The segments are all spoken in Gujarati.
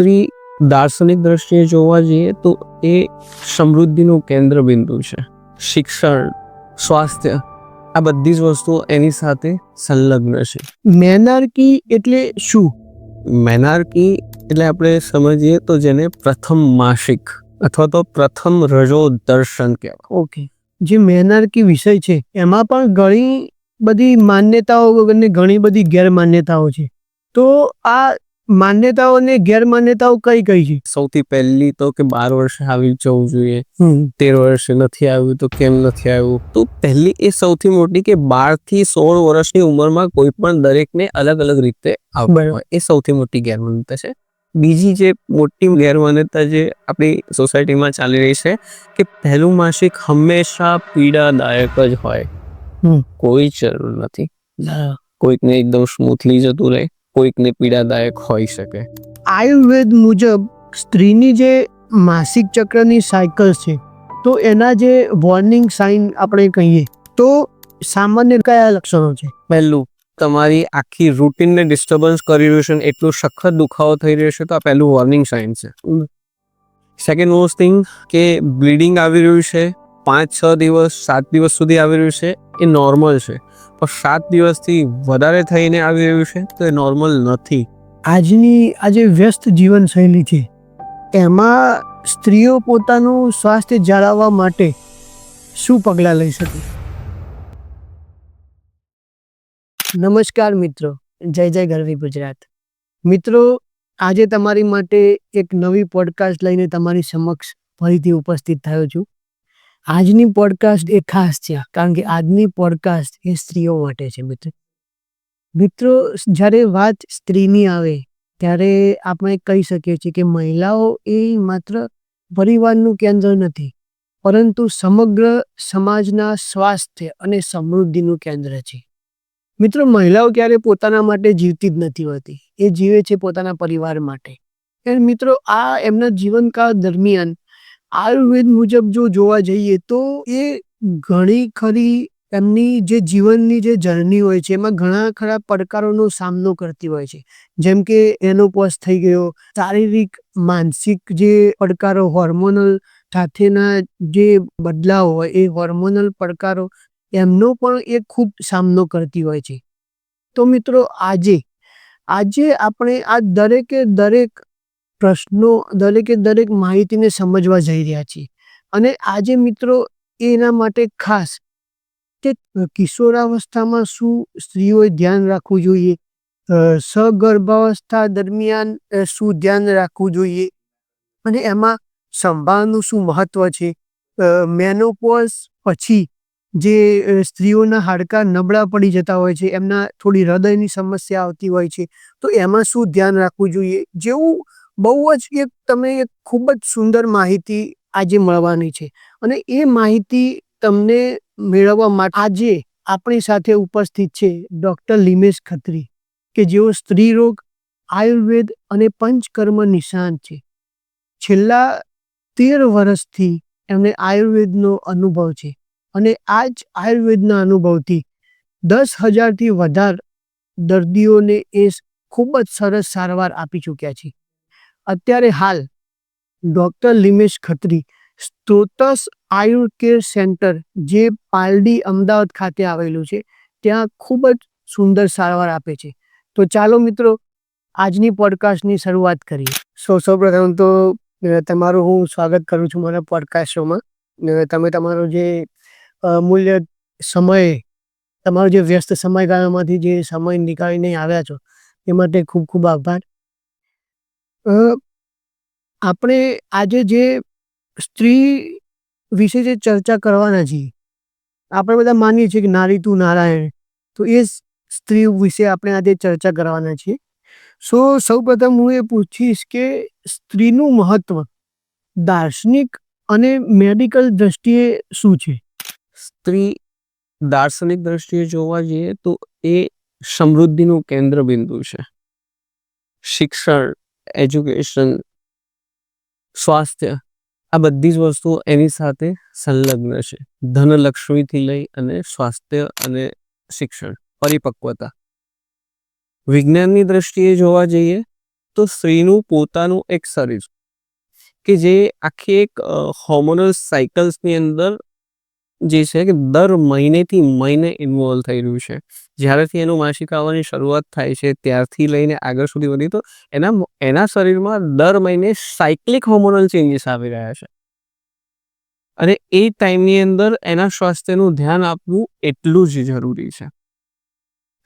સ્ત્રી દાર્શનિક દ્રષ્ટિએ જોવા જઈએ તો એ સમૃદ્ધિનું કેન્દ્ર બિંદુ છે. શિક્ષણ, સ્વાસ્થ્ય, આ બધી જ વસ્તુઓ એની સાથે સંલગ્ન છે. મેનાર્કી એટલે શું? મેનાર્કી એટલે આપણે સમજીએ તો જેને પ્રથમ માસિક અથવા તો પ્રથમ રજો દર્શન કહેવાય. ઓકે, જે મેનાર્કી વિષય છે એમાં પણ ઘણી બધી માન્યતાઓ અને ઘણી બધી ગેરમાન્યતાઓ છે. તો આ માન્યતાઓ અને ગેરમાન્યતાઓ કઈ કઈ છે? સૌથી પહેલી તો કે 12 વર્ષે આવી જવું જોઈએ, 13 વર્ષે નથી આવ્યું તો કેમ નથી આવ્યું. તો પહેલી એ સૌથી મોટી કે 12 થી 16 વર્ષની ઉંમરમાં કોઈ પણ દરેકને અલગ અલગ રીતે આવતું હોય, એ સૌથી મોટી ગેરમાન્યતા છે. બીજી જે મોટી ગેરમાન્યતા જે આપણી સોસાયટીમાં ચાલી રહી છે કે પહેલું માસિક હંમેશા પીડાદાયક જ હોય. કોઈ જરૂર નથી. કોઈકને એકદમ સ્મૂથલી જતું રહે, કોઈકને પીડાદાયક હોઈ શકે. આયુર્વેદ મુજબ સ્ત્રીની જે માસિક ચક્રની સાયકલ છે તો એના જે વોર્નિંગ સાઇન આપણે કહીએ તો સામાન્ય કયા લક્ષણો છે? પહેલું, તમારી આખી રૂટીનને ડિસ્ટર્બન્સ કરી રહ્યું છે, એટલું સખત દુખાવો થઈ રહ્યો છે તો આ પહેલું વોર્નિંગ સાઇન છે. સેકન્ડ મોસ્ટ થિંગ કે બ્લીડિંગ આવી રહ્યું છે, 5-6 દિવસ 7 દિવસ સુધી આવી રહ્યું છે, એ નોર્મલ છે. પણ 7 દિવસથી વધારે થઈને આવી રહ્યું છે તો એ નોર્મલ નથી. આજની આજે વ્યસ્ત જીવનશૈલી છે એમાં સ્ત્રીઓ પોતાનું સ્વાસ્થ્ય જાળવવા માટે શું પગલાં લઈ શકે? નમસ્કાર મિત્રો, જય જય ગરવી ગુજરાત. મિત્રો, આજે તમારી માટે એક નવી પોડકાસ્ટ લઈને તમારી સમક્ષ ફરીથી ઉપસ્થિત થયો છું. આજની પોડકાસ્ટ એ ખાસ છે કારણ કે આજની પોડકાસ્ટ એ સ્ત્રીઓ માટે છે. મિત્રો, જ્યારે વાત સ્ત્રીની આવે ત્યારે આપણે કહી શકીએ છીએ કે મહિલાઓ એ માત્ર પરિવારનું કેન્દ્ર નથી, પરંતુ સમગ્ર સમાજના સ્વાસ્થ્ય અને સમૃદ્ધિનું કેન્દ્ર છે. મિત્રો, મહિલાઓ ક્યારે પોતાના માટે જીવતી જ નથી હોતી, એ જીવે છે પોતાના પરિવાર માટે. મિત્રો, આ એમના જીવનકાળ દરમિયાન આયુર્વેદ મુજબ જો જોવા જઈએ તો એ ઘણી ખરી એમની જે જીવનની જે જર્ની હોય છે એમાં ઘણા ખરા પડકારોનો સામનો કરતી હોય છે. જેમ કે એનોપોઝ થઈ ગયો, શારીરિક માનસિક જે પડકારો, હોર્મોનલ સાથેના જે બદલાવ હોય એ હોર્મોનલ પડકારો એમનો પણ એ ખૂબ સામનો કરતી હોય છે. તો મિત્રો, આજે આપણે આ દરેકે દરેક પ્રશ્નો, દરેકે દરેક માહિતીને સમજવા જઈ રહ્યા છીએ. અને આજે મિત્રો એના માટે ખાસ કે કિશોરાવસ્થામાં શું સ્ત્રીઓએ ધ્યાન રાખવું જોઈએ, સગર્ભાવસ્થા દરમિયાન શું ધ્યાન રાખવું જોઈએ અને એમાં સંભાળનું શું મહત્વ છે, મેનોપોઝ પછી જે સ્ત્રીઓના હાડકાં નબળા પડી જતા હોય છે, એમના થોડી હૃદયની સમસ્યા આવતી હોય છે, તો એમાં શું ધ્યાન રાખવું જોઈએ, જેવું બહુ જ એક ખૂબ જ સુંદર માહિતી આજે મળવાની છે. અને એ માહિતી તમને મેળવવા માટે આજે આપણી સાથે ઉપસ્થિત છે ડૉક્ટર લિમેશ ખત્રી, કે જેઓ સ્ત્રી રોગ, આયુર્વેદ અને પંચકર્મ નિષ્ણાત છે. છેલ્લા 13 વર્ષથી એમને આયુર્વેદનો અનુભવ છે અને આ જ આયુર્વેદના અનુભવથી 10,000થી વધારે દર્દીઓને એ ખૂબ જ સરસ સારવાર આપી ચૂક્યા છે. અત્યારે હાલ ડૉક્ટર લિમેશ ખત્રી સ્ત્રોતસ આયુર કેર સેન્ટર, જે પાલડી અમદાવાદ ખાતે આવેલું છે, ત્યાં ખૂબ જ સુંદર સારવાર આપે છે. તો ચાલો મિત્રો, આજની પોડકાસ્ટની શરૂઆત કરીએ. સૌપ્રથમ તો તમારું હું સ્વાગત કરું છું મારા પોડકાસ્ટ શોમાં. તમે તમારો જે અમૂલ્ય સમય, તમારો જે વ્યસ્ત સમયગાળામાંથી જે સમય નીકાળીને આવ્યા છો એ માટે ખૂબ ખૂબ આભાર. આપણે આજે જે સ્ત્રી વિશે જે ચર્ચા કરવાના છીએ, આપણે બધા માનીએ છીએ કે નારી તું નારાયણ, તો એ સ્ત્રી વિશે આપણે આજે ચર્ચા કરવાના છીએ. સૌપ્રથમ હું એ પૂછીશ કે સ્ત્રીનું મહત્વ દાર્શનિક અને મેડિકલ દ્રષ્ટિએ શું છે? સ્ત્રી દાર્શનિક દ્રષ્ટિએ જોવા જઈએ તો એ સમૃદ્ધિનું કેન્દ્ર બિંદુ છે. શિક્ષણ, એજ્યુકેશન, સ્વાસ્થ્ય, આ બધી જ વસ્તુઓ એની સાથે સંલગ્ન છે. ધનલક્ષ્મીથી લઈ અને સ્વાસ્થ્ય અને શિક્ષણ, પરિપક્વતા. વિજ્ઞાનની દ્રષ્ટિએ જોવા જઈએ તો સ્ત્રીનું પોતાનું એક શરીર કે જે આખી એક હોર્મોનલ સાયકલ્સની અંદર જે છે કે દર મહિનેથી મહિને ઇન્વોલ્વ થઈ રહ્યું છે. જ્યારેથી એનું માસિક આવવાની શરૂઆત થાય છે ત્યારથી લઈને આગળ સુધી વધી તો એના શરીરમાં દર મહિને સાયક્લિક હોર્મોનલ ચેન્જીસ આવી રહ્યા છે અને એ ટાઈમની અંદર એના સ્વાસ્થ્યનું ધ્યાન આપવું એટલું જ જરૂરી છે.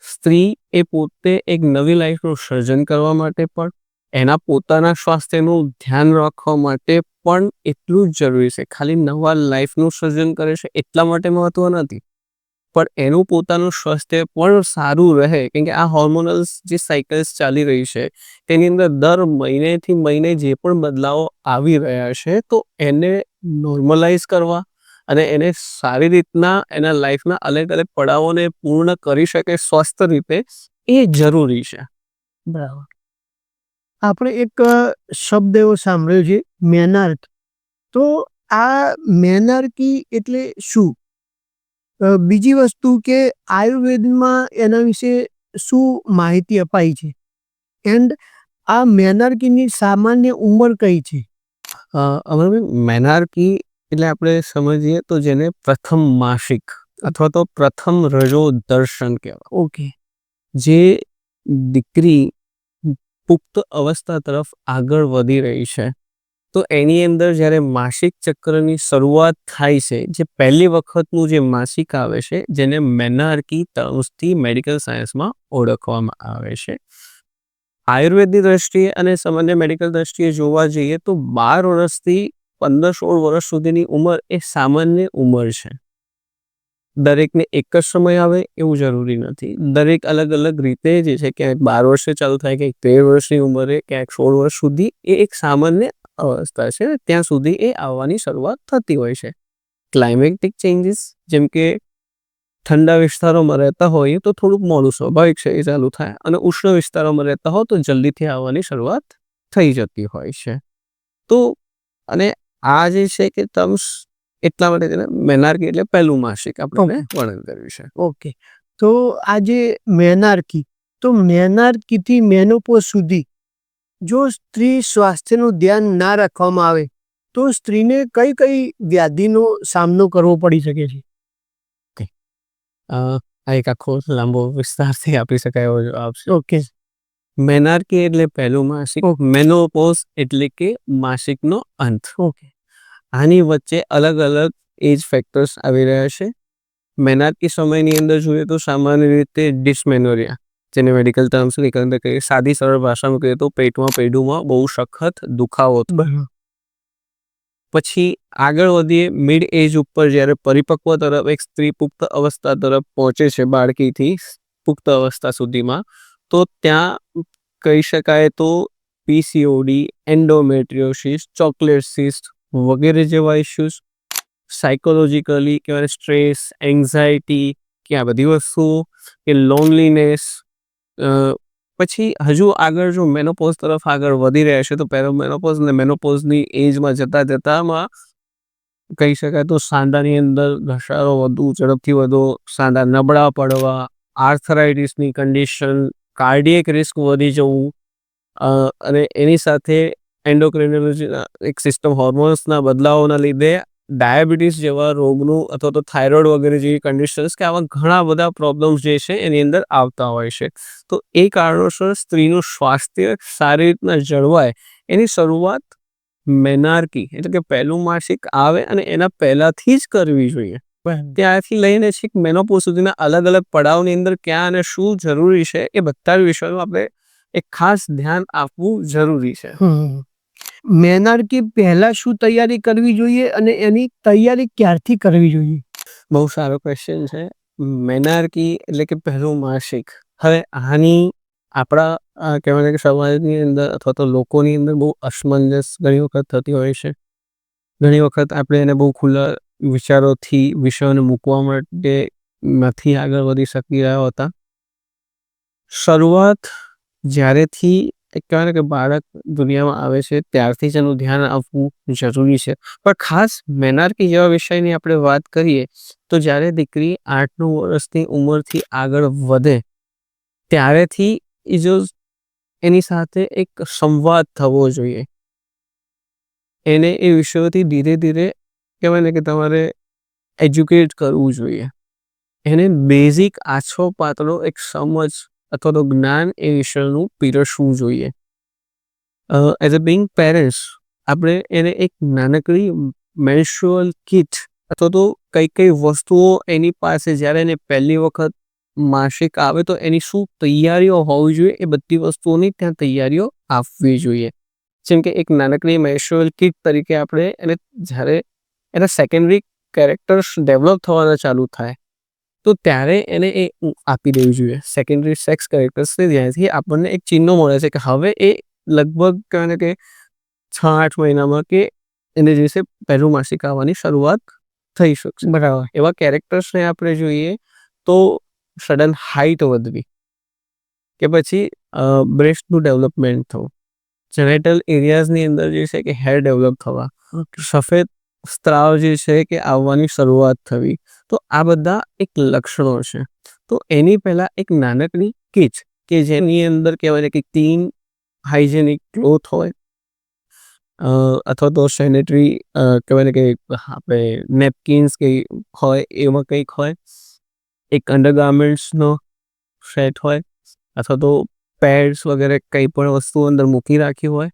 સ્ત્રી એ પોતે એક નવી લાઈફનું સર્જન કરવા માટે પણ એના પોતાના સ્વાસ્થ્યનું ધ્યાન રાખવા માટે પણ એટલું જ જરૂરી છે. ખાલી નવા લાઈફનું સર્જન કરે છે એટલા માટે મહત્વ નથી, પણ એનું પોતાનું સ્વાસ્થ્ય પણ સારું રહે, કેમ કે આ હોર્મોનલ્સ જે સાયકલ્સ ચાલી રહી છે તેની અંદર દર મહિનેથી મહિને જે પણ બદલાવો આવી રહ્યા છે તો એને નોર્મલાઇઝ કરવા અને એને સારી રીતના એના લાઈફના અલગ અલગ પડાવોને પૂર્ણ કરી શકે સ્વસ્થ રીતે, એ જરૂરી છે. બરાબર. આપણે એક શબ્દ એવો સાંભળ્યો છે, મેનાર્ક. તો આ મેનાર્કી એટલે શું? બીજી વસ્તુ કે આયુર્વેદમાં એના વિશે શું માહિતી અપાઈ છે? એન્ડ આ મેનાર્કીની સામાન્ય ઉંમર કઈ છે? મેનાર્કી એટલે આપણે સમજીએ તો જેને પ્રથમ માસિક અથવા તો પ્રથમ રજો દર્શન કહેવાય. ઓકે. જે દીકરી પુખ્ત અવસ્થા તરફ આગળ વધી રહી છે તો એની અંદર જ્યારે માસિક ચક્રની શરૂઆત થાય છે, જે પહેલી વખતનું જે માસિક આવે છે જેને મેનાર્કી ટર્મ્સથી મેડિકલ સાયન્સમાં ઓળખવામાં આવે છે. આયુર્વેદની દ્રષ્ટિએ અને સામાન્ય મેડિકલ દ્રષ્ટિએ જોવા જઈએ તો 12 વર્ષથી 15-16 વર્ષ સુધીની ઉંમર એ સામાન્ય ઉંમર છે. દરેકને એક જ સમય આવે એવું જરૂરી નથી. દરેક અલગ અલગ રીતે જે છે, ક્યાંક 12 વર્ષે ચાલુ થાય, ક્યાંક 13 વર્ષની ઉંમરે, ક્યાંક 16 વર્ષ સુધી એ એક સામાન્ય અવસ્થા છે. ત્યાં સુધી એ આવવાની શરૂઆત થતી હોય છે. ક્લાઇમેટિક ચેન્જીસ, જેમ કે ઠંડા વિસ્તારોમાં રહેતા હોય તો થોડુંક મોડું સ્વાભાવિક છે એ ચાલુ થાય, અને ઉષ્ણ વિસ્તારોમાં રહેતા હોય તો જલ્દીથી આવવાની શરૂઆત થઈ જતી હોય છે. તો અને આ જે છે કે ટર્મ્સ એટલા માટે તેને મેનાર્કી એટલે પહેલું માસિક આપણે વર્ણન કર્યું છે. ઓકે. તો આજે મેનાર્કી, તો મેનાર્કીથી મેનોપોઝ સુધી જો સ્ત્રી સ્વાસ્થ્યનું ધ્યાન ના રાખવામાં આવે તો સ્ત્રીને કઈ કઈ વ્યાધિનો સામનો કરવો પડી શકે છે? આ એક આખો લાંબો વિસ્તારથી આપી શકાય એવો જવાબ છે. ઓકે. મેનાર્કી એટલે પહેલું માસિક, મેનોપોઝ એટલે કે માસિકનો અંત. ઓકે. આની વચ્ચે અલગ અલગ એજ ફેક્ટર્સ આવી રહ્યા છે. મેનાર્કી સમયની અંદર જોઈએ તો સામાન્ય રીતે ડિસ્મેનોરિયા, જેને મેડિકલ ટર્મ્સની અંદર કહીએ, સાદી સરળ ભાષામાં કહીએ તો પેટમાં બહુ સખત દુખાવો થયો. પછી આગળ વધીએ મિડ એજ ઉપર, જ્યારે પરિપક્વ તરફ એક સ્ત્રી પુખ્ત અવસ્થા તરફ પહોંચે છે બાળકીથી પુખ્ત અવસ્થા સુધીમાં, તો ત્યાં કહી શકાય તો પીસીઓડી, એન્ડોમેટ્રિયોસિસ, ચોકલેટ સિસ્ટ વગેરે જેવા ઇસ્યુઝ, સાયકોલોજીકલી કહેવાય સ્ટ્રેસ, એન્ઝાયટી, કે આ બધી વસ્તુઓ, કે લોનલીનેસ. પછી હજુ આગળ જો મેનોપોઝ તરફ આગળ વધી રહ્યા છે તો પેરામેનોપોઝ અને મેનોપોઝની એજમાં જતામાં કહી શકાય તો સાંધાની અંદર ઘસારો વધુ ઝડપથી વધો, સાંધા નબળા પડવા, આર્થરાઇટિસની કન્ડિશન, કાર્ડિયક રિસ્ક વધી જવું, અને એની સાથે એન્ડોક્રિનોલોજીના એક સિસ્ટમ હોર્મોન્સના બદલાવોના લીધે ડાયાબિટીસ જેવા રોગનું અથવા તો થાઇરોઇડ વગેરે જેવી કન્ડિશન્સ, કે આવા ઘણા બધા પ્રોબ્લેમ્સ જે છે એની અંદર આવતા હોય છે. તો એ કારણોસર સ્ત્રીનું સ્વાસ્થ્ય સારી રીતના જળવાય એની શરૂઆત મેનાર્કી એટલે કે પહેલું માસિક આવે અને એના પહેલાથી જ કરવી જોઈએ. ત્યાંથી લઈને છેક મેનોપોઝ સુધીના અલગ અલગ પડાવની અંદર ક્યાં અને શું જરૂરી છે એ બધા વિષયોમાં આપણે એક ખાસ ધ્યાન આપવું જરૂરી છે. મેનાર્કી પહેલા શું તૈયારી કરવી જોઈએ અને એની તૈયારી ક્યારથી કરવી જોઈએ? બહુ સારો ક્વેશ્ચન છે. મેનાર્કી એટલે કે પહેલું માસિક, હવે આની આપણા કહેવાય કે સમાજની અંદર અથવા તો લોકોની અંદર બહુ અસમંજસ ઘણી વખત થતી હોય છે. ઘણી વખત આપણે એને બહુ ખુલ્લા વિચારોથી વિષયોને મૂકવા માટે નથી આગળ વધી શકી રહ્યા હોતા. શરૂઆત જ્યારેથી કહેવાય કે બાળક દુનિયામાં આવે છે ત્યારથી જ એનું ધ્યાન આપવું જરૂરી છે. પણ ખાસ મેનાર્કી જેવા વિષયની આપણે વાત કરીએ તો જ્યારે દીકરી 8-9 વર્ષની ઉંમરથી આગળ વધે ત્યારેથી એ જો એની સાથે એક સંવાદ થવો જોઈએ. એને એ વિષયોથી ધીરે ધીરે કહેવાય ને કે તમારે એજ્યુકેટ કરવું જોઈએ. એને બેઝિક આછો પાતળો એક સમજ અથવા તો જ્ઞાન એ વિષયનું પીરસવું જોઈએ. એઝ અ બિંગ પેરેન્ટ્સ આપણે એને એક નાનકડી મેન્સ્ટ્રુઅલ કિટ અથવા તો કઈ વસ્તુઓ એની પાસે જ્યારે એને પહેલી વખત માસિક આવે તો એની શું તૈયારીઓ હોવી જોઈએ એ બધી વસ્તુઓની ત્યાં તૈયારીઓ આપવી જોઈએ. જેમ કે એક નાનકડી મેન્સ્ટ્રુઅલ કિટ તરીકે આપણે એને જ્યારે એના સેકન્ડરી કેરેક્ટર્સ ડેવલપ થવાના ચાલુ થાય તો ત્યારે એને એ આપી દેવી જોઈએ. સેકન્ડરી સેક્સ કેરેક્ટર્સ જ્યાંથી આપણને એક ચિહ્નો મળે છે કે હવે એ લગભગ કહેવાય કે 6-8 મહિનામાં કે એને દિવસે પહેલું માસિક આવવાની શરૂઆત થઈ શકશે. બરાબર. એવા કેરેક્ટર્સને આપણે જોઈએ તો સડન હાઈટ વધવી કે પછી બ્રેસ્ટનું ડેવલપમેન્ટ થવું, જેનેટલ એરિયાઝની અંદર જે છે કે હેર ડેવલપ થવા, સફેદ સ્ત્રાવ જે છે કે આવવાની શરૂઆત થવી, તો આ બધા એક લક્ષણો છે. તો એની પહેલા એક નાનકડી કિટ કે જેની અંદર કહેવાય કે ક્લીન હાઇજેનિક ક્લોથ હોય અથવા તો સેનેટરી કહેવાય કે આપણે નેપકિન્સ કે હોય એમાં કંઈક હોય, એક અંડરગાર્મેન્ટ્સનો સેટ હોય અથવા તો પેડ્સ વગેરે કંઈ પણ વસ્તુ અંદર મૂકી રાખી હોય,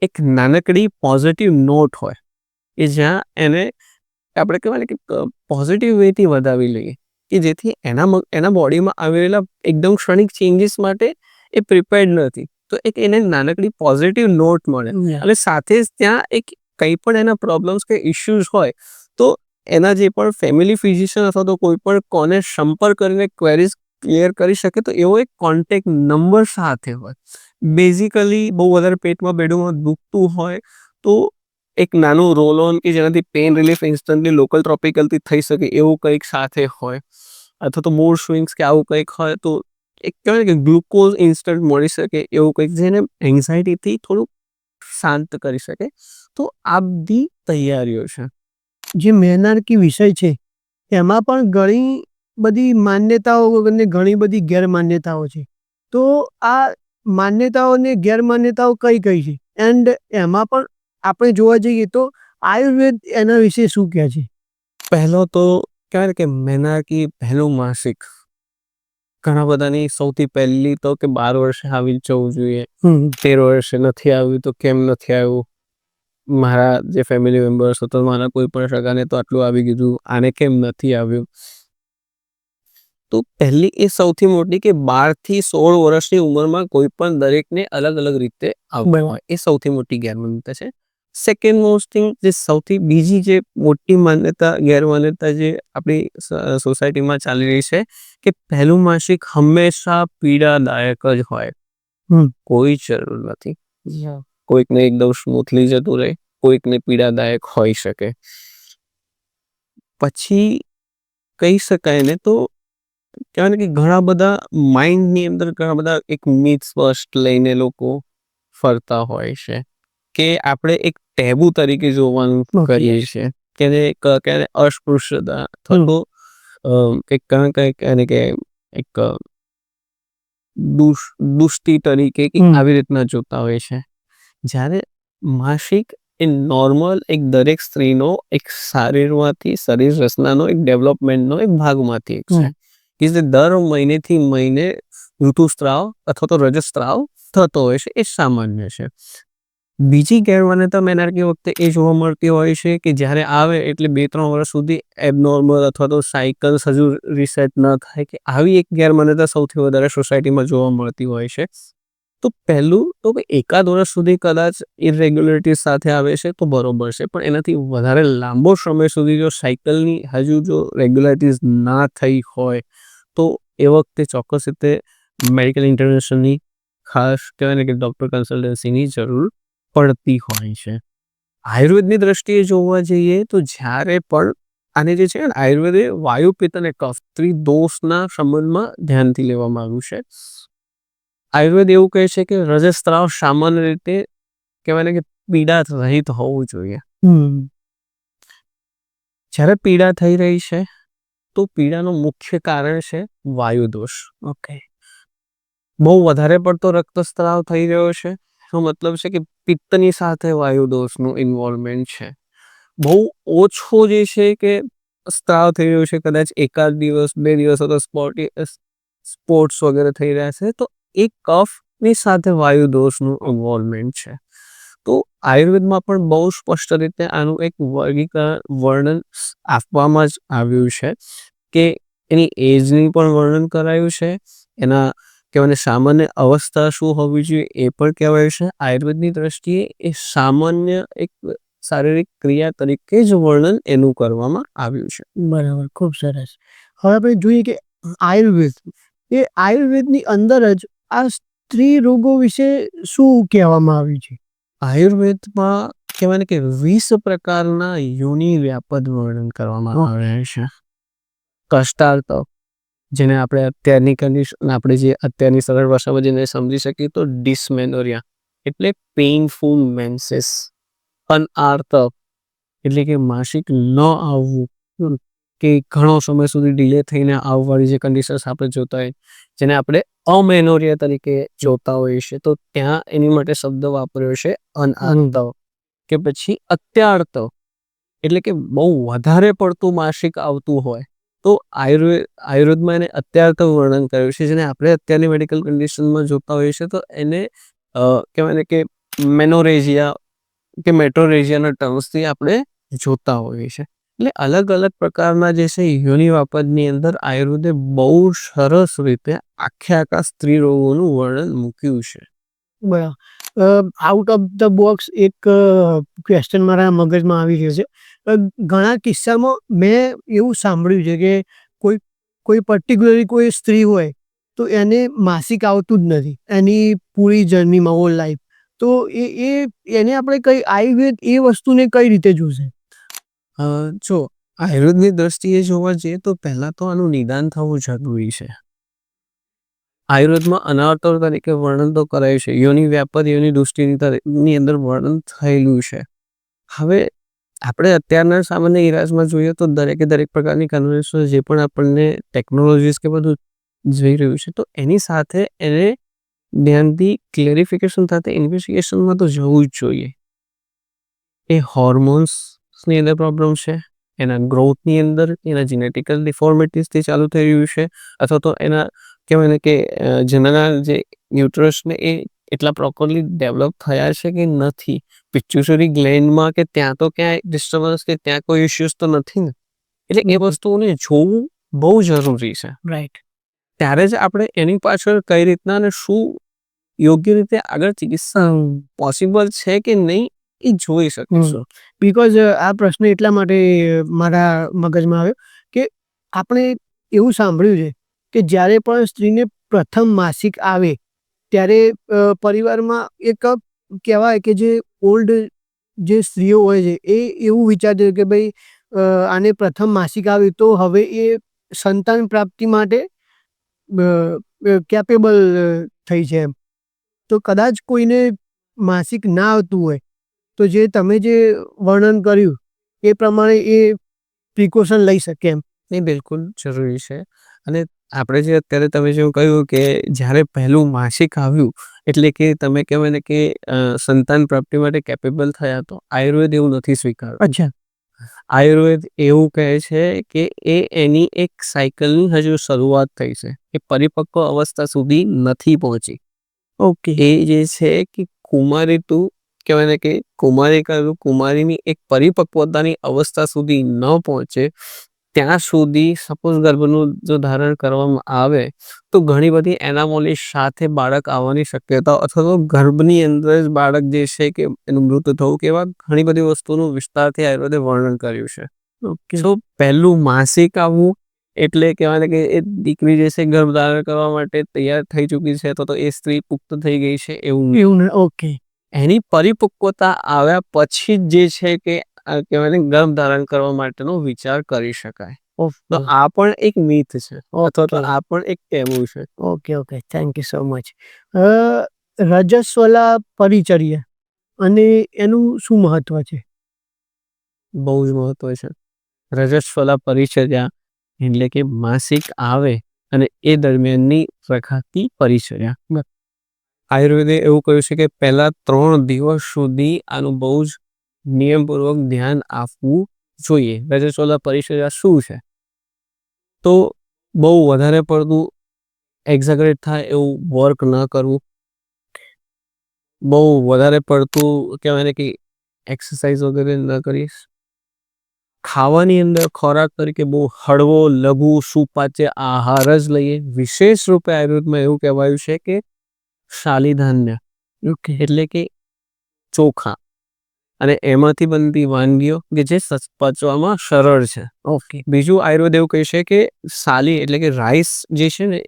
એક નાનકડી પોઝિટિવ નોટ હોય કે જ્યાં એને આપણે કહેવાય કે પોઝિટિવ વેથી વધાવી લઈએ કે જેથી એના બોડીમાં આવેલા એકદમ ક્ષણિક ચેન્જીસ માટે એ પ્રિપેર્ડ નથી. તો એક એને નાનકડી પોઝિટિવ નોટ મળે અને સાથે જ ત્યાં એક કંઈ પણ એના પ્રોબ્લેમ્સ કે ઇશ્યુઝ હોય તો એના જે પણ ફેમિલી ફિઝિશિયન અથવા તો કોઈ પણ કોને સંપર્ક કરીને ક્વેરીઝ ક્લિયર કરી શકે તો એવો એક કોન્ટેક્ટ નંબર સાથે હોય. બેઝિકલી બહુ વધારે પેટમાં બેડમાં દુખતું હોય તો એક નાનું રોલ ઓન કે જેનાથી પેન રિલીફ ઇન્સ્ટન્ટલી લોકલ ટ્રોપિકલથી થઈ શકે એવું કંઈક સાથે હોય અથવા તો મૂડ સ્વિંગ્સ કે આવું કંઈક હોય તો એક કહેવાય કે ગ્લુકોઝ ઇન્સ્ટન્ટ મળી શકે એવું કંઈક જેને એન્ઝાયટીથી થોડુંક શાંત કરી શકે. તો આ બધી તૈયારીઓ છે. જે મેનાર્કી વિષય છે એમાં પણ ઘણી બધી માન્યતાઓ અને ઘણી બધી ગેરમાન્યતાઓ છે. તો આ માન્યતાઓ અને ગેરમાન્યતાઓ કઈ કઈ છે એન્ડ એમાં પણ આપણે જોવા જઈએ તો આયુર્વેદ એના વિશે શું કહે છે? પહેલો તો કહેવાય કે મેનાર્કી પહેલું માસિક ઘણા બધાની સૌથી પહેલી તો કે 12 વર્ષે આવી જવું જોઈએ, 13 વર્ષે નથી આવ્યું તો કેમ નથી આવ્યું, મારા જે ફેમિલી મેમ્બર્સ હતો મારા કોઈ પણ સગાને તો આટલું આવી ગયું, આને કેમ નથી આવ્યું. તો પહેલી એ સૌથી મોટી કે 12 થી 16 વર્ષની ઉંમરમાં કોઈ પણ દરેકને અલગ અલગ રીતે આવતું હોય એ સૌથી મોટી ગેરમાન્યતા છે. સેકન્ડ મોસ્ટ થિંગ જે સૌથી બીજી જે મોટી માન્યતા ગેરમાન્યતા જે આપણી સોસાયટીમાં ચાલી રહી છે કે પહેલું માસિક હંમેશા પીડાદાયક જ હોય. કોઈ જરૂર નથી. કોઈકને એકદમ સ્મૂથલી જતું રહે, કોઈકને પીડાદાયક હોઈ શકે. પછી કહી શકાય ને તો કહેવાય કે ઘણા બધા માઇન્ડની અંદર ઘણા બધા એક મિથ સ્પષ્ટ લઈને લોકો ફરતા હોય છે કે આપણે એક ટેબુ તરીકે જોવાનું કરીએ છીએ કે અસ્પૃશ્યતા અથવા તો કંઈક કે એક દુષ્ટિ તરીકે આવી રીતના જોતા હોય છે. જ્યારે માસિક એ નોર્મલ એક દરેક સ્ત્રીનો એક શરીરમાંથી શરીર રચનાનો એક ડેવલપમેન્ટનો એક ભાગમાંથી એક છે કે જે દર મહિનેથી મહિને ઋતુસ્ત્રાવ અથવા તો રજસ્ત્રાવ થતો હોય છે. એ સામાન્ય છે. બીજી ગેરમાન્યતા મેનાર્કી વખતે એ જોવા મળતી હોય છે કે જ્યારે આવે એટલે 2-3 વર્ષ સુધી એબનોર્મલ અથવા તો સાયકલ હજુ રિસેટ ન થાય કે આવી એક ગેરમાન્યતા સૌથી વધારે સોસાયટીમાં જોવા મળતી હોય છે. તો પહેલું તો એકાદ વર્ષ સુધી કદાચ ઇરેગ્યુલરિટી સાથે આવે છે તો બરોબર છે, પણ એનાથી વધારે લાંબો સમય સુધી જો સાયકલની હજુ જો રેગ્યુલરિટીઝ ના થઈ હોય તો એ વખતે ચોક્કસ રીતે મેડિકલ ઇન્ટરવેન્શનની ખાસ કહેવાય ને કે ડૉક્ટર કન્સલ્ટન્સીની જરૂર પડતી હોય છે. આયુર્વેદની દ્રષ્ટિએ જોવા જઈએ તો જ્યારે પણ આને જે છે ને આયુર્વેદે વાયુ પિત્ત અને કફ ત્રિદોષના સંબંધમાં ધ્યાનથી લેવામાં આવ્યું છે. આયુર્વેદ એવું કહે છે કે રજસ્ત્રાવ સામાન્ય રીતે કહેવાય ને કે પીડા રહિત હોવું જોઈએ. જ્યારે પીડા થઈ રહી છે તો પીડાનું મુખ્ય કારણ છે વાયુ દોષ. ઓકે, બહુ વધારે પડતો રક્તસ્રાવ થઈ રહ્યો છે, એનો મતલબ છે કે પિત્તની સાથે વાયુ દોષનું ઇન્વોલ્વમેન્ટ છે. બહુ ઓછો જે છે કે સ્ત્રાવ થઈ રહ્યો છે, કદાચ એકાદ દિવસ 2 દિવસ અથવા સ્પોર્ટ્સ વગેરે થઈ રહ્યા છે, તો એ કફની સાથે વાયુ દોષનું ઇન્વોલ્વમેન્ટ છે. તો આયુર્વેદમાં પણ બહુ સ્પષ્ટ રીતે આનું એક વર્ણન આપવામાં જ આવ્યું છે કે એની એજની પણ વર્ણન કરાયું છે, એના કહેવાય સામાન્ય અવસ્થા શું હોવી જોઈએ એ પણ કહેવાય છે. આયુર્વેદની દ્રષ્ટિએ એ સામાન્ય એક શારીરિક ક્રિયા તરીકે જ વર્ણન એનું કરવામાં આવ્યું છે. બરાબર, ખૂબ સરસ. હવે આપણે જોઈએ કે આયુર્વેદની અંદર જ આ સ્ત્રી રોગો વિશે શું કહેવામાં આવ્યું છે? આયુર્વેદમાં કહેવાય ને કે 20 પ્રકારના યોનિ વ્યાપદ વર્ણન કરવામાં આવ્યા છે. કષ્ટાર્થ, જેને આપણે અત્યારની કન્ડિશન આપણે જે અત્યારની સરળ ભાષામાં જેને સમજી શકીએ તો ડિસમેનોરિયા એટલે પેઇનફુલ મેન્सेस. અનઆર્ત એટલે કે માસિક ન આવવું, કે ઘણો સમય સુધી ડિલે થઈને આવવાળી જે કન્ડિશન્સ આપણે જોતા હોય, જેને આપણે અમેનોરિયા તરીકે જોતા હોઈએ છીએ, તો ત્યાં એની માટે શબ્દ વાપર્યો છે અનઆર્ત. કે પછી અત્યાર્ત એટલે કે બહુ વધારે પડતું માસિક આવતું હોય, તો આયુર્વેદમાં એને અત્યાર્ત વર્ણન કર્યું છે, જેને આપણે અત્યારની મેડિકલ કન્ડિશનમાં જોતા હોઈએ છીએ, તો એને કહેવાય ને કે મેનોરેજિયા કે મેટ્રોરેજિયાના ટર્મ્સથી આપણે જોતા હોઈએ છીએ. એટલે અલગ અલગ પ્રકારના જે છે યોનિ વાપદની અંદર આયુર્વેદે બહુ સરસ રીતે આખા સ્ત્રી રોગોનું વર્ણન મૂક્યું છે. બરાબર. આઉટ ઓફ ધ બોક્સ એક ક્વેશ્ચન મારા મગજમાં આવી રહ્યો છે. ઘણા કિસ્સામાં મેં એવું સાંભળ્યું છે કે કોઈ પર્ટિક્યુલરલી કોઈ સ્ત્રી હોય તો એને માસિક આવતું જ નથી એની પૂરી જર્નીમાં, હોલ લાઈફ. તો એને આપણે આયુર્વેદ એ વસ્તુને કઈ રીતે જોશે? જો આયુર્વેદની દ્રષ્ટિએ જોવા જઈએ તો પહેલા તો આનું નિદાન થવું જરૂરી છે. આયુર્વેદમાં અનાવર્તન તરીકે વર્ણન તો કરાયું છે, યોનિ વ્યાપદ યોનિ દૃષ્ટિની અંદર વર્ણન થયેલું છે. હવે આપણે અત્યારના સામાન્ય ઇલાજમાં જોઈએ તો દરેક પ્રકારની કન્વેન્શન જે પણ આપણને ટેકનોલોજીસ કે બધું જઈ રહ્યું છે, તો એની સાથે એને ધ્યાનથી ક્લેરિફિકેશન સાથે ઇન્વેસ્ટિગેશનમાં તો જવું જ જોઈએ. એ હોર્મોન્સની અંદર પ્રોબ્લેમ છે, એના ગ્રોથની અંદર, એના જીનેટિકલ ડિફોર્મિટીસથી ચાલુ થઈ રહ્યું છે, અથવા તો એના કહેવાય ને કે જનરલ જે ન્યુટ્રસને એ એટલા પ્રોપરલી ડેવલપ થયા છે કે નથી, પિટ્યુટરી ગ્લેન્ડમાં કે ત્યાં તો ક્યાંય ડિસ્ટર્બન્સ કે ત્યાં કોઈ ઇશ્યુઝ તો નથી ને. એટલે એ વસ્તુઓને જોવું બહુ જરૂરી છે. રાઈટ. ત્યારે જ આપણે એની પાછળ કઈ રીતના અને શું યોગ્ય રીતે આગળ ચિકિત્સા પોસિબલ છે કે નહીં એ જોઈ શકીશું. બિકોઝ આ પ્રશ્ન એટલા માટે મારા મગજમાં આવ્યો કે આપણે એવું સાંભળ્યું છે કે જ્યારે પણ સ્ત્રીને પ્રથમ માસિક આવે ત્યારે પરિવારમાં એક કહેવાય કે જે ઓલ્ડ જે સ્ત્રીઓ હોય છે એ એવું વિચારતી હોય કે ભાઈ આને પ્રથમ માસિક આવ્યું તો હવે એ સંતાન પ્રાપ્તિ માટે કેપેબલ થઈ છે એમ. તો કદાચ કોઈને માસિક ના આવતું હોય તો જે તમે જે વર્ણન કર્યું એ પ્રમાણે એ પ્રિકોશન લઈ શકે એમ. એ બિલકુલ જરૂરી છે. અને આપણે જે અત્યારે તમે જેવું કહ્યું કે જ્યારે પહેલું માસિક આવ્યું એટલે કે તમે કહેવાય ને કે સંતાન પ્રાપ્તિ માટે કેપેબલ થયા, તો આયુર્વેદ એવું નથી સ્વીકારતું. અચ્છા. આયુર્વેદ એવું કહે છે કે એની એક સાયકલની હજુ શરૂઆત થઈ છે, એ પરિપક્વ અવસ્થા સુધી નથી પહોંચી. ઓકે. એ જે છે કે કુમારી તું કહેવાય ને કે કુમારીની એક પરિપક્વતાની અવસ્થા સુધી ન પહોંચે ત્યાં સુધી સપોઝ ગર્ભનું જો ધારણ કરવામાં આવે તો ઘણી બધી એનામોલી સાથે બાળક આવવાની શક્યતા, અથવા તો ગર્ભની અંદર જ બાળક જે છે કે એનું મૃત્યુ થવું, કે એવા ઘણી બધી વસ્તુનું વિસ્તારથી આયુર્વેદે વર્ણન કર્યું છે. તો પહેલું માસિક આવવું એટલે કહેવાય ને કે એ દીકરી જે છે ગર્ભ ધારણ કરવા માટે તૈયાર થઈ ચૂકી છે, તો એ સ્ત્રી પુખ્ત થઈ ગઈ છે એવું. ઓકે. એની પરિપક્વતા આવ્યા પછી જ જે છે કે કહેવાય ને ગર્ભ ધારણ કરવા માટેનો વિચાર કરી શકાય. તો આ પણ એક મિથ છે, અથવા તો આ પણ એક ટેબુ છે. Okay. Thank you so much. રજસ્વલા પરિચર્યા અને એનું શું મહત્વ છે? બહુ જ મહત્વ છે. રજસ્વલા પરિચર્યા એટલે કે માસિક આવે અને એ દરમિયાનની રખાતી પરિચર્યા. આયુર્વેદે એવું કહ્યું છે કે પહેલા 3 દિવસ સુધી આનું બહુ જ નિયમપૂર્વક ધ્યાન આપવું જોઈએ. રજસ્વલા પરિચર્યા શું છે? તો બહુ વધારે પડતું એક્ઝેગરેટ થાય એવું વર્ક ન કરવું, બહુ વધારે પડતું કહેવાય ને કે એક્સરસાઇઝ વગેરે ન કરીશ, ખાવાની અંદર ખોરાક તરીકે બહુ હળવો લઘુ સુપાચ્ય આહાર જ લઈએ. વિશેષ રૂપે આયુર્વેદમાં એવું કહેવાયું છે કે શાલિધાન્ય એટલે કે ચોખા અને એમાંથી બનતી વાનગીઓ કે જે પચવામાં સરળ છે. ઓકે. બીજું આયુર્વેદ એવું કહે છે કે સાલી એટલે કે રાઈસ જે છે ને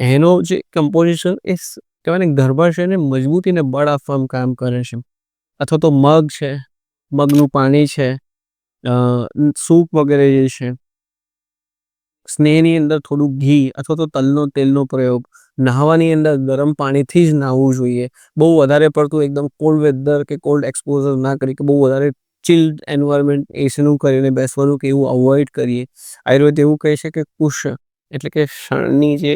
એનો જે કમ્પોઝિશન એ કહેવાય ને ગર્ભાશયને મજબૂતીને બળ આપવાનું કામ કરે છે. અથવા તો મગ છે, મગનું પાણી છે, સૂપ વગેરે જે છે, સ્નેહની અંદર થોડું ઘી અથવા તો તલનો તેલનો પ્રયોગ, નહાવાની અંદર ગરમ પાણીથી જ નાહવું જોઈએ. બહુ વધારે પડતું એકદમ કોલ્ડ વેધર કે કોલ્ડ એક્સપોઝર ના કરી કે બહુ વધારે ચિલ્ડ એન્વાયરમેન્ટ એસીનું કરીને બેસવાનું કે એવું અવોઇડ કરીએ. આયુર્વેદ એવું કહે છે કે કુશ એટલે કે શણની જે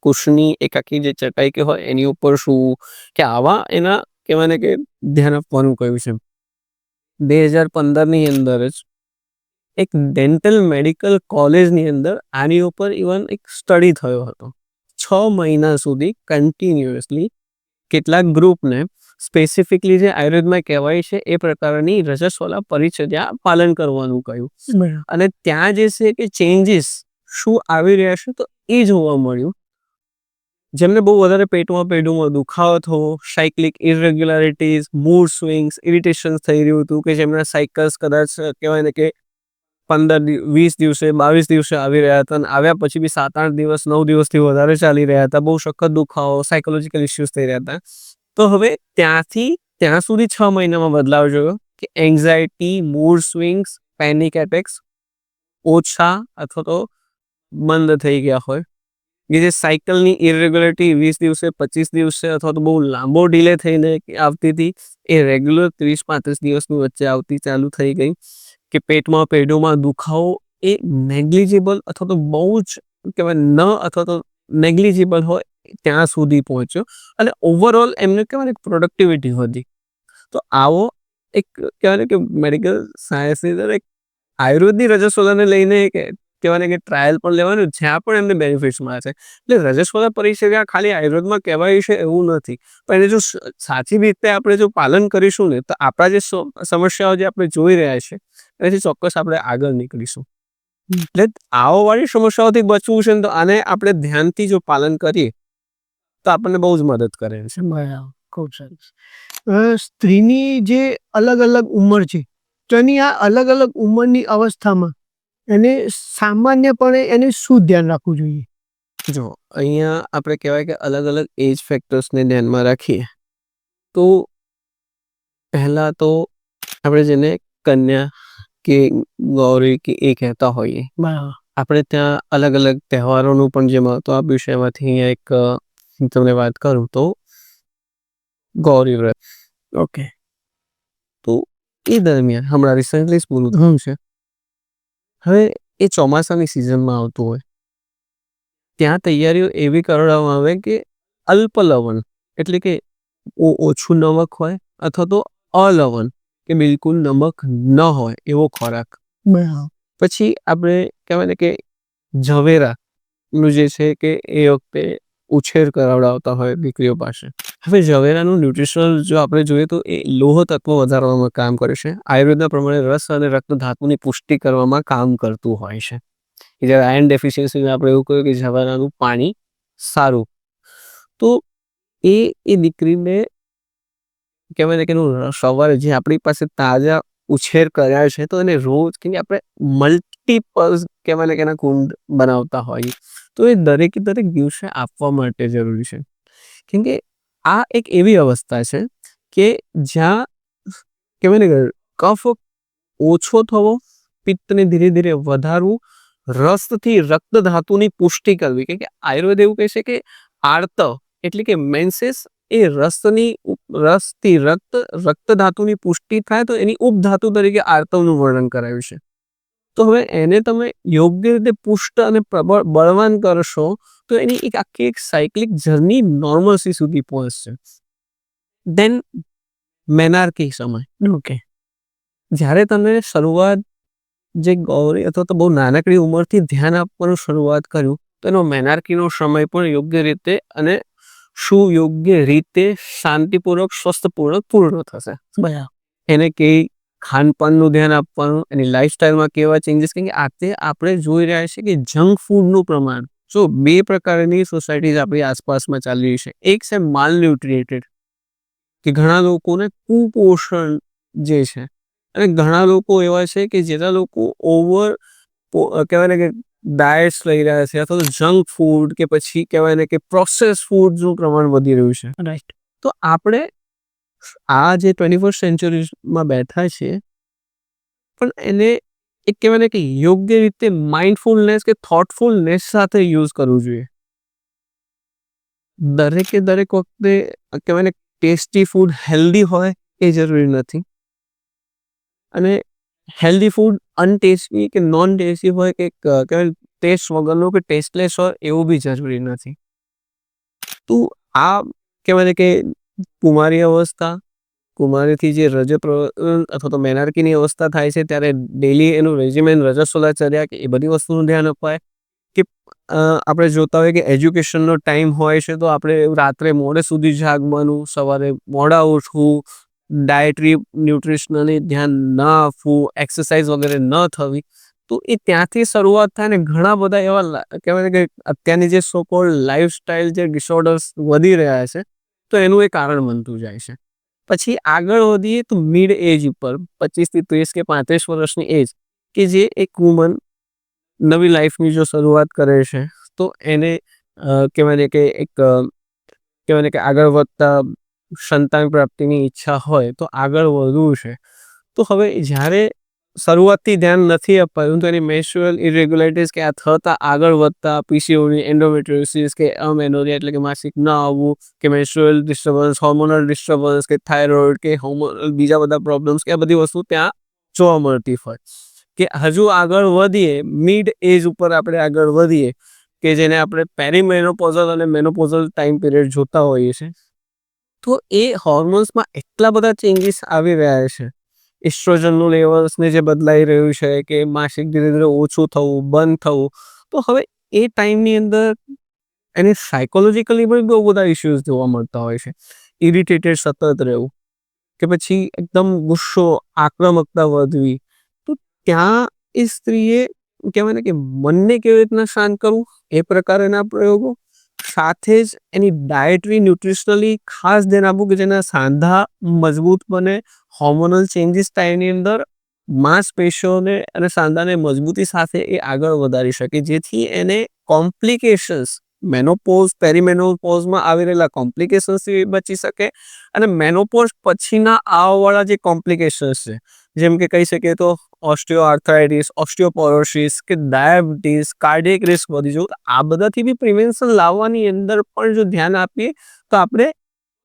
કુશની એક આખી જે ચટાઈ કે હોય એની ઉપર શું કે આવા એના કહેવાય ને કે ધ્યાન આપવાનું કહ્યું છે. 2015ની અંદર જ એક ડેન્ટલ મેડિકલ કોલેજની અંદર આની ઉપર ઇવન એક સ્ટડી થયો હતો. 6 મહિના સુધી કન્ટિન્યુઅસલી કેટલાક ગ્રુપને સ્પેસિફિકલી જે આયુર્વેદમાં કહેવાય છે એ પ્રકારની રજસ્વલા પરિચર્યા પાલન કરવાનું કહ્યું. અને ત્યાં જે છે કે ચેન્જીસ શું આવી રહ્યા છે તો એ જોવા મળ્યું. જેમને બહુ વધારે પેટમાં દુખાવો થવો, સાયક્લિક ઇરેગ્યુલારિટીઝ, મૂડ સ્વિંગ્સ, ઇરિટેશન થઈ રહ્યું હતું, કે જેમના સાયકલ્સ કદાચ કહેવાય ને કે 15-20 દિવસે 22 દિવસે આવી રહ્યા હતા અને આવ્યા પછી બી 7-8 દિવસ 9 દિવસથી વધારે ચાલી રહ્યા હતા. બહુ સખત દુખાવો, સાયકોલોજીકલ ઇસ્યુઝ થઈ રહ્યા હતા. તો હવે ત્યાંથી ત્યાં સુધી 6 મહિનામાં બદલાવ જોયો કે anxiety, mood swings, panic attacks ઓછા અથવા તો બંધ થઈ ગયા હોય. કે જે સાયકલની ઇરેગ્યુલરિટી 20 દિવસે 25 દિવસે અથવા તો બહુ લાંબો ડિલે થઈને આવતી હતી એ રેગ્યુલર 30-35 દિવસની વચ્ચે આવતી ચાલુ થઈ ગઈ. કે પેટમાં દુખાવો એ નેગ્લિજિબલ અથવા તો બહુ જ કહેવાય ન અથવા તો નેગ્લિજિબલ હોય ત્યાં સુધી પહોંચ્યો અને ઓવરઓલ એમને કહેવાય ને પ્રોડક્ટિવિટી વધી. તો આવો એક કહેવાય ને કે મેડિકલ સાયન્સની અંદર એક આયુર્વેદની રજસ્વલાને લઈને કહેવાય ને કે ટ્રાયલ પણ લેવાનું જ્યાં પણ એમને બેનિફિટ્સ મળે છે. એટલે રજસ્વલા પરિચર્યા ખાલી આયુર્વેદમાં કહેવાય છે એવું નથી, પણ એને જો સાચી રીતે આપણે જો પાલન કરીશું ને તો આપણા જે સમસ્યાઓ જે આપણે જોઈ રહ્યા છે એનાથી ચોક્કસ આપણે આગળ નીકળીશું. એટલે આવો વાળી સમસ્યાઓથી બચવું છે ને તો આને આપણે ધ્યાનથી જો પાલન કરીએ તો આપણને બહુ જ મદદ કરે છે. બરાબર, ખૂબ સરસ. સ્ત્રીની જે અલગ અલગ ઉંમર છે તો એની આ અલગ અલગ ઉંમરની અવસ્થામાં એને સામાન્યપણે એને શું ધ્યાન રાખવું જોઈએ? જો અહીંયા આપણે કહેવાય કે અલગ અલગ એજ ફેક્ટર્સને ધ્યાનમાં રાખીએ તો પહેલા તો આપણે જેને કન્યા કે ગૌરી કે એ કહેતા હોઈએ, બરાબર. આપણે ત્યાં અલગ અલગ તહેવારોનું પણ જે મહત્વ આપ્યું છે એમાંથી અહીંયા એક તમને વાત કરું તો ગૌરી વ્રત. ઓકે. તો એ દરમિયાન હમણાં રિસેન્ટલી જ પૂરું થયું છે. હવે એ ચોમાસાની સિઝનમાં આવતું હોય ત્યાં તૈયારીઓ એવી કરાવવામાં આવે કે અલ્પ લવણ એટલે કે ઓછું નમક હોય અથવા તો અલવણ કે બિલકુલ નમક ન હોય એવો ખોરાક. બરાબર. પછી આપણે કહેવાય ને કે ઝવેરાનું જે છે કે એ વખતે ઉછેર કરાવડાવતા હોય દીકરીઓ પાસે. હવે ઝવેરાનું ન્યુટ્રિશનલ જો આપણે જોઈએ તો એ લોહ તત્વ વધારવામાં કામ કરે છે. આયુર્વેદના પ્રમાણે રસ અને રક્ત ધાતુની પુષ્ટિ કરવામાં કામ કરતું હોય છે. જ્યારે આયર્ન ડેફિશિયન્સી આપણે એવું કહ્યું કે ઝવેરાનું પાણી સારું, તો એ દીકરીને કહેવાય ને કે સવારે જે આપણી પાસે તાજા ઉછેર કર્યા છે તો એને રોજ કે આપણે મલ્ટીપલ કહેવાય ને કે એના કુંડ બનાવતા હોઈએ તો એ દરેક દિવસે આપવા માટે જરૂરી છે. કેમ કે આ એક એવી અવસ્થા છે કે જ્યાં કહેવાય ને કે કફ ઓછો થવો, પિત્તને ધીરે ધીરે વધારવું, રસથી રક્ત ધાતુની પુષ્ટિ કરવી. કે આયુર્વેદ એવું કહે છે કે આર્તવ એટલે કે મેન્સેસ એ રસથી રક્ત ધાતુની પુષ્ટિ થાય તો એની ઉપધાતુ તરીકે આર્તવનું વર્ણન કરાયું છે. તો હવે એને તમે યોગ્ય રીતે પુષ્ટ અને પ્રબળ બળવાન કરશો તો એની એક આખી એક સાયક્લિક જર્ની નોર્મલસી સુધી પહોંચશે. દેન મેનાર્કી સમય. ઓકે, જ્યારે તમે શરૂઆત જે ગૌરી અથવા તો બહુ નાનકડી ઉંમરથી ધ્યાન આપવાનું શરૂઆત કર્યું તો એનો મેનાર્કીનો સમય પણ યોગ્ય રીતે અને સુયોગ્ય રીતે શાંતિપૂર્વક સ્વસ્થપૂર્વક પૂર્ણ થશે. બરાબર. એને કઈ ખાનપાનનું ધ્યાન આપવાનું, એની લાઈફસ્ટાઈલમાં કેવા ચેન્જીસ, કેમ કે આજે આપણે જોઈ રહ્યા છીએ કે જંક ફૂડનું પ્રમાણ, જો 2 પ્રકારની સોસાયટીઝ આપણી આસપાસમાં ચાલી રહી છે. એક છે માલન્યુટ્રિએટેડ, કે ઘણા લોકોને કુપોષણ જે છે, અને ઘણા લોકો એવા છે કે જેના લોકો કહેવાય ને કે ડાયટ્સ લઈ રહ્યા છે અથવા તો જંક ફૂડ કે પછી કહેવાય ને કે પ્રોસેસ ફૂડનું પ્રમાણ વધી રહ્યું છે. રાઈટ. તો આપણે આ જે 21st સેન્ચુરીમાં બેઠા છે પણ એને એક કહેવાય ને કે યોગ્ય રીતે માઇન્ડફુલનેસ કે થોટફુલનેસ સાથે યુઝ કરવું જોઈએ. દરેક વખતે કહેવાય ને ટેસ્ટી ફૂડ હેલ્ધી હોય એ જરૂરી નથી, અને હેલ્ધી ફૂડ અનટેસ્ટી કે નોન ટેસ્ટી હોય કે કહેવાય ટેસ્ટ વગરનું કે ટેસ્ટલેસ હોય એવું બી જરૂરી નથી. તો આ કહેવાય ને કે કુમારી અવસ્થા, કુમારીથી જે અથવા તો મેનાર્કીની અવસ્થા થાય છે ત્યારે ડેલી એનું રેજિમેન રજસ્વલાચર્યા કે એ બધી વસ્તુનું ધ્યાન અપાય. કે આપણે જોતા હોય કે એજ્યુકેશનનો ટાઈમ હોય છે તો આપણે રાત્રે મોડે સુધી જાગવાનું, સવારે મોડા ઉઠવું, ડાયટરી ન્યુટ્રિશનલી ધ્યાન ન આપવું, એક્સરસાઇઝ વગેરે ન થવી, તો એ ત્યાંથી શરૂઆત થાય ને ઘણા બધા એવા કહેવાય કે અત્યારની જે સો કોલ્ડ લાઈફસ્ટાઈલ જે ડિસઓર્ડર્સ વધી રહ્યા છે તો એનું એ કારણ બનતું જાય છે. પછી આગળ વધીએ તો મિડ એજ ઉપર 25 થી 30 કે 35 વર્ષની એજ, કે જે એક વુમન નવી લાઈફની જો શરૂઆત કરે છે તો એને કહેવાય ને કે એક કહેવાય ને કે આગળ વધતા સંતાન પ્રાપ્તિની ઈચ્છા હોય તો આગળ વધવું છે. તો હવે જ્યારે શરૂઆતથી ધ્યાન નથી અપાયું તો એની મેન્સ્ટ્રુઅલ ઇરેગ્યુલારિટીઝ કે આ થતા આગળ વધતા પીસીઓડી, એન્ડોમેટ્રિયોસિસ કે અમેનોરિયા એટલે કે માસિક ન આવવું, કે મેન્સ્ટ્રુઅલ ડિસ્ટર્બન્સ, હોર્મોનલ ડિસ્ટર્બન્સ, કે થાઇરોઇડ, કે હોર્મોનલ બીજા બધા પ્રોબ્લેમ્સ, કે આ બધી વસ્તુ ત્યાં જોવા મળતી હોય. કે હજુ આગળ વધીએ, મિડ એજ ઉપર આપણે આગળ વધીએ, કે જેને આપણે પેરીમેનોપોઝલ અને મેનોપોઝલ ટાઈમ પીરિયડ જોતા હોઈએ છીએ, તો એ હોર્મોન્સમાં એટલા બધા ચેન્જીસ આવી રહ્યા છે, એસ્ટ્રોજનનું લેવલ્સને જે બદલાઈ રહ્યું છે, કે માસિક ધીરે ધીરે ઓછું થવું, બંધ થવું, તો હવે એ ટાઈમની અંદર એને સાયકોલોજીકલી પણ બહુ બધા ઇશ્યુઝ જોવા મળતા હોય છે. ઇરિટેટેડ સતત રહેવું, કે પછી એકદમ ગુસ્સો, આક્રમકતા વધવી. તો ત્યાં એ સ્ત્રીએ કહેવાય ને કે મનને કેવી રીતના શાંત કરવું એ પ્રકારના પ્રયોગો, સાથે જ એની ડાયટરી ન્યુટ્રિશનલી ખાસ ધ્યાન આપવું કે જેના સાંધા મજબૂત બને, હોર્મોનલ ચેન્જીસ ટાઈમની અંદર માંસપેશીઓને અને સાંધાને મજબૂતી સાથે એ આગળ વધારી શકે, જેથી એને કોમ્પ્લિકેશન્સ, મેનોપોઝ, પેરીમેનોપોઝમાં આવી રહેલા કોમ્પ્લિકેશન્સથી બચી શકે, અને મેનોપોઝ પછીના આવવાવાળા જે કોમ્પ્લિકેશન્સ છે, જેમ કે કહી શકીએ તો ઓસ્ટિયોઆર્થરાઇટિસ, ઓસ્ટિયોપોરોસિસ, કે ડાયાબિટીસ, કાર્ડિયક રિસ્ક વધી જવું, આ બધાથી બી પ્રિવેન્શન લાવવાની અંદર પણ જો ધ્યાન આપીએ તો આપણે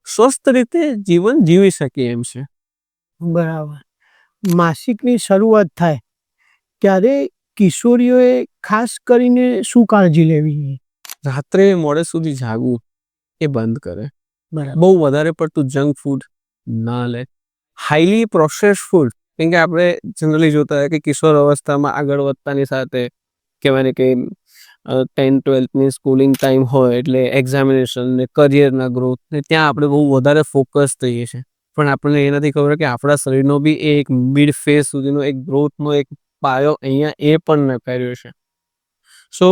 સ્વસ્થ રીતે જીવન જીવી શકીએ એમ છે. બરાબર. માસિકની શરૂઆત થાય ત્યારે કિશોરીઓએ ખાસ કરીને શું કાળજી લેવી જોઈએ? રાત્રે મોડે સુધી જાગવું એ બંધ કરે. બરાબર. બહુ વધારે પડતું જંક ફૂડ ના લે. હાઈલી પ્રોસેસ્ડ ફૂડ, કેમ કે આપણે જનરલી જોતા હોય કે કિશોર અવસ્થામાં આગળ વધતાની સાથે કહેવાય ને કે 10-12ની સ્કૂલિંગ ટાઈમ હોય એટલે એક્ઝામિનેશન ને કરિયરના ગ્રોથ ને ત્યાં આપણે બહુ વધારે ફોકસ થઈએ છીએ, પણ આપણને એ નથી ખબર કે આપણા શરીરનો બી એક મિડ ફેઝ સુધીનો એક ગ્રોથનો એક પાયો અહીંયા એ પણ નકાર્યો છે. સો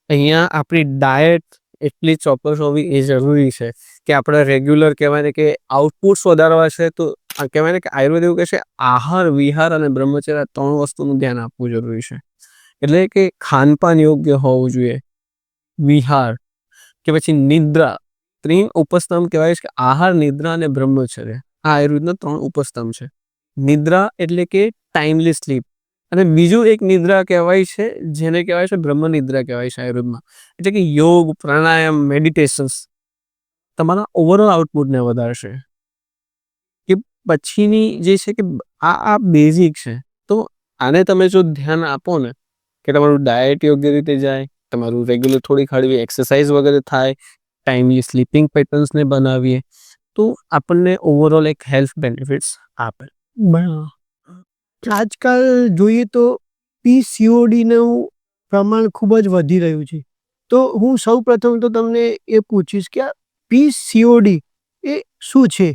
અહીંયા આપણી ડાયટ એટલી ચોક્કસ હોવી એ જરૂરી છે કે આપણે રેગ્યુલર કહેવાય ને કે આઉટપુટ્સ વધારવા છે તો કહેવાય ને કે આયુર્વેદ એવું કહે છે આહાર, વિહાર અને બ્રહ્મચર્ય 3 વસ્તુનું ધ્યાન આપવું જરૂરી છે. એટલે કે ખાનપાન યોગ્ય હોવું જોઈએ, વિહાર, કે પછી નિદ્રા, 3 ઉપસ્તંભ કહેવાય છે કે આહાર, નિદ્રા અને બ્રહ્મચર્ય. આ આયુર્વેદના 3 ઉપસ્તંભ છે. નિદ્રા એટલે કે ટાઈમલી સ્લીપ, અને બીજું એક નિદ્રા કહેવાય છે જેને કહેવાય છે બ્રહ્મ નિદ્રા કહેવાય છે આયુર્વેદમાં. એટલે કે યોગ, પ્રાણાયામ, મેડિટેશન્સ તમારા ઓવરઓલ આઉટપુટને વધારશે. કે પછીની જે છે કે આ બેઝિક છે. તો આને તમે જો ધ્યાન આપો ને કે તમારું ડાયટ યોગ્ય રીતે જાય, તમારું રેગ્યુલર થોડી ખાડી એક્સરસાઇઝ વગેરે થાય, ટાઈમલી સ્લીપિંગ પેટર્ન્સને બનાવીએ, તો આપણને ઓવરઓલ એક હેલ્થ બેનિફિટ્સ આપે. બરાબર. આજકાલ જોઈએ તો પીસીઓડીનું પ્રમાણ ખૂબ જ વધી રહ્યું છે. તો હું સૌ પ્રથમ તો તમને એ પૂછીશ કે આ પીસીઓડી એ શું છે?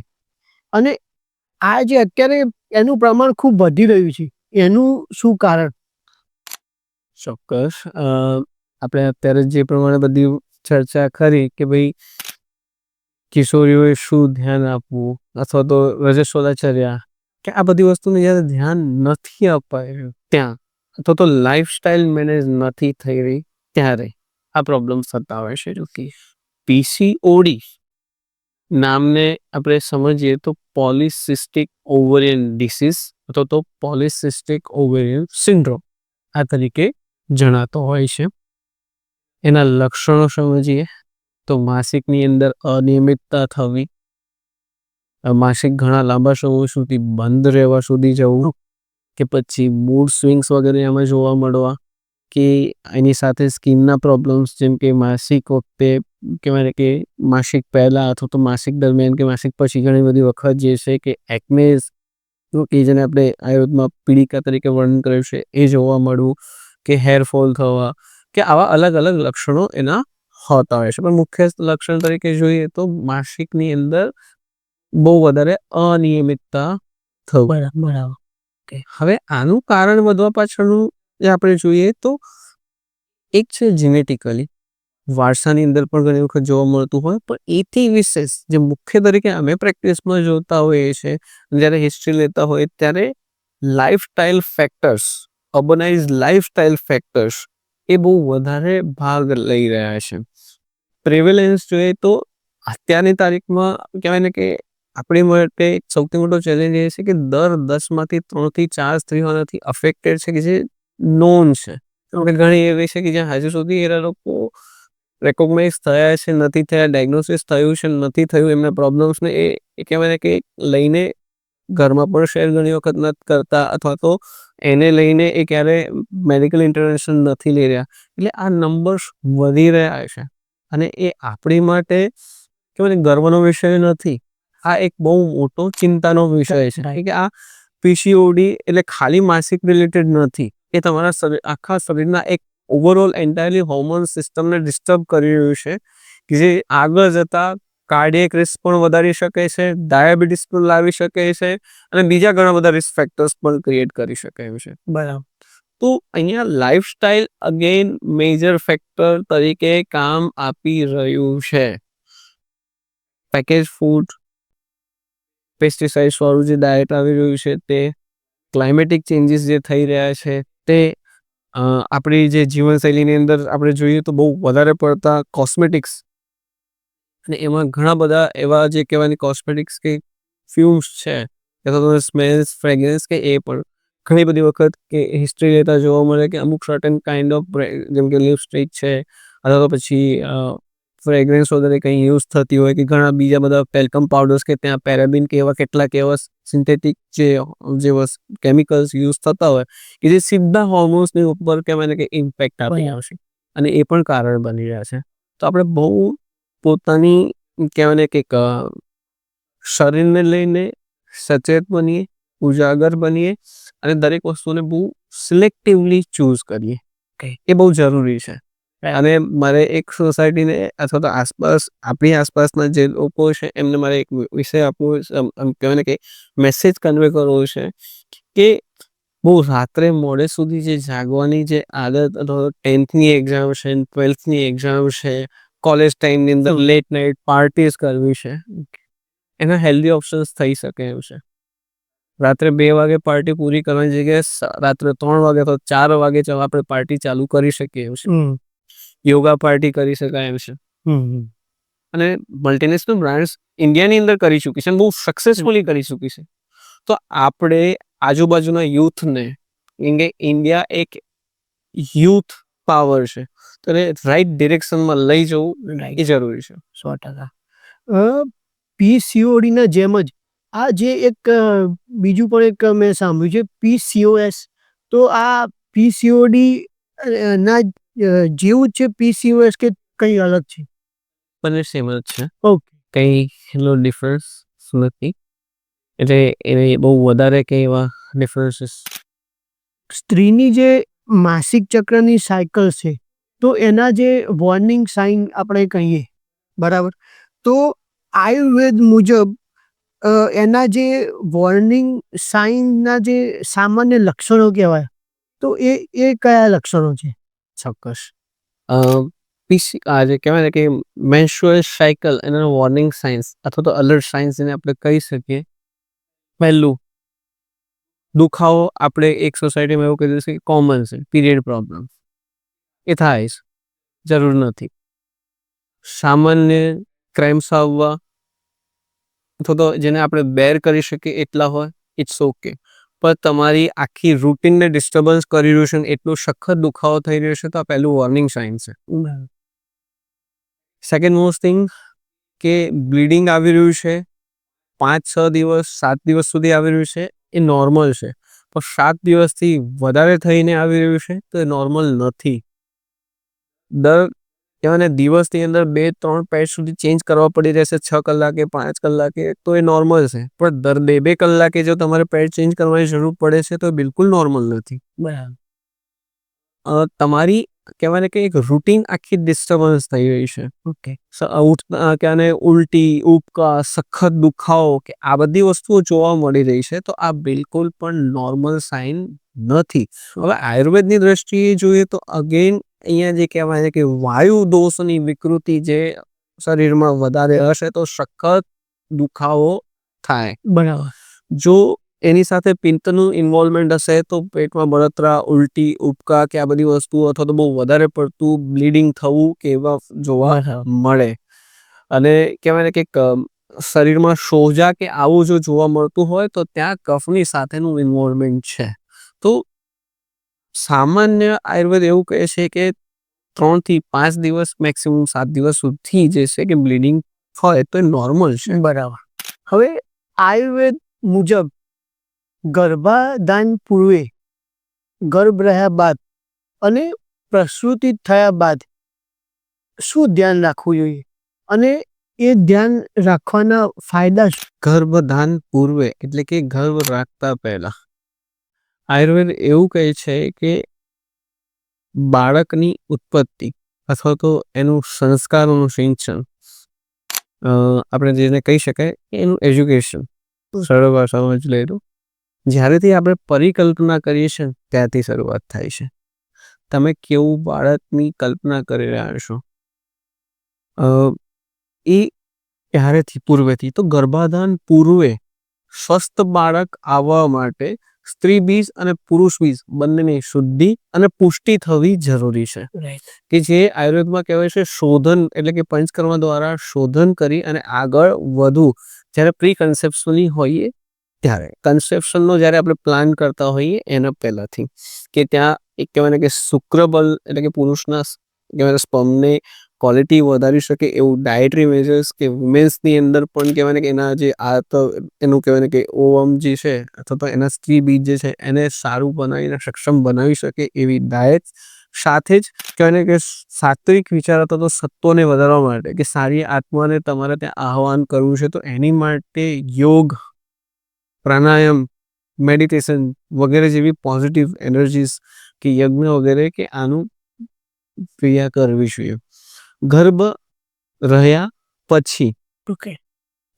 અને આ જે અત્યારે એનું પ્રમાણ ખૂબ વધી રહ્યું છે, એનું શું કારણ? ચોક્કસ. આપણે અત્યારે જે પ્રમાણે બધી ચર્ચા કરી કે ભાઈ કિશોરીઓએ શું ધ્યાન આપવું અથવા તો રજસ્વલાચર્યા, કે આ બધી વસ્તુને જ્યારે ધ્યાન નથી અપાયું ત્યાં, અથવા તો લાઈફસ્ટાઈલ મેનેજ નથી થઈ રહી ત્યારે આ પ્રોબ્લેમ થતા હોય છે. જો કે પીસીઓડી નામને આપણે સમજીએ તો પોલિસિસ્ટિક ઓવેરિયન ડિસીઝ અથવા તો પોલિસિસ્ટિક ઓવેરિયન સિન્ડ્રોમ આ તરીકે જણાતો હોય છે. એના લક્ષણો સમજીએ તો માસિકની અંદર અનિયમિતતા થવી, માસિક ઘણા લાંબા સમય સુધી બંધ રહેવા સુધી જવું, કે પછી મૂડ સ્વિંગ્સ વગેરે એમાં જોવા મળવા, કે એની સાથે સ્કિનના પ્રોબ્લેમ્સ જેમ કે માસિક વખતે કહેવાય કે માસિક પહેલાં અથવા તો માસિક દરમિયાન કે માસિક પછી ઘણી બધી વખત જે છે કે એક્નેઝ, કે જેને આપણે આયુર્વેદમાં પીડિકા તરીકે વર્ણન કર્યું છે એ જોવા મળવું, કે હેરફોલ થવા, કે આવા અલગ અલગ લક્ષણો એના હોતા હોય છે. પણ મુખ્ય લક્ષણ તરીકે જોઈએ તો માસિકની અંદર બહુ વધારે અનિયમિતતા થવું. બરાબર. હવે આનું કારણ વધવા પાછળનું જે આપણે જોઈએ તો એક છે જેનેટિકલી, વારસાની અંદર પણ ઘણી વખત જોવા મળતું હોય, પણ એથી વિશેષ જે મુખ્ય તરીકે અમે પ્રેક્ટિસમાં જોતા હોઈએ છીએ, જ્યારે હિસ્ટ્રી લેતા હોય ત્યારે લાઈફસ્ટાઈલ ફેક્ટર્સ, અર્બનાઇઝ લાઈફસ્ટાઈલ ફેક્ટર્સ એ બહુ વધારે ભાગ લઈ રહ્યા છે. પ્રિવેલન્સ જોઈએ તો અત્યારની તારીખમાં કહેવાય ને કે આપણી માટે સૌથી મોટો ચેલેન્જ એ છે કે દર 10માંથી 3 થી 4 સ્ત્રીઓનાથી અફેક્ટેડ છે, કે જે નોન છે. ઘણી એવી છે કે જ્યાં હજુ સુધી એ લોકો રેકોગ્નાઇઝ થયા છે, નથી થયા, ડાયગ્નોસિસ થયું છે, નથી થયું, એમના પ્રોબ્લેમ્સને એ કહેવાય કે લઈને ઘરમાં પણ શેર ઘણી વખત નથી કરતા, અથવા તો એને લઈને એ ક્યારે મેડિકલ ઇન્ટરવેન્શન નથી લઈ રહ્યા. એટલે આ નંબર્સ વધી રહ્યા છે અને એ આપણી માટે કહેવાય ને ગર્વનો વિષય નથી. આ એક બહુ મોટો ચિંતાનો વિષય છે કે આ પીસીઓડી એટલે ખાલી માસિક રિલેટેડ નથી, એ તમારા આખા શરીરના એક ઓવરઓલ એન્ટાયરલી હોર્મોન સિસ્ટમને ડિસ્ટર્બ કરી રહ્યું છે, કે જે આગળ જતા કાર્ડિયક રિસ્ક પણ વધારી શકે છે, ડાયાબિટીસ પણ લાવી શકે છે અને બીજા ઘણા બધા રિસ્ક ફેક્ટર્સ પણ ક્રિએટ કરી શકે છે. બરાબર. તો અહીંયા લાઈફસ્ટાઈલ અગેન મેજર ફેક્ટર તરીકે કામ આપી રહ્યું છે. પેકેજ ફૂડ, પેસ્ટિસાઇડ્સ વાળું જે ડાયટ આવી રહ્યું છે તે, ક્લાઇમેટિક ચેન્જીસ જે થઈ રહ્યા છે તે, આપણી જે જીવનશૈલીની અંદર આપણે જોઈએ તો બહુ વધારે પડતા કોસ્મેટિક્સ, અને એમાં ઘણા બધા એવા જે કહેવાય કોસ્મેટિક્સ કે ફ્યુમ્સ છે, અથવા તો સ્મેલ્સ, ફ્રેગ્રન્સ, કે એ પણ ઘણી બધી વખત કે હિસ્ટ્રી લેતા જોવા મળે કે અમુક સર્ટન કાઇન્ડ ઓફ જેમ કે લિપસ્ટિક છે, અથવા તો પછી ફ્રેગ્રન્સ વગેરે કંઈ યુઝ થતી હોય, કે ઘણા બીજા બધા ટેલ્કમ પાવડર્સ કે ત્યાં પેરાબિન કે એવા કેટલાક એવા સિન્થેટિક જે કેમિકલ્સ યુઝ થતા હોય કે જે સીધા હોર્મોન્સની ઉપર કહેવાય કે ઇમ્પેક્ટ આપી આવશે, અને એ પણ કારણ બની રહ્યા છે. તો આપણે બહુ પોતાની કહેવાય ને કે શરીરને લઈને સચેત બનીએ, ઉજાગર બનીએ અને દરેક વસ્તુને બહુ સિલેક્ટિવલી ચૂઝ કરીએ, એ બહુ જરૂરી છે. અને મારે એક સોસાયટીને અથવા તો આસપાસ આપણી આસપાસના જે લોકો છે એમને મારે એક વિષય આપવો, કહેવાય ને કે મેસેજ કન્વે કરવો છે કે બહુ રાત્રે મોડે સુધી જે જાગવાની જે આદત, અથવા 10th એક્ઝામ છે, 12th એક્ઝામ છે, કોલેજ ટાઈમની અંદર લેટ નાઇટ પાર્ટીઝ કરવી છે, એના હેલ્ધી ઓપ્શન્સ થઈ શકે એમ છે. રાત્રે 2 વાગે પાર્ટી પૂરી કરવાની જગ્યાએ રાત્રે 3 વાગે તો 4 વાગે આપણે પાર્ટી ચાલુ કરી શકીએ એમ છે. યોગા પાર્ટી કરી શકાય એમ છે. અને મલ્ટીનેશનલ બ્રાન્ડ્સ ઇન્ડિયાની અંદર કરી ચૂકી છે, બહુ સક્સેસફુલી કરી ચૂકી છે. તો આપણે આજુબાજુના યુથને, કેમ કે ઇન્ડિયા એક યુથ પાવર છે, તો એને રાઈટ ડિરેક્શનમાં લઈ જવું એ જરૂરી છે. 100%. પીસીઓડીના જેમ જ આ જે એક બીજું પણ એક મેં સાંભળ્યું છે, પીસીઓએસ, તો આ પીસીઓડી ના જેવું જ છે પીસીઓએસ કે કંઈ અલગ છે? બંને સેમ જ છે, ઓકે. કંઈ એનો ડિફરન્સ નથી. એટલે એ બહુ વધારે કંઈ એવા ડિફરન્સીસ. સ્ત્રીની જે માસિક ચક્રની સાયકલ છે તો એના જે વોર્નિંગ સાઇન આપણે કહીએ, બરાબર, તો આયુર્વેદ મુજબ એના જે વોર્નિંગ સાઇનના જે સામાન્ય લક્ષણો કહેવાય, તો એ કયા લક્ષણો છે? ચોક્કસ. આ જે કહેવાય ને કે મેન્સ્ટ્રુઅલ સાયકલ એના વોર્નિંગ સાઇન્સ અથવા તો અલર્ટ સાઇન્સ એને આપણે કહી શકીએ. પહેલું, દુખાવો. આપણે એક સોસાયટીમાં એવું કહી દઈશું કે કોમન છે, પીરિયડ પ્રોબ્લેમ. એ થાય છે, જરૂર નથી. સામાન્ય ક્રેમ્સ આવવા અથવા તો જેને આપણે બેર કરી શકીએ એટલા હોય, ઇટ્સ ઓકે. પણ તમારી આખી રૂટીનને ડિસ્ટર્બન્સ કરી રહ્યું છે ને એટલું સખત દુખાવો થઈ રહ્યો છે, તો આ પહેલું વોર્નિંગ સાઇન છે. સેકન્ડ મોસ્ટ થિંગ, કે બ્લીડિંગ આવી રહ્યું છે 5-6 દિવસ 7 દિવસ સુધી આવી રહ્યું છે, એ નોર્મલ છે. પણ 7 દિવસથી વધારે થઈને આવી રહ્યું છે તો એ નોર્મલ નથી. દર કહેવાય ને દિવસની અંદર 2-3 પેડ સુધી ચેન્જ કરવા પડી રહેશે, 6 કલાકે 5 કલાકે, તો એ નોર્મલ છે. પણ દર 2-2 કલાકે જો તમારે પેડ ચેન્જ કરવાની જરૂર પડે છે તો એ બિલકુલ નોર્મલ નથી. બરાબર. તમારી કહેવાય ને કે એક રૂટીન આખી ડિસ્ટર્બન્સ થઈ રહી છે. ઓકે. ક્યાંને ઉલટી, ઉબકા, સખત દુખાવો કે આ બધી વસ્તુઓ જોવા મળી રહી છે, તો આ બિલકુલ પણ નોર્મલ સાઇન નથી. હવે આયુર્વેદની દ્રષ્ટિએ જોઈએ તો અગેન અહીંયા જે કહેવાય છે કે વાયુ દોષની વિકૃતિ જે શરીરમાં વધારે હશે તો સખત દુખાવો થાય. બરાબર. જો એની સાથે પિત્તનું ઇન્વોલ્વમેન્ટ હશે તો પેટમાં બળતરા, ઉલટી, ઉબકા કે આ બધી વસ્તુઓ અથવા તો બહુ વધારે પડતું બ્લીડિંગ થવું કે એવા જોવા મળે. અને કહેવાય ને કે શરીરમાં સોજા કે આવું જો જોવા મળતું હોય તો ત્યાં કફની સાથેનું ઇન્વોલ્વમેન્ટ છે. તો સામાન્ય આયુર્વેદ એવું કહે છે કે 3-5 દિવસ, મેક્સિમમ 7 દિવસ સુધી જે છે કે બ્લીડિંગ હોય તો એ નોર્મલ છે. બરાબર. હવે આયુર્વેદ મુજબ ગર્ભાધાન પૂર્વે, ગર્ભ રહ્યા બાદ અને પ્રસૂતિ થયા બાદ શું ધ્યાન રાખવું જોઈએ અને એ ધ્યાન રાખવાના ફાયદા શું? ગર્ભધાન પૂર્વે એટલે કે ગર્ભ રાખતા પહેલા આયુર્વેદ એવું કહે છે કે બાળકની ઉત્પત્તિ અથવા તો એનું સંસ્કારોનું સિંચન, આપણે જેને કહી શકાય એનું એજ્યુકેશન, સરળ ભાષામાં જ લઈ લો, જ્યારેથી આપણે પરિકલ્પના કરીએ છીએ ત્યારથી શરૂઆત થાય છે. તમે કેવું બાળકની કલ્પના કરી રહ્યા છો એ ક્યારેથી? પૂર્વેથી. તો ગર્ભાધાન પૂર્વે સ્વસ્થ બાળક આવવા માટે સ્ત્રી બીજ અને પુરુષ બીજ બંનેની શુદ્ધિ અને પુષ્ટિ થવી જરૂરી છે. કે જે આયુર્વેદમાં કહેવાય છે શોધન, એટલે કે પંચકર્મ દ્વારા શોધન કરી અને આગળ વધુ જ્યારે પ્રી કન્સેપ્શનલી હોઈએ ત્યારે, કન્સેપ્શનનો જ્યારે આપણે પ્લાન કરતા હોઈએ એના પહેલાથી, કે ત્યાં એક કહેવાય ને કે શુક્રબલ એટલે કે પુરુષના કહેવાય સ્પર્મને ક્વોલિટી વધારી શકે એવું ડાયટરી મેજર્સ કે વુમેન્સની અંદર પણ કહેવાય ને કે એના જે એનું કહેવાય ને કે ઓવમ જે છે અથવા તો એના સ્ત્રી બીજ જે છે એને સારું બનાવીને સક્ષમ બનાવી શકે એવી ડાયટ, સાથે જ કહેવાય ને કે સાત્વિક વિચાર અથવા તો સત્વને વધારવા માટે કે સારી આત્માને તમારે ત્યાં આહવાન કરવું છે તો એની માટે યોગ, પ્રાણાયામ, મેડિટેશન વગેરે જેવી પોઝિટિવ એનર્જીસ કે યજ્ઞ વગેરે કે આનું ક્રિયા કરવી જોઈએ. ગર્ભ રહ્યા પછી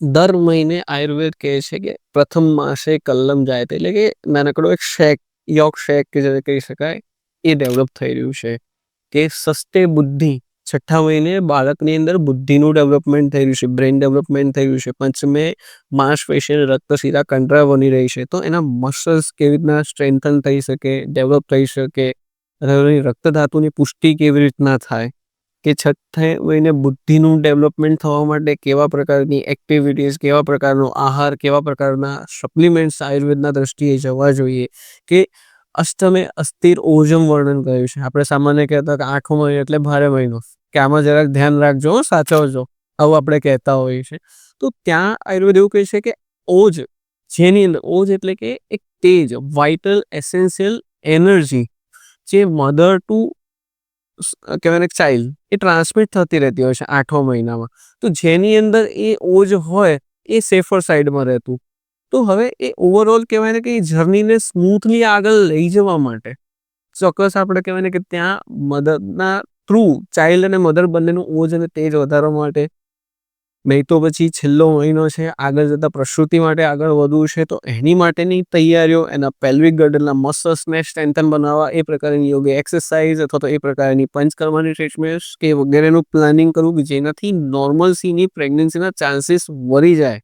દર મહિને આયુર્વેદ કહે છે કે પ્રથમ માસે કલ્લમ જાય એટલે કે નાનકડો એક શેક, યોગ શેક કે જેને કહી શકાય એ ડેવલપ થઈ રહ્યું છે. કે સસ્તે બુદ્ધિ, 6થા મહિને બાળકની અંદર બુદ્ધિનું ડેવલપમેન્ટ થઈ રહ્યું છે, બ્રેઇન ડેવલપમેન્ટ થઈ રહ્યું છે. 5મે માંસપેશી, રક્તશિરા કંડરા બની રહી છે, તો એના મસલ્સ કેવી રીતના સ્ટ્રેન્થન થઈ શકે, ડેવલપ થઈ શકે, રક્તધાતુની પુષ્ટિ કેવી રીતના થાય, કે 6થે મહિને બુદ્ધિનું ડેવલપમેન્ટ થવા માટે કેવા પ્રકારની એક્ટિવિટીઝ, કેવા પ્રકારનો આહાર, કેવા પ્રકારના સપ્લિમેન્ટ્સ આયુર્વેદના દ્રષ્ટિએ જવા જોઈએ. કે અષ્ટમે અસ્થિર ઓજમ વર્ણન કર્યું છે. આપણે સામાન્ય કહેતા કે 8મો મહિનો એટલે ભારે મહિનો, કે આમાં જરાક ધ્યાન રાખજો, સાચવજો, આવું આપણે કહેતા હોઈએ છીએ. તો ત્યાં આયુર્વેદ એવું કહે છે કે ઓજ, જેની અંદર ઓજ એટલે કે એક તેજ, વાઇટલ, એસેન્શિયલ એનર્જી જે મધર ટુ કહેવાય ને ચાઇલ્ડ એ ટ્રાન્સમિટ થતી રહેતી હોય છે 8મા મહિનામાં. તો જેની અંદર એ ઓજ હોય એ સેફર સાઈડમાં રહેતું. તો હવે એ ઓવરઓલ કહેવાય ને કે એ જર્નીને સ્મૂથલી આગળ લઈ જવા માટે ચોક્કસ આપણે કહેવાય ને કે ત્યાં મદરના થ્રુ ચાઇલ્ડ અને મધર બંનેનું ઓજ અને તેજ વધારવા માટે, નહીં તો પછી છેલ્લો મહિનો છે આગળ જતા પ્રસૂતિ માટે આગળ વધવું છે તો એની માટેની તૈયારીઓ, એના પેલ્વિક ગર્ડલના મસલ્સને સ્ટ્રેન્થન બનાવવા, એ પ્રકારની યોગ્ય એક્સરસાઇઝ અથવા તો એ પ્રકારની પંચકર્મની ટ્રીટમેન્ટ કે વગેરેનું પ્લાનિંગ કરવું કે જેનાથી નોર્મલસીની પ્રેગ્નન્સીના ચાન્સીસ વધી જાય.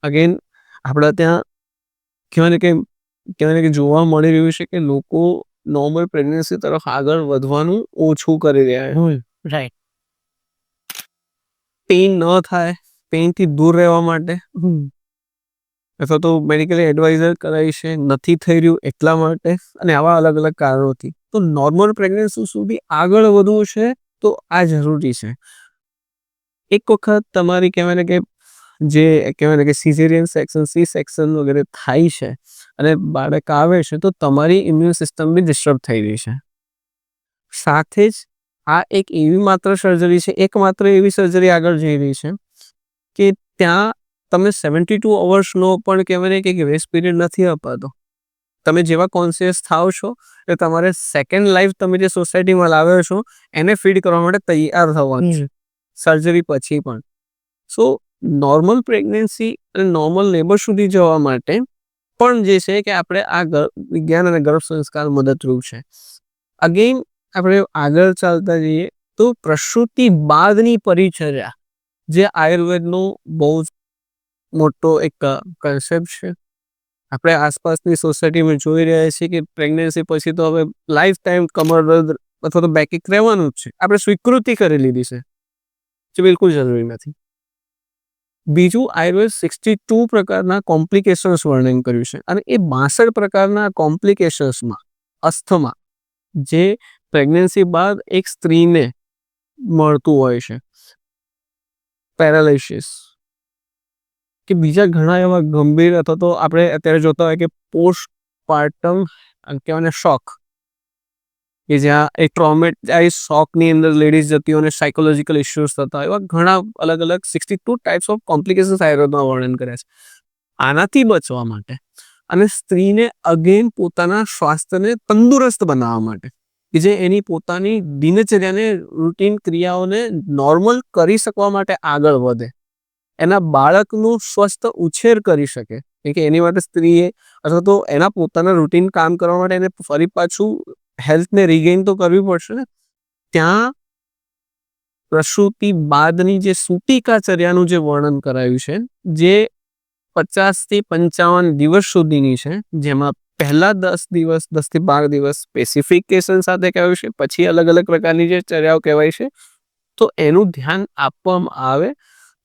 અગેન આપણા ત્યાં કહેવાય ને કે જોવા મળી રહ્યું છે કે લોકો નોર્મલ પ્રેગ્નન્સી તરફ આગળ વધવાનું ઓછું કરી રહ્યા છે. રાઈટ. પેઇન ન થાય, પેઇનથી દૂર રહેવા માટે અથવા તો મેડિકલી એડવાઇઝર કરાવી છે, નથી થઈ રહ્યું એટલા માટે, અને આવા અલગ અલગ કારણોથી તો નોર્મલ પ્રેગ્નન્સી સુધી આગળ વધવું છે તો આ જરૂરી છે. એક વખત તમારી કહેવાય ને કે જે કહેવાય ને કે સિઝેરિયન સેક્શન, સી સેક્શન વગેરે થાય છે અને બાળક આવે છે તો તમારી ઇમ્યુન સિસ્ટમ બી ડિસ્ટર્બ થઈ રહી છે. સાથે જ આ એક એવી માત્ર સર્જરી છે, એકમાત્ર એવી સર્જરી આગળ જઈ રહી છે કે ત્યાં તમે 72 અવર્સનો પણ કહેવાય ને કે રેસ્ટ પીરિયડ નથી અપાતો. તમે જેવા કોન્શિયસ થાવ છો એટલે તમારે સેકન્ડ લાઈફ તમે જે સોસાયટીમાં લાવ્યો છો એને ફીડ કરવા માટે તૈયાર થવાનું છે સર્જરી પછી પણ. સો નોર્મલ પ્રેગ્નન્સી અને નોર્મલ લેબર સુધી જવા માટે પણ જે છે કે આપણે આ વિજ્ઞાન અને ગર્ભ સંસ્કાર મદદરૂપ છે. અગેન આપણે આગળ ચાલતા જઈએ તો પ્રસૂતિ બાદની પરિચર્યા જે આયુર્વેદનો બહુ જ મોટો એક કન્સેપ્ટ છે. આપણે આસપાસની સોસાયટીમાં જોઈ રહ્યા છીએ કે પ્રેગ્નન્સી પછી તો હવે લાઈફ ટાઈમ કમર દર્દ અથવા તો બેકએક રહેવાનું જ છે. આપણે સ્વીકૃતિ કરી લીધી છે જે બિલકુલ જરૂરી નથી. બીજું, આયુર્વેદ 62 પ્રકારના કોમ્પ્લિકેશન્સ વર્ણન કર્યું છે અને એ 62 પ્રકારના કોમ્પ્લિકેશન્સમાં અસ્થમા જે પ્રેગ્નન્સી બાદ એક સ્ત્રીને મળતું હોય છે, પેરાલિસિસ કે બીજા ઘણા એવા ગંભીર અથવા તો આપણે અત્યારે જોતા હોય કે પોસ્ટ પાર્ટમ કહેવાય ને શોક, કે જ્યાં એક ટ્રોમેટાઇઝ શોકની અંદર લેડીઝ જતી હોય અને સાયકોલોજીકલ ઇસ્યુઝ થતા હોય, એવા ઘણા અલગ અલગ 62 ટાઈપ્સ ઓફ કોમ્પ્લિકેશન્સ આયુર્વેદમાં વર્ણન કર્યા છે. આનાથી બચવા માટે અને સ્ત્રીને અગેન પોતાના સ્વાસ્થ્યને તંદુરસ્ત બનાવવા માટે કે જે એની પોતાની દિનચર્યાને, રૂટીન ક્રિયાઓને નોર્મલ કરી શકવા માટે આગળ વધે, એના બાળકનું સ્વસ્થ ઉછેર કરી શકે, કે એની માટે સ્ત્રીએ અથવા તો એના પોતાના રૂટીન કામ કરવા માટે એને ફરી પાછું હેલ્થને રિગેઇન તો કરવી પડશે ને. ત્યાં પ્રસૂતિ બાદની જે સૂતિકાચર્યાનું જે વર્ણન કરાયું છે જે 50 થી 55 દિવસ સુધીની છે, જેમાં પહેલા 10 દિવસ 10 થી 12 દિવસ સ્પેસિફિકેશન સાથે કહેવાય છે, પછી અલગ અલગ પ્રકારની જે ચર્યાઓ કહેવાય છે. તો એનું ધ્યાન આપવામાં આવે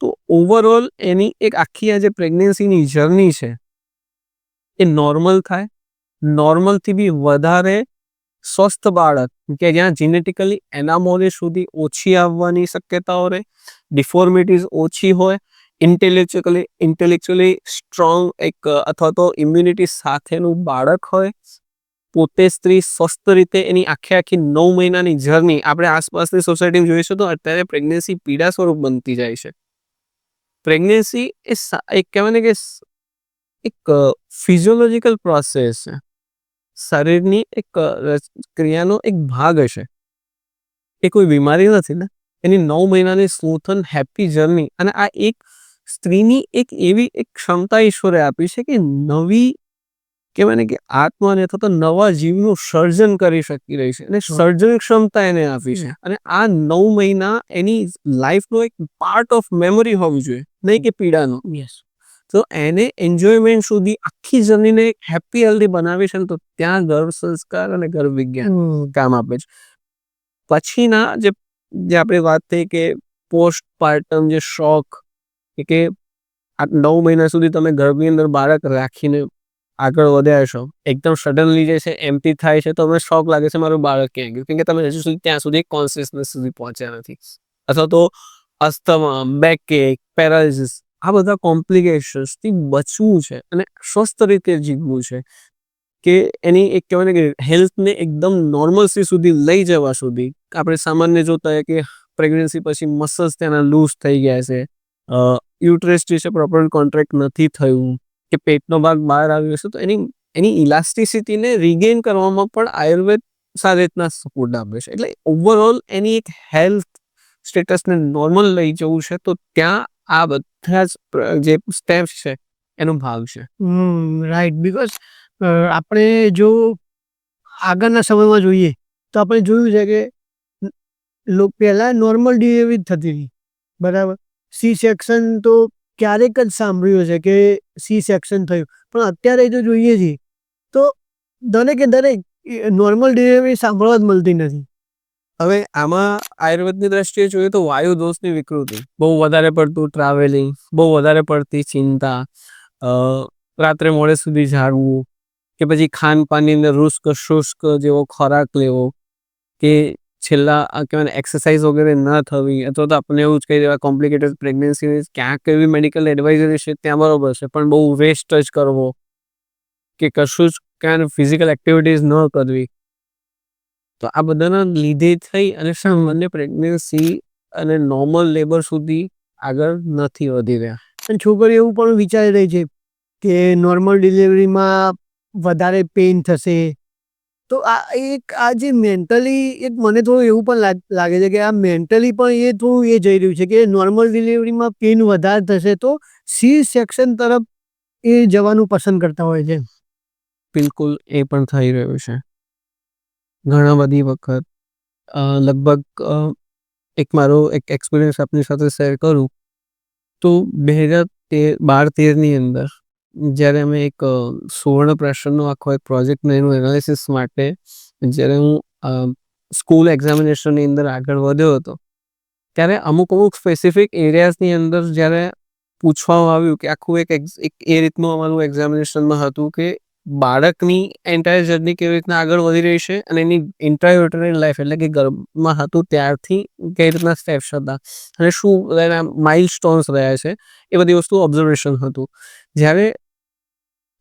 તો ઓવરઓલ એની એક આખી આ જે પ્રેગ્નન્સીની જર્ની છે એ નોર્મલ થાય. નોર્મલથી બી વધારે સ્વસ્થ બાળક કે જ્યાં જીનેટિકલી એનામોલી સુધી ઓછી આવવાની શક્યતાઓ રહે, ડિફોર્મિટીઝ ઓછી હોય, ઇન્ટેલેક્ચ્યુઅલી સ્ટ્રોંગ એક અથવા તો ઇમ્યુનિટી સાથેનું બાળક હોય, પોતે સ્ત્રી સ્વસ્થ રીતે એની આખી 9 મહિનાની જર્ની આપણે આસપાસની સોસાયટીમાં જોઈશું તો અત્યારે પ્રેગ્નન્સી પીડા સ્વરૂપ બનતી જાય છે. પ્રેગ્નન્સી એ એક કહેવાય ને કે એક ફિઝિયોલોજીકલ પ્રોસેસ છે, શરીરની એક ક્રિયાનો એક ભાગ હશે, એ કોઈ બીમારી નથી ને. એની 9 મહિનાની સ્મૂથ એન્ડ હેપી જર્ની, અને આ એક સ્ત્રીની એક એવી એક ક્ષમતા ઈશ્વરે આપી છે કે નવી કહેવાય ને કે આત્માને અથવા તો નવા જીવનું સર્જન કરી શકી રહી છે, અને સર્જન ક્ષમતા એને આપી છે. અને આ 9 મહિના એની લાઈફનો એક પાર્ટ ઓફ મેમરી હોવી જોઈએ, નહીં કે પીડાનો. તો એને એન્જોયમેન્ટ સુધી આખી જર્નીને હેપી હેલ્ધી બનાવી છે ને, તો ત્યાં ગર્ભ સંસ્કાર અને ગર્ભ વિજ્ઞાન કામ આપે છે. પછીના જે આપણે વાત થઈ કે પોસ્ટ પાર્ટમ જે શોક, કે 9 મહિના સુધી તમે ગર્ભની અંદર બાળક રાખીને આગળ વધ્યા છો, એકદમ સડનલી જે છે એમ્પ્ટી થાય છે તો તમને શોક લાગે છે મારું બાળક ક્યાં ગયું, કેમ કે તમે હજુ સુધી ત્યાં સુધી કોન્શિયસનેસ સુધી પહોંચ્યા નથી. અથવા તો અસ્થમા, બેકએક, પેરાલિસિસ, આ બધા કોમ્પ્લિકેશન્સથી બચવું છે અને સ્વસ્થ રીતે જીવવું છે કે એની એક કહેવાય ને કે હેલ્થને એકદમ નોર્મલસી સુધી લઈ જવા સુધી આપણે સામાન્ય જોતા હોય કે પ્રેગ્નન્સી પછી મસલ્સ તેના લૂઝ થઈ ગયા છે, યુટ્રસ જે છે પ્રોપર કોન્ટ્રાક્ટ નથી થયું, કે પેટનો ભાગ બહાર આવ્યો છે, તો એની એની ઇલાસ્ટિસિટીને રિગેઇન કરવામાં પણ આયુર્વેદ સારી રીતના સપોર્ટ આપે છે. એટલે ઓવરઓલ એની એક હેલ્થ સ્ટેટસને નોર્મલ લઈ જવું છે તો ત્યાં આ બધા જ જે સ્ટેપ્સ છે એનો ભાગ છે. રાઈટ. બીકોઝ આપણે જો આગળના સમયમાં જોઈએ તો આપણે જોયું છે કે પહેલાં નોર્મલ ડિલિવરી જ થતી હતી, બરાબર. સી સેક્શન તો ક્યારેક જ સાંભળ્યું છે કે સી સેક્શન થયું, પણ અત્યારે જો જોઈએ છીએ તો દરેકે દરેક નોર્મલ ડિલિવરી સાંભળવા જ મળતી નથી. હવે આમાં આયુર્વેદની દ્રષ્ટિએ જોઈએ તો વાયુ દોષની વિકૃતિ, બહુ વધારે પડતું ટ્રાવેલિંગ, બહુ વધારે પડતી ચિંતા, રાત્રે મોડે સુધી જાગવું, કે પછી ખાનપાનની અંદર શુષ્ક જેવો ખોરાક લેવો, કે છેલ્લા કહેવાય એક્સરસાઇઝ વગેરે ન થવી, અથવા તો આપણને એવું જ કહી દેવા કોમ્પ્લિકેટેડ પ્રેગ્નન્સી ક્યાંક એવી મેડિકલ એડવાઇઝરી છે ત્યાં બરોબર છે, પણ બહુ વેસ્ટ જ કરવો, કે કશું જ ક્યાં ફિઝિકલ એક્ટિવિટીઝ ન કરવી, તો આ બધાના લીધે થઈ અને સામાન્ય પ્રેગ્નન્સી અને નોર્મલ લેબર સુધી આગળ નથી વધી રહ્યા. અને છોકરીઓ એવું પણ વિચારી રહી છે કે નોર્મલ ડિલિવરીમાં વધારે પેઇન થશે. તો આ જે મેન્ટલી એક મને થોડું એવું પણ લાગે છે કે આ મેન્ટલી પણ એ થોડું એ જઈ રહ્યું છે કે નોર્મલ ડિલિવરીમાં પેઇન વધારે થશે તો સી સેક્શન તરફ એ જવાનું પસંદ કરતા હોય છે. બિલકુલ એ પણ થઈ રહ્યું છે ઘણા બધી વખત. લગભગ એક મારો એક એક્સપિરિયન્સ આપની સાથે શેર કરું તો 2012-13ની અંદર જ્યારે અમે એક સુવર્ણ પ્રાશનનો આખો એક પ્રોજેક્ટને એનું એનાલિસિસ માટે જ્યારે હું સ્કૂલ એક્ઝામિનેશનની અંદર આગળ વધ્યો હતો, ત્યારે અમુક સ્પેસિફિક એરિયાઝની અંદર જ્યારે પૂછવામાં આવ્યું કે આખું એક એ રીતનું અમારું એક્ઝામિનેશનમાં હતું કે બાળકની એન્ટાયર જર્ની કેવી રીતના આગળ વધી રહી છે અને એની ઇન્ટ્રાયુટરલ લાઈફ એટલે કે ગર્ભમાં હતું ત્યારથી કઈ રીતના સ્ટેપ્સ હતા અને શું એના માઇલ સ્ટોન્સ રહ્યા છે, એ બધી વસ્તુ ઓબ્ઝર્વેશન હતું. જ્યારે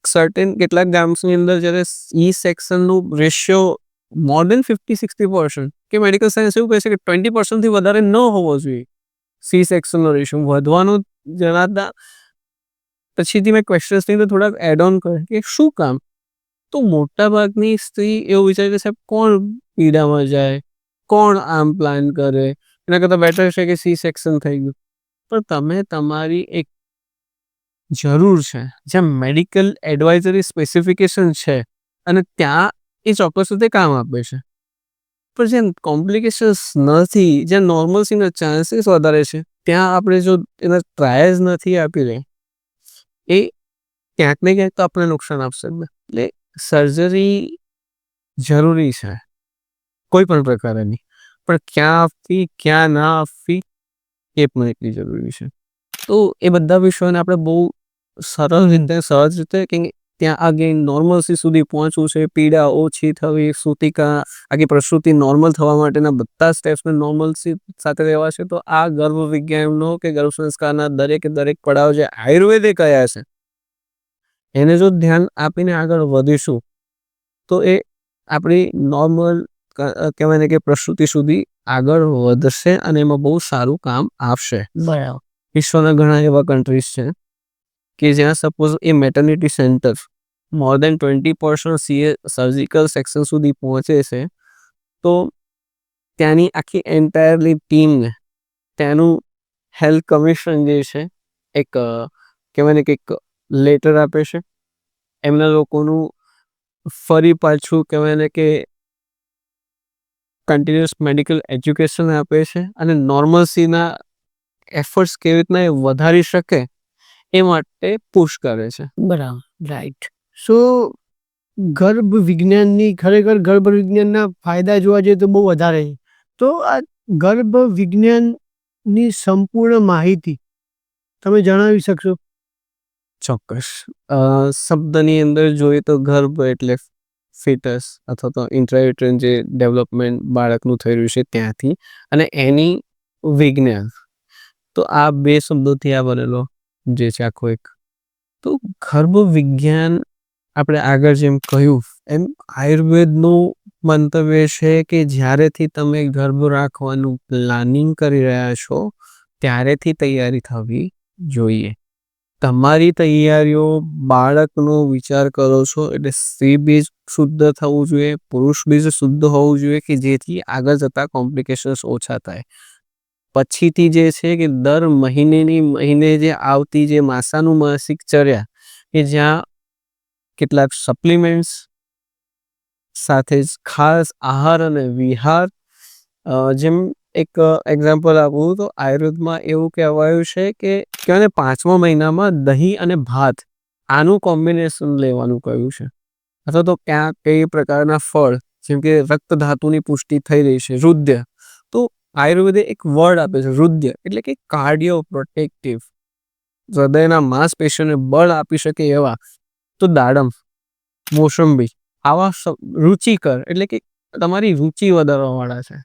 સર્ટેન કેટલાક ગામ્સની અંદર જ્યારે ઈ સેક્શનનું રેશિયો મોર દેન 50-60%, કે મેડિકલ સાયન્સ એવું કહે છે કે 20%થી વધારે ન હોવો જોઈએ સી સેક્શનનો રેશિયો વધવાનું જણાતા. પછીથી મેં ક્વેશ્ચન્સની અંદર થોડાક એડ ઓન કરે કે શું કામ, તો મોટા ભાગની સ્ત્રી એવું વિચારે કે સાહેબ કોણ પીડામાં જાય, કોણ આમ પ્લાન કરે, એના કરતાં બેટર છે કે સી સેક્શન થઈ ગયું. પણ તમે તમારી એક જરૂર છે જ્યાં મેડિકલ એડવાઇઝરી સ્પેસિફિકેશન છે અને ત્યાં એ ચોક્કસ રીતે કામ આપે છે, પણ જ્યાં કોમ્પ્લિકેશન્સ નથી, જ્યાં નોર્મલસીના ચાન્સીસ વધારે છે, ત્યાં આપણે જો એના ટ્રાયલ્સ નથી આપી રહી, એ ક્યાંક ને ક્યાંક તો આપણને નુકસાન આપશે. એટલે સર્જરી જરૂરી છે કોઈ પણ પ્રકારની, પણ ક્યાં આપવી ક્યાં ના આપવી એ પણ એટલી જરૂરી છે. તો એ બધા વિષયોને આપણે બહુ સરળ રીતે સહજ રીતે કે ત્યાં આગળ નોર્મલસી સુધી પહોંચવું છે, પીડા ઓછી થવી, સૂતિકા આખી પ્રસૂતિ નોર્મલ થવા માટેના બધા સ્ટેપ્સને નોર્મલસી સાથે રહેવા છે. તો આ ગર્ભ વિજ્ઞાનનો કે ગર્ભ સંસ્કારના દરેક પડાવ જે આયુર્વેદે કયા છે એને જો ધ્યાન આપીને આગળ વધીશું તો એ આપણી નોર્મલ કહેવાય ને કે પ્રસૂતિ સુધી આગળ વધશે અને એમાં બહુ સારું કામ આપશે. બરાબર. વિશ્વના ઘણા એવા કન્ટ્રીઝ છે કે જ્યાં સપોઝ એ મેટર્નિટી સેન્ટર મોર દેન 20% સર્જિકલ સેક્શન સુધી પહોંચે છે, તો ત્યાંની આખી એન્ટાયરલી ટીમને ત્યાંનું હેલ્થ કમિશન જે છે એક કહેવાય ને કે એક લેટર આપે છે, એમના લોકોનું ફરી પાછું કહેવાય ને કે કન્ટિન્યુઅસ મેડિકલ એજ્યુકેશન આપે છે અને નોર્મલસીના એફર્ટ્સ કેવી રીતના એ વધારી શકે એ માટે પુશ કરે છે. બરાબર. રાઈટ. સો ગર્ભ વિજ્ઞાનના ફાયદા જોવા જઈએ તો બહુ વધારે છે. તો આ ગર્ભ વિજ્ઞાનની સંપૂર્ણ માહિતી તમે જણાવી શકશો? ચોક્કસ. શબ્દની અંદર જોઈએ તો ગર્ભ એટલે ફિટસ અથવા તો ઇન્ટ્રાયુટરન જે ડેવલપમેન્ટ બાળકનું થઈ રહ્યું છે ત્યાંથી, અને એની વિજ્ઞાન, તો આ બે શબ્દોથી આ બનેલો જે છે આખો એક. તો ગર્ભ વિજ્ઞાન આપણે આગળ જેમ કહ્યું એમ આયુર્વેદનું મંતવ્ય છે કે જ્યારેથી તમે ગર્ભ રાખવાનું પ્લાનિંગ કરી રહ્યા છો ત્યારેથી તૈયારી થવી જોઈએ. તમારી તૈયારીઓ બાળકનો વિચાર કરો છો એટલે સ્ત્રી બીજ શુદ્ધ થવું જોઈએ, પુરુષ બીજ શુદ્ધ હોવું જોઈએ કે જેથી આગળ જતા કોમ્પ્લિકેશન્સ ઓછા થાય. પછીથી જે છે કે દર મહિને જે આવતી જે માસિક ચર્યા કે જ્યાં કેટલાક સપ્લિમેન્ટ્સ સાથે જ ખાસ આહાર અને વિહાર, જેમ એક એક્ઝામ્પલ આપું તો આયુર્વેદમાં એવું કહેવાયું છે કે કહેવાય 5મા મહિનામાં દહીં અને ભાત આનું કોમ્બિનેશન લેવાનું કહ્યું છે. અથવા તો ક્યાં કઈ પ્રકારના ફળ જેમ કે રક્ત ધાતુની પુષ્ટિ થઈ રહી છે, રુદ્ર, તો આયુર્વેદે એક વર્ડ આપે છે રુદ્ર એટલે કે કાર્ડિયો પ્રોટેક્ટિવ, હૃદયના માંસપેશીઓને બળ આપી શકે એવા, તો દાડમ, મોસંબી આવા રુચિકર એટલે કે તમારી રુચિ વધારવા વાળા છે.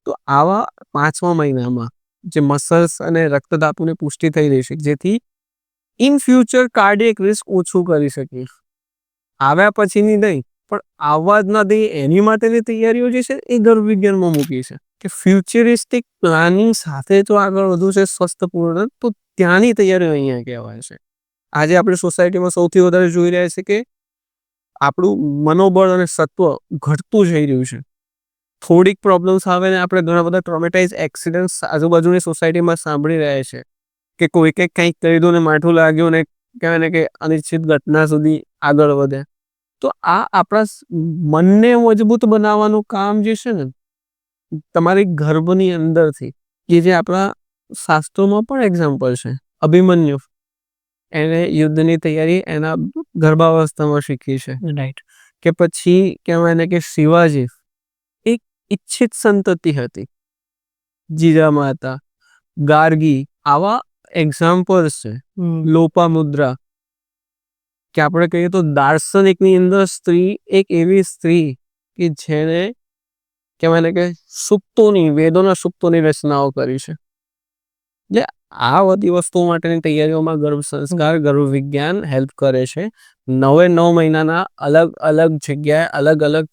તો આવા 5મા મહિનામાં જે મસલ્સ અને રક્તધાતુની પુષ્ટિ થઈ રહી છે જેથી ઇન ફ્યુચર કાર્ડિયક રિસ્ક ઓછું કરી શકીએ. આવ્યા પછીની નહીં પણ આવવા જ ના દઈએ એની માટેની તૈયારીઓ જે છે એ ગર્ભ વિજ્ઞાનમાં મૂકી છે કે ફ્યુચરિસ્ટિક પ્લાનિંગ સાથે જો આગળ વધુ છે સ્વસ્થપૂર્ણ, તો ત્યાંની તૈયારીઓ અહીંયા કહેવાય છે. આજે આપણે સોસાયટીમાં સૌથી વધારે જોઈ રહ્યા છે કે આપણું મનોબળ અને સત્વ ઘટતું જઈ રહ્યું છે. થોડીક પ્રોબ્લેમ્સ આવે ને આપણે ઘણા બધા ટ્રોમેટાઇઝ એક્સિડન્ટ્સ આજુબાજુની સોસાયટીમાં સાંભળી રહ્યા છે કે કોઈ કંઈક કહી દો ને માઠું લાગ્યું ને કહેવાય ને કે અનિશ્ચિત ઘટના સુધી આગળ વધે. તો આ આપણા મનને મજબૂત બનાવવાનું કામ જે છે ને તમારી ગર્ભની અંદરથી, કે જે આપણા શાસ્ત્રોમાં પણ એક્ઝામ્પલ છે, અભિમન્યુ એને યુદ્ધની તૈયારી એના ગર્ભાવસ્થામાં શીખી છે, રાઈટ. કે પછી કહેવાય ને કે શિવાજી એક ઈચ્છિત સંતતિ હતી, જીજામાં હતા, ગાર્ગી, આવા એક્ઝામ્પલ્સ છે. લોપામુદ્રા, કે આપણે કહીએ તો દાર્શનિકની અંદર સ્ત્રી એક એવી સ્ત્રી કે જેને કહેવાય ને કે સુપ્તોની, વેદોના સુપ્તોની રચનાઓ કરી છે. એટલે આ બધી વસ્તુઓ માટેની તૈયારીઓમાં ગર્ભ સંસ્કાર, ગર્ભ વિજ્ઞાન હેલ્પ કરે છે. 9 મહિનાના અલગ અલગ જગ્યાએ અલગ અલગ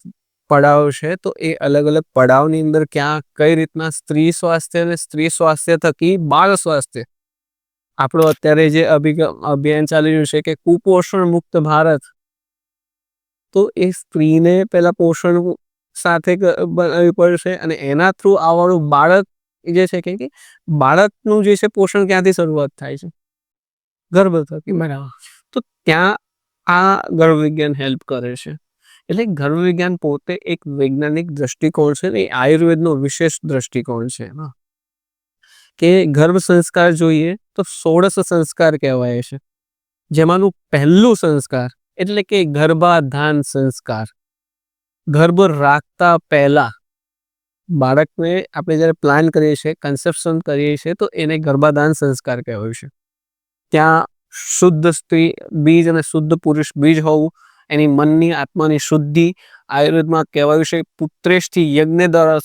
પડાવ છે, તો એ અલગ અલગ પડાવની અંદર ક્યાં કઈ રીતના સ્ત્રી સ્વાસ્થ્ય અને સ્ત્રી સ્વાસ્થ્ય થકી બાળ સ્વાસ્થ્ય, આપણો અત્યારે જે અભિયાન ચાલી રહ્યું છે કે કુપોષણ મુક્ત ભારત, તો એ સ્ત્રીને પહેલા પોષણ સાથે બનાવવી પડશે અને એના થ્રુ આવવાનું બાળક જે છે કે બાળકનું જે છે પોષણ ક્યાંથી શરૂઆત થાય છે, ગર્ભ થકી. બરાબર. તો ત્યાં આ ગર્ભ વિજ્ઞાન હેલ્પ કરે છે. એટલે ગર્ભ વિજ્ઞાન પોતે એક વૈજ્ઞાનિક દ્રષ્ટિકોણ છે ને એ આયુર્વેદનો વિશેષ દ્રષ્ટિકોણ છે. કે ગર્ભ સંસ્કાર જોઈએ તો 16 સંસ્કાર કહેવાય છે, જેમાંનું પહેલું સંસ્કાર એટલે કે ગર્ભાધાન સંસ્કાર. ગર્ભ રાખતા પહેલા બાળકને આપણે જ્યારે પ્લાન કરીએ છીએ, કન્સેપ્શન કરીએ છીએ, તો એને ગર્ભાધાન સંસ્કાર કહેવાય છે. ત્યાં શુદ્ધ સ્ત્રી બીજ અને શુદ્ધ પુરુષ બીજ હોવું, એની મનની આત્માની શુદ્ધિ, આયુર્વેદમાં કહેવાયું છે પુત્રેષ્ઠી યજ્ઞ દ્વારા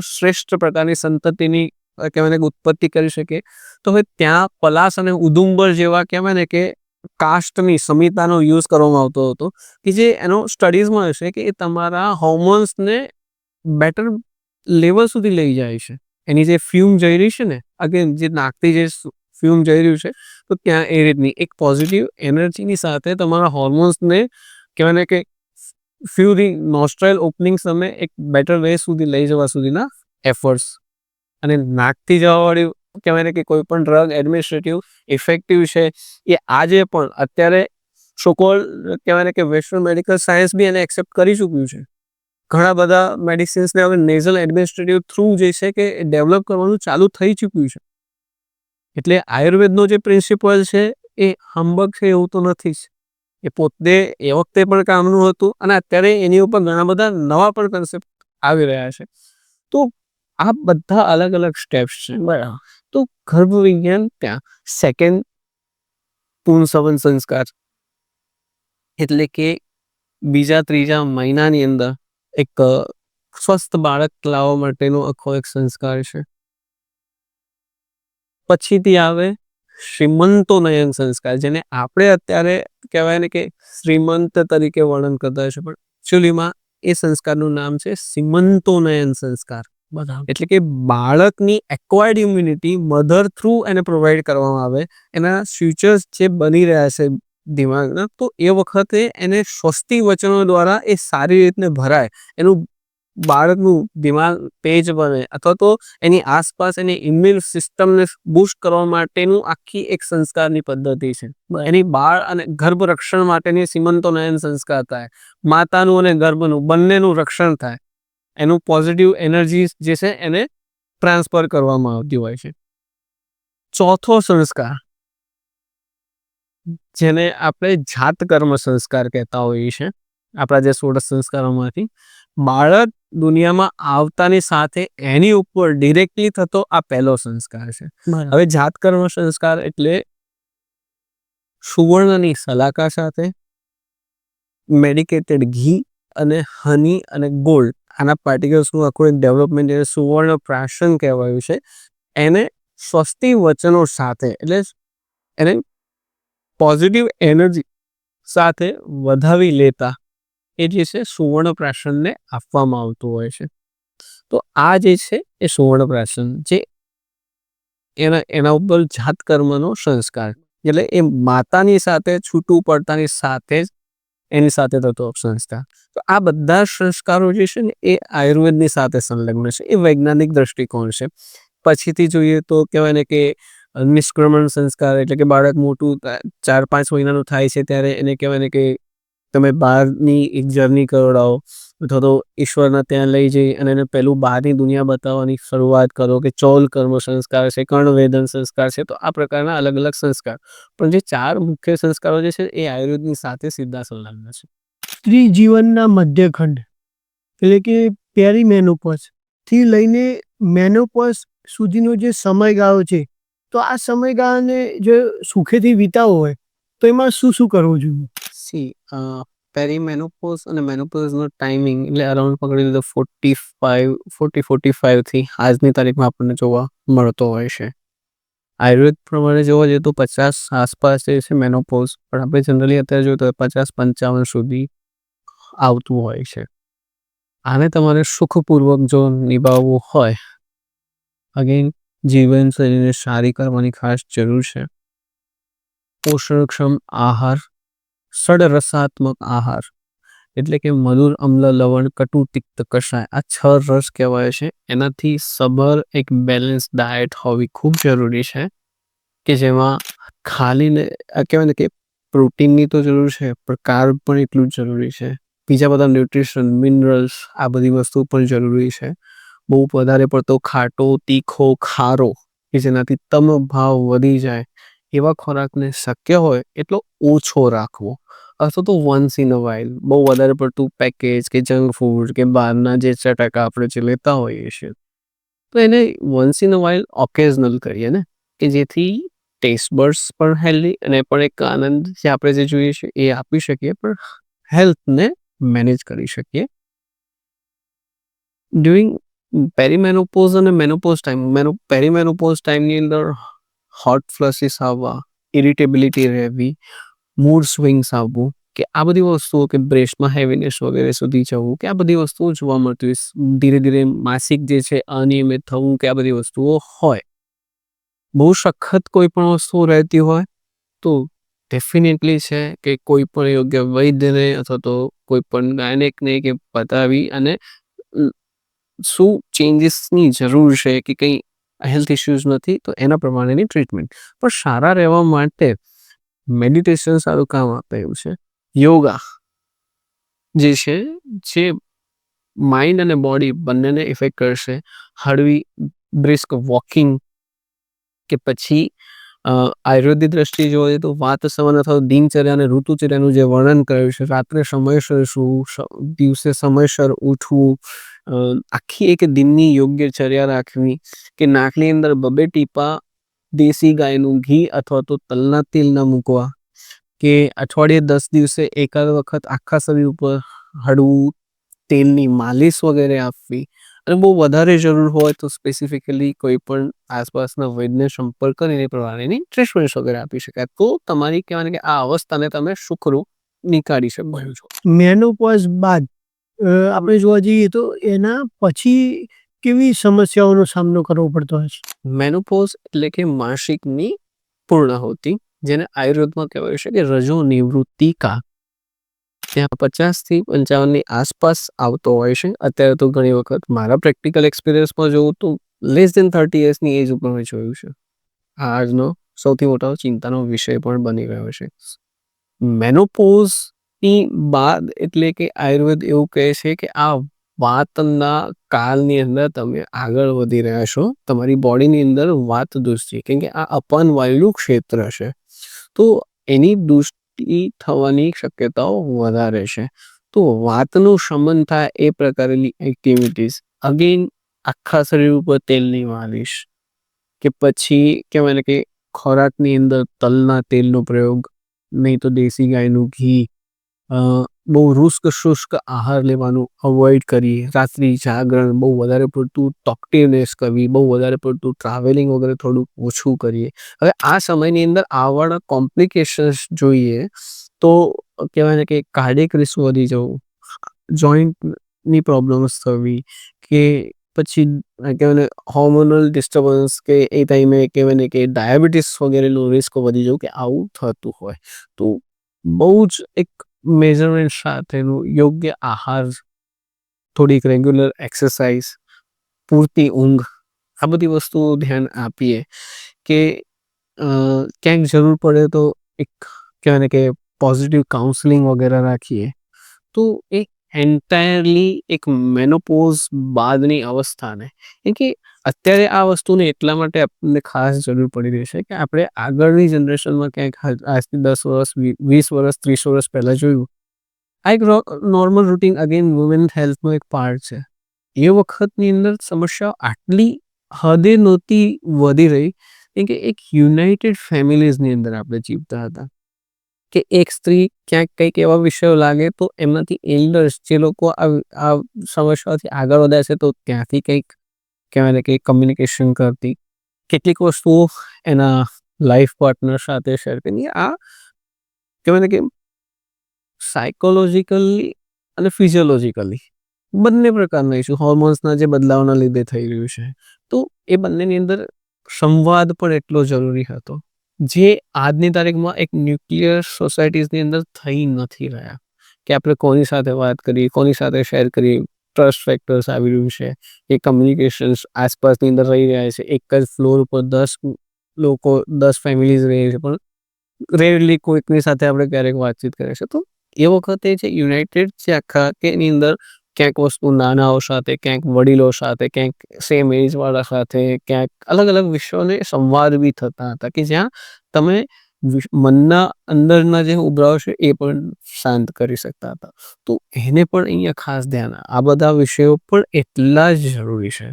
શ્રેષ્ઠ પ્રકારની સંતતિની કહેવાય ને ઉત્પત્તિ કરી શકે. તો હવે ત્યાં પલાશ અને ઉદુંબર જેવા કહેવાય ને કે કાસ્ટની સમિતાનો યુઝ કરવામાં આવતો હતો કે જે એનો સ્ટડીઝમાં હશે કે એ તમારા હોર્મોન્સને બેટર લેવલ સુધી લઈ જાય છે. એની જે ફ્યુમ જઈ રહી છે ને, અગેન જે નાકથી જે ફ્યુમ જઈ રહ્યું છે, તો ત્યાં એ રીતની એક પોઝિટિવ એનર્જીની સાથે તમારા હોર્મોન્સને કહેવાય ને કે ફ્યુરી નોસ્ટ્રાઇલ ઓપનિંગ તમે એક બેટર વે સુધી લઈ જવા સુધીના એફર્ટ્સ. અને નાકથી જવાવાળી કહેવાય ને કે કોઈ પણ ડ્રગ એડમિનિસ્ટ્રેટિવ ઇફેક્ટિવ છે એ આજે પણ અત્યારે સોકોલ કહેવાય ને કે વેસ્ટર્ન મેડિકલ સાયન્સ બી એને એક્સેપ્ટ કરી ચૂક્યું છે. ઘણા બધા મેડિસિન્સને હવે નેઝલ એડમિનિસ્ટ્રેટિવ થ્રુ જે છે કે ડેવલપ કરવાનું ચાલુ થઈ ચૂક્યું છે. એટલે આયુર્વેદનો જે પ્રિન્સિપલ છે એ હંબક છે એવું તો નથી જ, એ પોતે એ વખતે પણ કામનું હતું અને અત્યારે એની ઉપર ઘણા બધા નવા પણ કન્સેપ્ટ આવી રહ્યા છે. તો આ બધા અલગ અલગ સ્ટેપ્સ છે. બરાબર. તો ગર્ભ વિજ્ઞાન ત્યાં સેકન્ડ પુંસવન સંસ્કાર એટલે કે બીજા ત્રીજા મહિનાની અંદર એક સ્વસ્થ બાળક લાવવા માટેનો આખો એક સંસ્કાર છે. પછીથી આવે શ્રીમંતોનયન સંસ્કાર, જેને આપણે અત્યારે કહેવાય ને કે શ્રીમંત તરીકે વર્ણન કરતા હોય છે, પણ એકચ્યુઅલીમાં એ સંસ્કારનું નામ છે સીમંતોનયન સંસ્કાર. બરાબર. એટલે કે બાળકની એક્વાયર્ડ ઇમ્યુનિટી મધર થ્રુ એને પ્રોવાઈડ કરવામાં આવે, એના ફ્યુચર્સ જે બની રહ્યા છે દિમાગના, તો એ વખતે એને સ્વસ્તિ વચનો દ્વારા એ સારી રીતને ભરાય, એનું બાળકનું દિમાગ તેજ બને, અથવા તો એની આસપાસ એની ઇમ્યુન સિસ્ટમને બૂસ્ટ કરવા માટેનું આખી એક સંસ્કારની પદ્ધતિ છે. એની બાળ અને ગર્ભ રક્ષણ માટેની સીમંતોનયન સંસ્કાર થાય, માતાનું અને ગર્ભનું બંનેનું રક્ષણ થાય, એનું પોઝિટિવ એનર્જી જે છે એને ટ્રાન્સફર કરવામાં આવતી હોય છે. ચોથો સંસ્કાર, જેને આપણે જાત કર્મ સંસ્કાર કહેતા હોઈએ છીએ, આપણા જે 16 સંસ્કારોમાંથી બાળક દુનિયામાં આવતાની સાથે એની ઉપર ડિરેક્ટલી થતો આ પહેલો સંસ્કાર છે. હવે જાત કર્મ સંસ્કાર એટલે સુવર્ણની સલાકા સાથે મેડિકેટેડ ઘી અને હની અને ગોલ્ડ, આના પાર્ટિકલ્સનું આખું એક ડેવલપમેન્ટ, એને સુવર્ણ પ્રાશન કહેવાયું છે, એને સ્વસ્તિ વચનો સાથે, એટલે એને પોઝિટિવ એનર્જી સાથે વધાવી લેતા એ જે છે સુવર્ણ પ્રાશનને આપવામાં આવતું હોય છે. તો આ જે છે એ સુવર્ણ પ્રાશન, જે એના ઉપર જાત કર્મનો સંસ્કાર, એટલે એ માતાની સાથે છૂટું પડતાની સાથે જ એની સાથે થતો સંસ્કાર. તો આ બધા સંસ્કારો જે છે ને એ આયુર્વેદની સાથે સંલગ્ન છે, એ વૈજ્ઞાનિક દ્રષ્ટિકોણ છે. પછીથી જોઈએ તો કહેવાય ને કે નિષ્ક્રમણ સંસ્કાર, એટલે કે બાળક મોટું 4-5 મહિનાનું થાય છે ત્યારે એને કહેવાય ને કે તમે બહારની એક જર્ની કરાવો, અથવા તો ઈશ્વરના ત્યાં લઈ જઈ અને એને પહેલું બહારની દુનિયા બતાવવાની શરૂઆત કરો, કે ચૌલ કર્મ સંસ્કાર છે, કર્ણવેદન સંસ્કાર છે. તો આ પ્રકારના અલગ અલગ સંસ્કાર, પણ જે 4 મુખ્ય સંસ્કારો જે છે એ આયુર્વેદની સાથે સીધા સંલગ્ન છે. સ્ત્રી જીવનના મધ્યખંડ એટલે કે પેરીમેનોપોઝ થી લઈને મેનોપોઝ સુધીનો જે સમયગાળો છે, તો આ સમયગાળાને જે સુખેથી વિતાવવો હોય તો એમાં શું શું કરવું જોઈએ? સી પેરીમેનોપોઝ અને મેનોપોઝનો ટાઈમિંગ એટલે અરાઉન્ડ પકડી લીધો 45 થી આજની તારીખમાં આપણને જોવા મળતો હોય છે. આયુર્વેદ પ્રમાણે જોવા જઈએ તો 50 આસપાસ જે છે મેનોપોઝ, પણ આપણે જનરલી અત્યારે જોઈએ તો 50-55 સુધી આવતું હોય છે. આને તમારે સુખપૂર્વક જો નિભાવવું હોય, અગેન જીવનશૈલીને સારી કરવાની ખાસ જરૂર છે. પોષણક્ષમ આહાર, ષડરસાત્મક આહાર, એટલે કે મધુર, અમ્લ, લવણ, કટુ, તિક્ત, કષાય, આ 6 રસ કહેવાય છે. એનાથી સબર એક બેલેન્સ ડાયટ હોવી ખૂબ જરૂરી છે, કે જેમાં ખાલીને કહેવાય ને કે પ્રોટીનની તો જરૂર છે, પણ કાર્બ પણ એટલું જ જરૂરી છે. બીજા બધા ન્યુટ્રિશન, મિનરલ્સ, આ બધી વસ્તુ પણ જરૂરી છે. બહુ વધારે પડતો ખાટો, તીખો, ખારો, કે જેનાથી તમ ભાવ વધી જાય, એવા ખોરાકને શક્ય હોય એટલો ઓછો રાખવો, અથવા તો વન્સ ઇન અ વાઇલ, બહુ વધારે પડતું પેકેજ કે જંક ફૂડ કે બહારના જે ચટાકા આપણે જે લેતા હોઈએ છીએ, તો એને once in a while occasional કરીએ ને, કે જેથી ટેસ્ટ બર્ડ્સ પણ હેલ્ધી અને પણ એક આનંદ જે આપણે જે જોઈએ છે એ આપી શકીએ, પણ હેલ્થને મેનેજ કરી શકીએ. ડ્યુરિંગ પેરીમેનોપોઝ અને મેનોપોઝ પેરીમેનોપોઝ ટાઈમની અંદર હોટ ફ્લસીસ આવવા, ઇરિટેબિલિટી રહેવી, મૂડ સ્વિંગ્સ આવવું, કે આ બધી વસ્તુઓ, કે બ્રેસ્ટમાં હેવીનેસ વગેરે સુધી જવું, કે આ બધી વસ્તુઓ જોવા મળતી હોય. ધીરે ધીરે માસિક જે છે અનિયમિત થવું, કે આ બધી વસ્તુઓ હોય. બહુ સખત કોઈ પણ વસ્તુ રહેતી હોય તો ડેફિનેટલી છે કે કોઈ પણ યોગ્ય વૈદ્યને અથવા તો કોઈ પણ ગાયનેકને કે બતાવી અને શું ચેન્જીસની જરૂર છે, કે કંઈ હેલ્થ ઇશ્યુઝ નથી તો એના પ્રમાણેની ટ્રીટમેન્ટ. પણ સારા રહેવા માટે મેડિટેશન સારું કામ આપે એવું છે. યોગા જે છે, જે માઇન્ડ અને બોડી બંનેને ઇફેક્ટ કરશે. હળવી બ્રિસ્ક વોકિંગ, કે પછી આયુર્વેદિક દ્રષ્ટિએ જોઈએ તો વાત સવન અથવા દિનચર્યા અને ઋતુચર્યાનું જે વર્ણન કર્યું છે, રાત્રે સમયસર સૂવું, દિવસે સમયસર ઉઠવું, આખી એક દિનની યોગ્ય ચર્યા રાખવી, કે નાકની અંદર 2 ટીપા દેશી ગાયનું ઘી અથવા તો તલના તેલના મૂકવા, કે અઠવાડિયે 10 દિવસે એકાદ વખત આખા શરીર ઉપર હળવું તેલની માલિશ વગેરે આપવી. અને બહુ વધારે જરૂર હોય તો સ્પેસિફિકલી કોઈ પણ આસપાસના વૈદ્યનો સંપર્ક કરીને પ્રમાણેની ટ્રીટમેન્ટ વગેરે આપી શકાય, તો તમારી કહેવાય ને કે આ અવસ્થાને તમે સુખરૂપ નીકાળી શકો છો. મેનોપોઝ બાદ આપણે જોવા જઈએ તો એના પછી કેવી સમસ્યાઓનો સામનો કરવો પડતો હોય છે? મેનોપોઝ એટલે કે માસિકની પૂર્ણાહુતિ, જેને આયુર્વેદમાં કહેવાય છે કે રજો નિવૃત્તિકા, ત્યાં 50 થી 55 ની આસપાસ આવતો હોય છે. અત્યારે તો ઘણી વખત મારા પ્રેક્ટિકલ એક્સપિરિયન્સમાં જોઉં તો લેસ દેન 30 યર્સની એજ ઉપર મેં જોયું છે. આજનો સૌથી મોટો ચિંતાનો વિષય પણ બની ગયો છે. મેનોપોઝની બાદ એટલે કે આયુર્વેદ એવું કહે છે કે આ વાતના કાળની અંદર તમે આગળ વધી રહ્યા છો, તમારી બોડીની અંદર વાત દુષશે, કેમ કે આ અપાન વાયુનું ક્ષેત્ર છે, તો એની દુષ્ટિ થવાની શક્યતાઓ વધારે છે. તો વાતનું શમન થાય એ પ્રકારની એક્ટિવિટીઝ, અગેન આખા શરીર ઉપર તેલની માલિશ, કે પછી કહેવાય ને કે ખોરાકની અંદર તલના તેલનો પ્રયોગ, નહીં તો દેશી ગાયનું ઘી, બહુ શુષ્ક આહાર લેવાનું અવોઇડ કરીએ, રાત્રિ જાગરણ, બહુ વધારે પડતું ટોક્ટિવનેસ કરવી, બહુ વધારે પડતું ટ્રાવેલિંગ વગેરે થોડું ઓછું કરીએ. હવે આ સમયની અંદર આવાળા કોમ્પ્લિકેશન્સ જોઈએ તો કહેવાય ને કે કાર્ડિયક રિસ્ક વધી જવું, જોઈન્ટની પ્રોબ્લેમ્સ થવી, કે પછી કહેવાય ને હોર્મોનલ ડિસ્ટર્બન્સ, કે એ ટાઈમે કહેવાય ને કે ડાયાબિટીસ વગેરેનું રિસ્ક વધી જવું, કે આવું થતું હોય. તો બહુ જ એક મેઝરમેન્ટ સાથેનું યોગ્ય આહાર, થોડીક રેગ્યુલર એક્સરસાઇઝ, પૂરતી ઊંઘ, આ બધી વસ્તુઓ ધ્યાન આપીએ, કે ક્યાંક જરૂર પડે તો એક કહેવાય ને કે પોઝિટિવ કાઉન્સલિંગ વગેરે રાખીએ, તો એ એન્ટાયરલી એક મેનોપોઝ બાદની અવસ્થાને, કેમ કે અત્યારે આ વસ્તુને એટલા માટે આપણને ખાસ જરૂર પડી રહી છે કે આપણે આગળની જનરેશનમાં ક્યાંક આજથી 10 વર્ષ, 20 વર્ષ, 30 વર્ષ પહેલાં જોયું, આ એક નોર્મલ રૂટીન, અગેન વુમેન હેલ્થનો એક પાર્ટ છે. એ વખતની અંદર સમસ્યાઓ આટલી હદે નહોતી વધી રહી, કેમ કે એક યુનાઇટેડ ફેમિલીઝની અંદર આપણે જીવતા હતા, કે એક સ્ત્રી ક્યાંક કંઈક એવા વિષયો લાગે તો એમનાથી એલ્ડર્સ જે લોકો આ સમસ્યાઓથી આગળ વધ્યા છે, તો ત્યાંથી કંઈક કહેવાય ને કે કમ્યુનિકેશન કરતી, કેટલીક વસ્તુઓ એના લાઈફ પાર્ટનર સાથે શેર કરી. આ કહેવાય ને કે સાયકોલોજીકલી અને ફિઝિયોલોજીકલી બંને પ્રકારના ઇસ્યુ, હોર્મોન્સના જે બદલાવના લીધે થઈ રહ્યું છે, તો એ બંનેની અંદર સંવાદ પણ એટલો જરૂરી હતો, જે આજની તારીખમાં એક ન્યુક્લિયર સોસાયટીઝની અંદર થઈ નથી રહ્યા, કે આપણે કોની સાથે વાત કરીએ, કોની સાથે શેર કરીએ. ટ્રસ્ટ ફેક્ટર્સ આવી રહ્યું છે, એ કમ્યુનિકેશન્સ આસપાસની અંદર રહી રહ્યા છે, એક જ ફ્લોર ઉપર 10 લોકો, 10 ફેમિલીઝ રહે છે, પણ રેરલી કોઈકની સાથે આપણે ક્યારેક વાતચીત કરીએ છીએ. તો એ વખતે જે યુનાઇટેડ જે આખા કે એની અંદર ક્યાંક વસ્તુ નાનાઓ સાથે, ક્યાંક વડીલો સાથે, ક્યાંક સેમ એજવાળા સાથે, ક્યાંક અલગ અલગ વિષયોને સંવાદ બી થતા હતા, કે જ્યાં તમે મનના અંદરના જે ઉભરાવ છે એ પણ શાંત કરી શકતા હતા. તો એને પણ અહીંયા ખાસ ધ્યાન, આ બધા વિષયો પણ એટલા જ જરૂરી છે.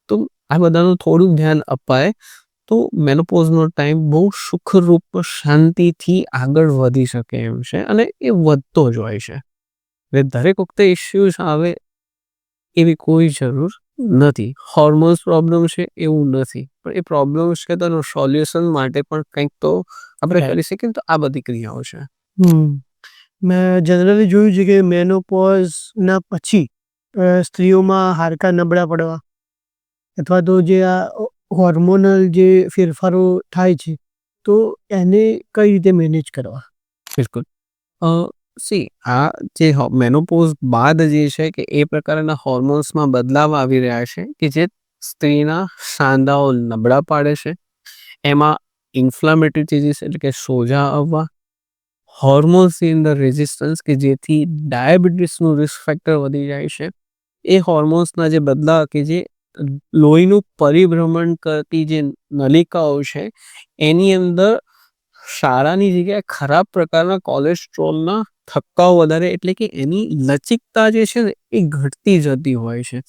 તો આ બધાનું થોડુંક ધ્યાન અપાય તો મેનોપોઝનો ટાઈમ બહુ સુખરૂપ શાંતિથી આગળ વધી શકે એમ છે, અને એ વધતો જ હોય છે. એટલે દરેક વખતે ઇસ્યુઝ આવે એવી કોઈ જરૂર નથી. હોર્મોન્સ પ્રોબ્લેમ છે એવું નથી, પણ એ પ્રોબ્લેમ્સ છે તો એનું સોલ્યુશન માટે પણ કંઈક તો આપણે કરી શકીએ. તો આ બધી ક્રિયાઓ છે. મેં જનરલી જોયું છે કે મેનોપોઝના પછી સ્ત્રીઓમાં હાડકાં નબળા પડવા, અથવા તો જે આ હોર્મોનલ જે ફેરફારો થાય છે, તો એને કઈ રીતે મેનેજ કરવા? બિલકુલ. આ જે મેનોપોઝ બાદ જે છે કે એ પ્રકારના હોર્મોન્સમાં બદલાવ આવી રહ્યા છે, કે જે સ્ત્રીના સાંધાઓ નબળા પાડે છે. એમાં ઇન્ફ્લામેટરી ચેન્જીસ એટલે કે સોજા આવવા, હોર્મોન્સની અંદર રેઝિસ્ટન્સ, કે જેથી ડાયાબિટીસનું રિસ્ક ફેક્ટર વધી જાય છે. એ હોર્મોન્સના જે બદલાવ, કે જે લોહીનું પરિભ્રમણ કરતી જે નલિકાઓ છે એની અંદર સારાની જગ્યાએ ખરાબ પ્રકારના કોલેસ્ટ્રોલના થક્કાઓ વધારે, એટલે કે એની લચકતા જે છે ને એ ઘટતી જતી હોય છે,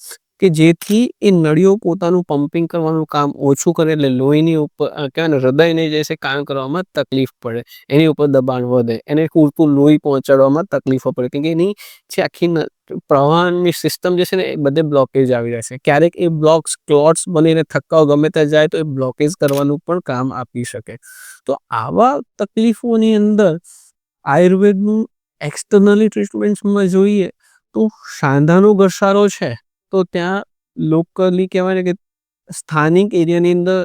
કે જેથી એ નળીઓ પોતાનું પમ્પિંગ કરવાનું કામ ઓછું કરે, એટલે લોહીની ઉપર કહેવાય ને હૃદયને જે છે કામ કરવામાં તકલીફ પડે, એની ઉપર દબાણ વધે, એને પૂરતું લોહી પહોંચાડવામાં તકલીફો પડે, કેમ કે એની જે આખી પ્રવાહની સિસ્ટમ જે છે ને એ બધે બ્લોકેજ આવી જાય છે. ક્યારેક એ બ્લોક્સ ક્લોટ્સ બનીને થક્કાઓ ગમે ત્યાં જાય તો એ બ્લોકેજ કરવાનું પણ કામ આપી શકે. તો આવા તકલીફોની અંદર આયુર્વેદનું એક્સટર્નલી ટ્રીટમેન્ટમાં જોઈએ તો સાંધાનો ઘસારો છે તો ત્યાં લોકલી કહેવાય ને કે સ્થાનિક એરિયાની અંદર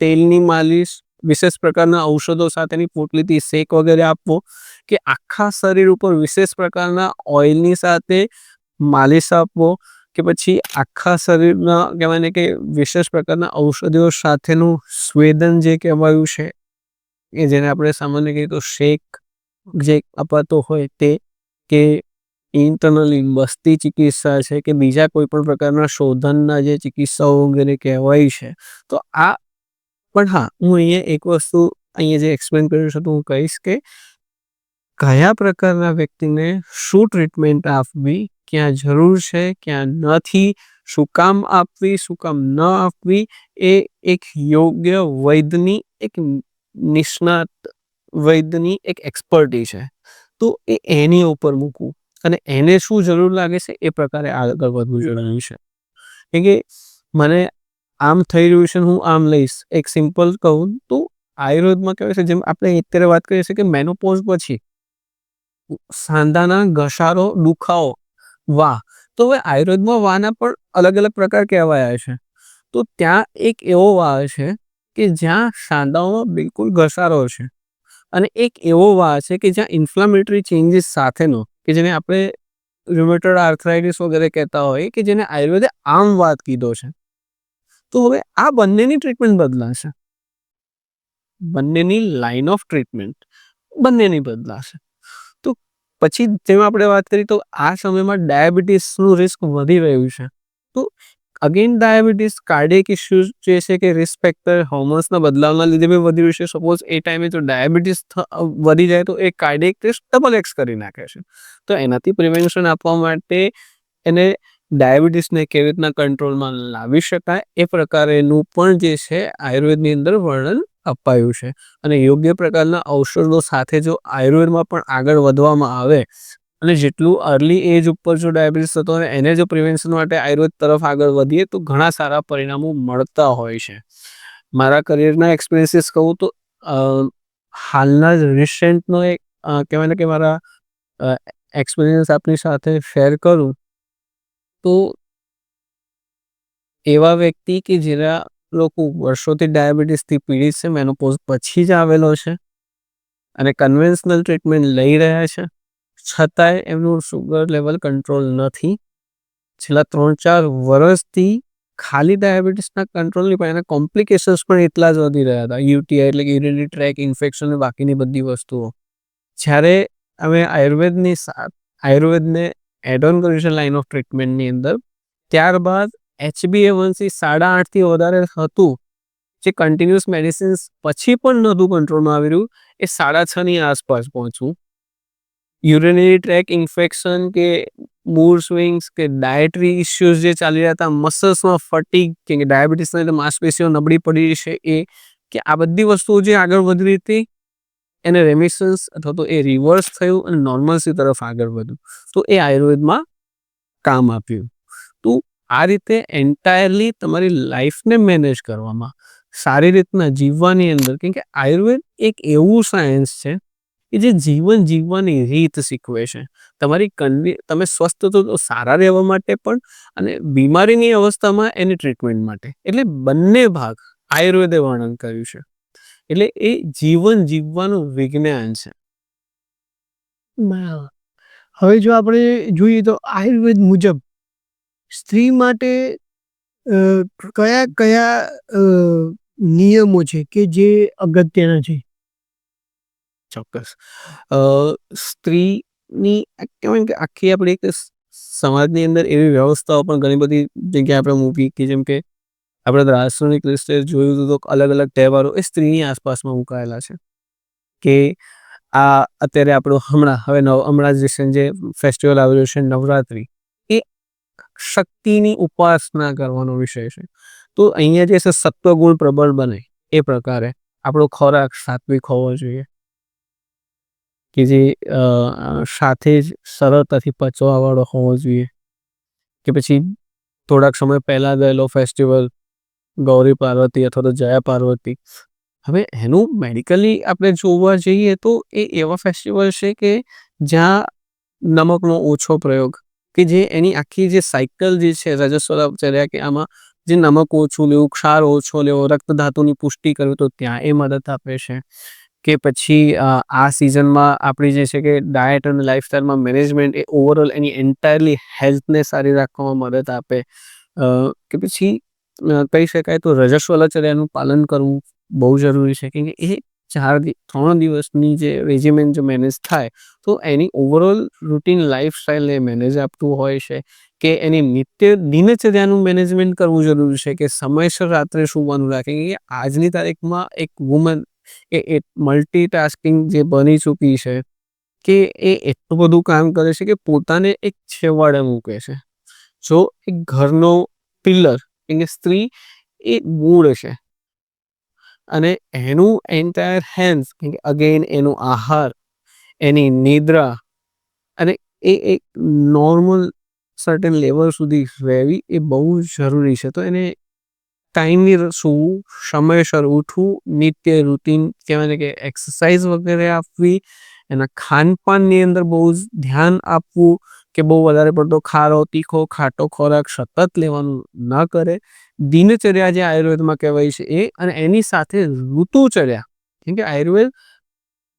તેલની માલિશ, વિશેષ પ્રકારના ઔષધો સાથેની પોટલીથી શેક વગેરે આપવો, કે આખા શરીર ઉપર વિશેષ પ્રકારના ઓઇલની સાથે માલિશ આપવો, કે પછી આખા શરીરના કહેવાય ને કે વિશેષ પ્રકારના ઔષધિઓ સાથેનું સ્વેદન જે કહેવાયું છે એ જેને આપણે સામાન્ય કહીએ તો શેક જે અપાતો હોય તે, કે ઇન્ટરનલી બસ્તી ચિકિત્સા છે કે બીજા કોઈ પણ પ્રકારના શોધનના જે ચિકિત્સાઓ વગેરે કહેવાય છે. તો આ પણ હા, હું અહીંયા એક વસ્તુ અહીંયા જે એક્સપ્લેન કર્યું છે તો હું કહીશ કે કયા પ્રકારના વ્યક્તિને શું ટ્રીટમેન્ટ આપવી, ક્યાં જરૂર છે, ક્યાં નથી, શું કામ આપવી, શું કામ ન આપવી, એ એક યોગ્ય વૈદ્યની એક નિષ્ણાત વૈદ્યની એક એક્સપર્ટી છે. તો એની ઉપર મૂકવું અને એને શું જરૂર લાગે છે એ પ્રકારે આગળ વધવું જરૂરી છે. કેમ કે મને આમ થઈ રહ્યું છે, હું આમ લઈશ. એક સિમ્પલ કહું તો આયુર્વેદમાં કહેવાય છે, જેમ આપણે અત્યારે વાત કરીએ છીએ કે મેનોપોઝ પછી સાંધાના ઘસારો, દુખાવો, વાહ. તો હવે આયુર્વેદમાં વાના પણ અલગ અલગ પ્રકાર કહેવાયા છે. તો ત્યાં એક એવો વાહ છે કે જ્યાં સાંધાઓમાં બિલકુલ ઘસારો છે, અને એક એવો વાહ છે કે જ્યાં ઇન્ફ્લામેટરી ચેન્જીસ સાથેનો, કે જેને આપણે રુમેટોઇડ આર્થરાઇટિસ વગેરે કહેતા હોય, કે જેને આયુર્વેદે આમ વાત કીધો છે. તો હવે આ બંનેની ટ્રીટમેન્ટ બદલાશે, બંનેની લાઇન ઓફ ટ્રીટમેન્ટ બંનેની બદલાશે. તો પછી જેમ આપણે વાત કરી તો આ સમયમાં ડાયાબિટીસનું રિસ્ક વધી રહ્યું છે. તો અગેન ડાયાબિટીસ, કાર્ડિયક ઇસ્યુઝ જે છે કે રિસ્ક ફેક્ટર હોર્મોન્સના બદલાવના લીધે બી વધી રહ્યું છે. સપોઝ એ ટાઈમે તો ડાયાબિટીસ વધી જાય તો એ કાર્ડિયક ટેસ્ટ ડબલ એક્સ કરી નાખે છે. તો એનાથી પ્રિવેન્શન આપવા માટે એને ડાયાબિટીસને કેવી રીતના કંટ્રોલમાં લાવી શકાય એ પ્રકારેનું પણ જે છે આયુર્વેદની અંદર વર્ણન અપાયું છે. અને યોગ્ય પ્રકારના ઔષધો સાથે જો આયુર્વેદમાં પણ આગળ વધવામાં આવે અને જેટલું અર્લી એજ ઉપર જો ડાયાબિટીસ થતો હોય એને જો પ્રિવેન્શન માટે આયુર્વેદ તરફ આગળ વધીએ તો ઘણા સારા પરિણામો મળતા હોય છે. મારા કરિયરના એક્સપિરિયન્સીસ કહું તો હાલના જ રિસેન્ટનો એક કહેવાય ને કે મારા એક્સપિરિયન્સ આપની સાથે શેર કરું તો એવા વ્યક્તિ કે જેના લોકો વર્ષોથી ડાયાબિટીસથી પીડિત છે, મેનોપોઝ પછી જ આવેલો છે અને કન્વેન્શનલ ટ્રીટમેન્ટ લઈ રહ્યા છે, છતાંય એમનું શુગર લેવલ કંટ્રોલ નથી. છેલ્લા 3-4 વર્ષથી ખાલી ડાયાબિટીસના કંટ્રોલની પણ એના કોમ્પ્લિકેશન્સ પણ એટલા જ વધી રહ્યા હતા. યુટીઆઈ એટલે કે યુરિનરી ટ્રેક ઇન્ફેક્શન અને બાકીની બધી વસ્તુઓ. જ્યારે અમે આયુર્વેદને એડ ઓન કર્યું છે લાઇન ઓફ ટ્રીટમેન્ટની અંદર, ત્યારબાદ HbA1c 8.5થી વધારે હતું, જે કન્ટિન્યુઅસ મેડિસિન્સ પછી પણ નહોતું કંટ્રોલમાં આવી રહ્યું, એ 6.5ની આસપાસ પહોંચવું. યુરિનરી ટ્રેક ઇન્ફેક્શન કે મૂડ સ્વિંગ્સ કે ડાયટરી ઇસ્યુઝ જે ચાલી રહ્યા હતા, મસલ્સમાં ફટીગ કે ડાયાબિટીસના લીધે માંસપેશીઓ નબળી પડી છે, એ કે આ બધી વસ્તુઓ જે આગળ વધી રહી હતી એને રેમિશન્સ અથવા તો એ રિવર્સ થયું અને નોર્મલ્સી તરફ આગળ વધ્યું. તો એ આયુર્વેદમાં કામ આપ્યું. તો આ રીતે એન્ટાયરલી તમારી લાઈફને મેનેજ કરવામાં, સારી રીતના જીવવાની અંદર, કેમ કે આયુર્વેદ એક એવું સાયન્સ છે કે જે જીવન જીવવાની રીત શીખવે છે. તમે સ્વસ્થ તો સારા રહેવા માટે પણ, અને બીમારીની અવસ્થામાં એની ટ્રીટમેન્ટ માટે, એટલે બંને ભાગ આયુર્વેદે વર્ણન કર્યું છે. એટલે એ જીવન જીવવાનું વિજ્ઞાન છે. બરાબર. હવે જો આપણે જોઈએ તો આયુર્વેદ મુજબ સ્ત્રી માટે કયા કયા નિયમો છે કે જે અગત્યના છે? ચોક્કસ. સ્ત્રીની કહેવાય કે આખી આપણી એક સમાજની અંદર એવી વ્યવસ્થાઓ પણ ઘણી બધી જગ્યાએ આપણે મૂકી, કે જેમ કે આપણે દાર્શનિક રીતે જોયું હતું તો અલગ અલગ તહેવારો એ સ્ત્રીની આસપાસમાં મુકાયેલા છે. કે આ અત્યારે આપણું હમણાં જ જે ફેસ્ટિવલ આવી રહ્યો છે નવરાત્રિ, એ શક્તિની ઉપાસના કરવાનો વિષય છે. તો અહીંયા જે છે સત્વગુણ પ્રબળ બને એ પ્રકારે આપણો ખોરાક સાત્વિક હોવો જોઈએ, કે જે સાથે જ સરળતાથી પચવાવાળો હોવો જોઈએ. કે પછી થોડાક સમય પહેલા ગયેલો ફેસ્ટિવલ ગૌરી પાર્વતી અથવા તો જયા પાર્વતી. હવે એનું મેડિકલી આપણે જોવા જઈએ તો એ એવા ફેસ્ટિવલ છે કે જ્યાં નમકનો ઓછો પ્રયોગ, કે જે એની આખી જે સાયકલ જે છે રજસ્વલા ચર્યા, કે આમાં જે નમક ઓછું લેવું, ક્ષાર ઓછો લેવો, રક્ત ધાતુની પુષ્ટિ કરવી, તો ત્યાં એ મદદ આપે છે. કે પછી આ સિઝનમાં આપણી જે છે કે ડાયટ અને લાઇફસ્ટાઈલમાં મેનેજમેન્ટ એ ઓવરઓલ એની એન્ટાયરલી હેલ્થને સારી રાખવામાં મદદ આપે. કે પછી કહી શકાય તો રજસ્વલાચર્યાનું પાલન કરવું બહુ જરૂરી છે, કેમ કે એ 3 દિવસની જે રેજિમેન્ટ જો મેનેજ થાય તો એની ઓવરઓલ રૂટીન લાઈફસ્ટાઈલને મેનેજ આપતું હોય છે. કે એની નિત્ય દિનચર્યાનું મેનેજમેન્ટ કરવું જરૂરી છે, કે સમયસર રાત્રે સૂવાનું રાખે. કે આજની તારીખમાં એક વુમન એ મલ્ટીટાસ્કિંગ જે બની ચૂકી છે, કે એ એટલું બધું કામ કરે છે કે પોતાને એક છેવાડે મૂકે છે. જો એક ઘરનો પિલ્લર કે સ્ત્રી એ મૂળ છે, અને એનું એન્ટાયર હેલ્થ, અગેન એનું આહાર, એની નિદ્રા, અને એ એક નોર્મલ સર્ટેન લેવલ સુધી રહેવી એ બહુ જરૂરી છે. તો એને ટાઈમની સૂવું, સમયસર ઉઠવું, નિત્ય રૂટીન કહેવાય ને કે એક્સરસાઇઝ વગેરે આપવી, એના ખાનપાનની અંદર બહુ જ ધ્યાન આપવું, કે બહુ વધારે પડતો ખારો, તીખો, ખાટો ખોરાક સતત લેવાનું ન કરે. દિનચર્યા જે આયુર્વેદમાં કહેવાય છે એ, અને એની સાથે ઋતુચર્યા, કેમ કે આયુર્વેદ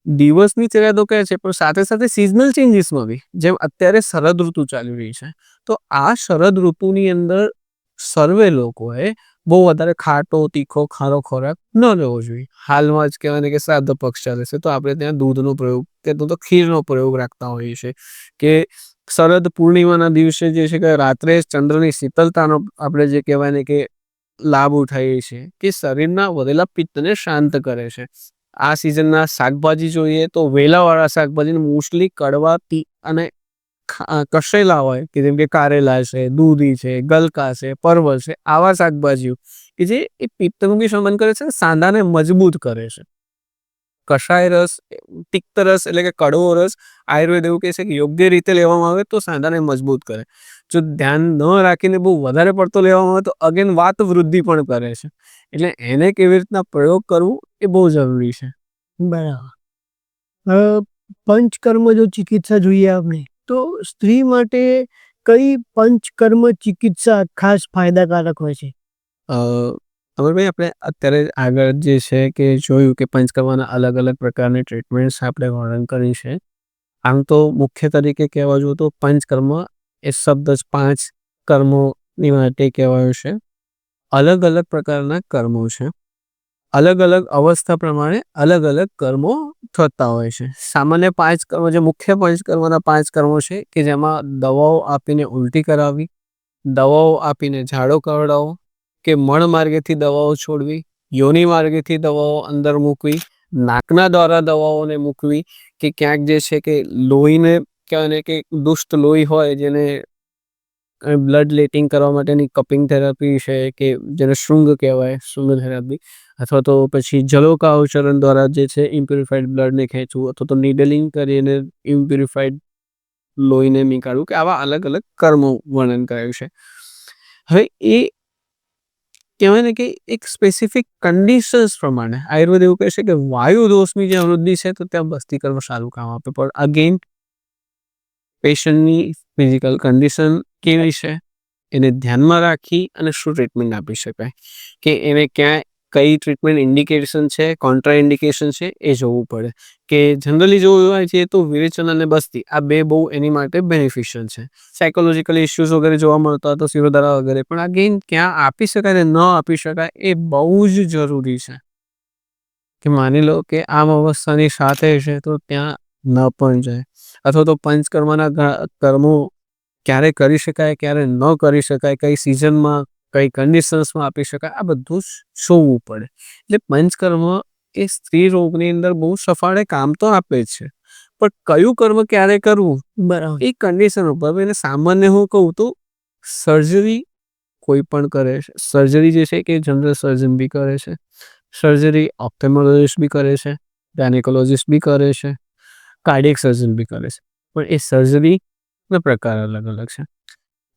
દિવસની ચર્યા તો કહે છે, પણ સાથે સાથે સિઝનલ ચેન્જીસમાં બી, જેમ અત્યારે શરદ ઋતુ ચાલી રહી છે, તો આ શરદ ઋતુની અંદર સર્વે લોકોએ બહુ વધારે ખાટો, તીખો, ખારો ખોરાક ન લેવો જોઈએ. હાલમાં જ કહેવાય ને કે શ્રાદ્ધ પક્ષ ચાલે છે, તો આપણે ત્યાં દૂધનો પ્રયોગ કે તો ખીરનો પ્રયોગ રાખતા હોઈએ છીએ. કે શરદ પૂર્ણિમાના દિવસે જે છે કે રાત્રે ચંદ્રની શીતળતાનો આપણે જે કહેવાય ને કે લાભ ઉઠાવીએ છીએ, કે શરીરના વધેલા પિત્તને શાંત કરે છે. આ સિઝનના શાકભાજી જોઈએ તો વેલાવાળા શાકભાજી, મોસ્ટલી કડવા અને કસેલા હોય, કે જેમ કે કારેલા છે, દૂધી છે, ગલકા છે, પરવળ છે, આવા શાકભાજીઓ કે જે એ પિત્તનું બી શમન કરે છે, સાંધાને મજબૂત કરે છે. કષાય રસ, તિક્ત રસ એટલે કે કડવો રસ, આયુર્વેદ એવું કહે છે કે યોગ્ય રીતે લેવામાં આવે તો સાંધાને મજબૂત કરે. જો ધ્યાન ન રાખીને બહુ વધારે પડતો લેવામાં આવે તો અગેન વાત વૃદ્ધિ પણ કરે છે. એટલે એને કેવી રીતના પ્રયોગ કરવું એ બહુ જરૂરી છે. બરાબર. પંચકર્મ જો ચિકિત્સા જોઈએ આપણે, તો સ્ત્રી માટે કઈ પંચકર્મ ચિકિત્સા ખાસ ફાયદાકારક હોય છે? અમરભાઈ, આપણે અત્યારે આગળ જે છે કે જોયું કે પંચકર્મના અલગ અલગ પ્રકારની ટ્રીટમેન્ટ્સ આપણે વર્ણન કરી છે. આમ તો મુખ્ય તરીકે કહેવા જોઈએ તો પંચકર્મ એ શબ્દ જ 5 કર્મોની માટે કહેવાયો છે. અલગ અલગ પ્રકારના કર્મો છે. અલગ અલગ અવસ્થા પ્રમાણે અલગ અલગ કર્મો થતા હોય છે. સામાન્ય 5 કર્મો, જે મુખ્ય પંચકર્મના 5 કર્મો છે, કે જેમાં દવાઓ આપીને ઉલટી કરાવવી, દવાઓ આપીને ઝાડો કરાવડાવો, કે મળ માર્ગેથી દવાઓ છોડવી, યોનિ માર્ગેથી દવાઓ અંદર મૂકવી, નાકના દ્વારા દવાઓને મૂકવી, કે ક્યાંક જે છે કે લોહીને કહેવાય ને કે દુષ્ટ લોહી હોય જેને બ્લડ લેટિંગ કરવા માટેની કપિંગ થેરાપી છે, કે જેને શૃંગ કહેવાય, શૃંગ થેરાપી, અથવા તો પછી જલોકા ઉચ્ચારણ દ્વારા જે છે ઇમ્પ્યુરિફાઈડ બ્લડને ખેંચવું, અથવા તો નીડલિંગ કરીને ઇમ્પ્યુરિફાઈડ લોહીને નીકાળવું, કે આવા અલગ અલગ કર્મો વર્ણન કરાયું છે. હવે એ કહેવાય ને કે એક સ્પેસિફિક કન્ડિશન્સ પ્રમાણે આયુર્વેદ એવું કહે છે કે વાયુ દોષની જે વૃદ્ધિ છે તો ત્યાં બસ્તી કર્મ સારું કામ આપે. પણ અગેન પેશન્ટની ફિઝિકલ કન્ડિશન કેવી છે એને ધ્યાનમાં રાખી અને શું ટ્રીટમેન્ટ આપી શકાય, કે એને ક્યાં કઈ ટ્રીટમેન્ટ ઇન્ડિકેશન છે, કોન્ટ્રા ઇન્ડિકેશન છે, એ જોવું પડે. કે જનરલી જોવું હોય છે તો વિરેચન અને બસ્તી આ બે બહુ એની માટે બેનિફિશિયલ છે. સાયકોલોજીકલ ઇસ્યુઝ વગેરે જોવા મળતા હોય તો શિરોધારા વગેરે, પણ અગેન ક્યાં આપી શકાય ને ન આપી શકાય એ બહુ જ જરૂરી છે. કે માની લો કે આમ અવસ્થાની સાથે છે તો ત્યાં ન પણ જાય, અથવા તો પંચકર્મના કર્મો ક્યારે કરી શકાય, ક્યારે ન કરી શકાય, કઈ સિઝનમાં, કઈ કન્ડિશન્સમાં આપી શકાય, આ બધું જ જોવું પડે. એટલે પંચકર્મ એ સ્ત્રી રોગની અંદર બહુ સફાળે કામ તો આપે જ છે, પણ કયું કર્મ ક્યારે કરવું બરાબર. એ કન્ડિશન ઉપર. એને સામાન્ય હું કહું તો સર્જરી કોઈ પણ કરે છે. સર્જરી જે છે કે જનરલ સર્જન બી કરે છે, સર્જરી ઓપ્થેમોલોજીસ્ટ બી કરે છે, ગાયનેકોલોજીસ્ટ બી કરે છે, કાર્ડિયક સર્જન બી કરે છે. પણ એ સર્જરીના પ્રકાર અલગ અલગ છે.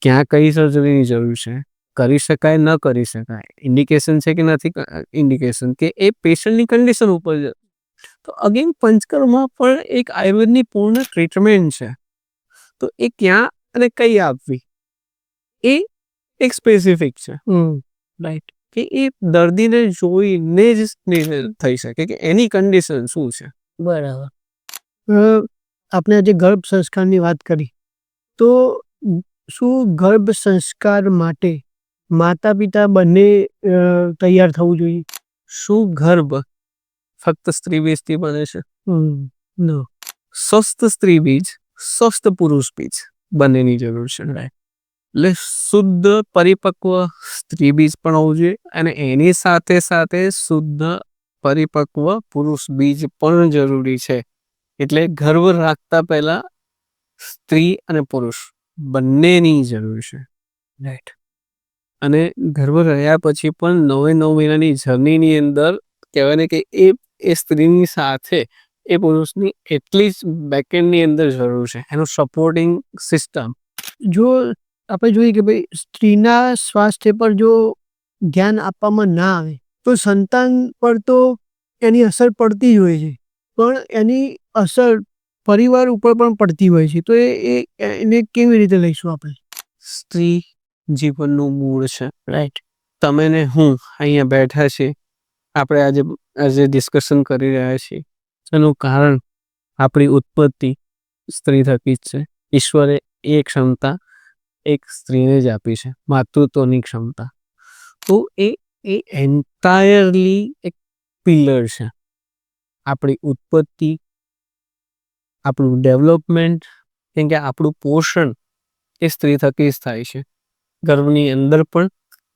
ક્યાં કઈ સર્જરીની જરૂર છે, કરી શકાય ન કરી શકાય, ઇન્ડિકેશન છે કે નથી ઇન્ડિકેશન, કે એ પેશન્ટની કન્ડિશન ઉપર છે. તો અગેન પંચકર્મા પણ એક આયુર્વેદની પૂર્ણ ટ્રીટમેન્ટ છે. તો એ ક્યાં અને કઈ આપવી એ એક સ્પેસિફિક છે, રાઈટ, કે એ દર્દીને જોઈને જ થઈ શકે કે એની કન્ડિશન શું છે. બરાબર. આપણે આજે ગર્ભ સંસ્કારની વાત કરી, તો શું ગર્ભ સંસ્કાર માટે માતા પિતા બંને તૈયાર થવું જોઈએ? શું ગર્ભ ફક્ત સ્ત્રી બીજથી બને છે? નો. સ્વસ્થ સ્ત્રી બીજ, સ્વસ્થ પુરુષ બીજ બંનેની જરૂર છે, રાઈટ. એટલે શુદ્ધ પરિપક્વ સ્ત્રી બીજ પણ હોવું જોઈએ અને એની સાથે સાથે શુદ્ધ પરિપક્વ પુરુષ બીજ પણ જરૂરી છે. એટલે ગર્ભ રાખતા પહેલા સ્ત્રી અને પુરુષ બંનેની જરૂર છે, રાઈટ. અને ગર્ભ રહ્યા પછી પણ 9 મહિનાની જર્નીની અંદર કહેવાય ને કે એ સ્ત્રીની સાથે એ પુરુષની એટલી જ બેકએન્ડની અંદર જરૂર છે, એનું સપોર્ટિંગ સિસ્ટમ. જો આપણે જોઈએ કે ભાઈ સ્ત્રીના સ્વાસ્થ્ય પર જો ધ્યાન આપવામાં ના આવે તો સંતાન પર તો એની અસર પડતી જ હોય છે, પણ એની અસર પરિવાર ઉપર પણ પડતી હોય છે. તો એને કેવી રીતે લઈશું આપણે? સ્ત્રી જીવનનું મૂળ છે, રાઈટ. તમે ને હું અહીંયા બેઠા છીએ, આપણે આજે ડિસ્કશન કરી રહ્યા છીએ, એનું કારણ આપણી ઉત્પત્તિ સ્ત્રી થકી જ છે. ઈશ્વરે એ ક્ષમતા એક સ્ત્રીને જ આપી છે, માતૃત્વની ક્ષમતા. તો એ એન્ટાયરલી એક પિલર છે. આપણી ઉત્પત્તિ, આપણું ડેવલપમેન્ટ, કેમ કે આપણું પોષણ એ સ્ત્રી થકી જ થાય છે. ગર્ભની અંદર પણ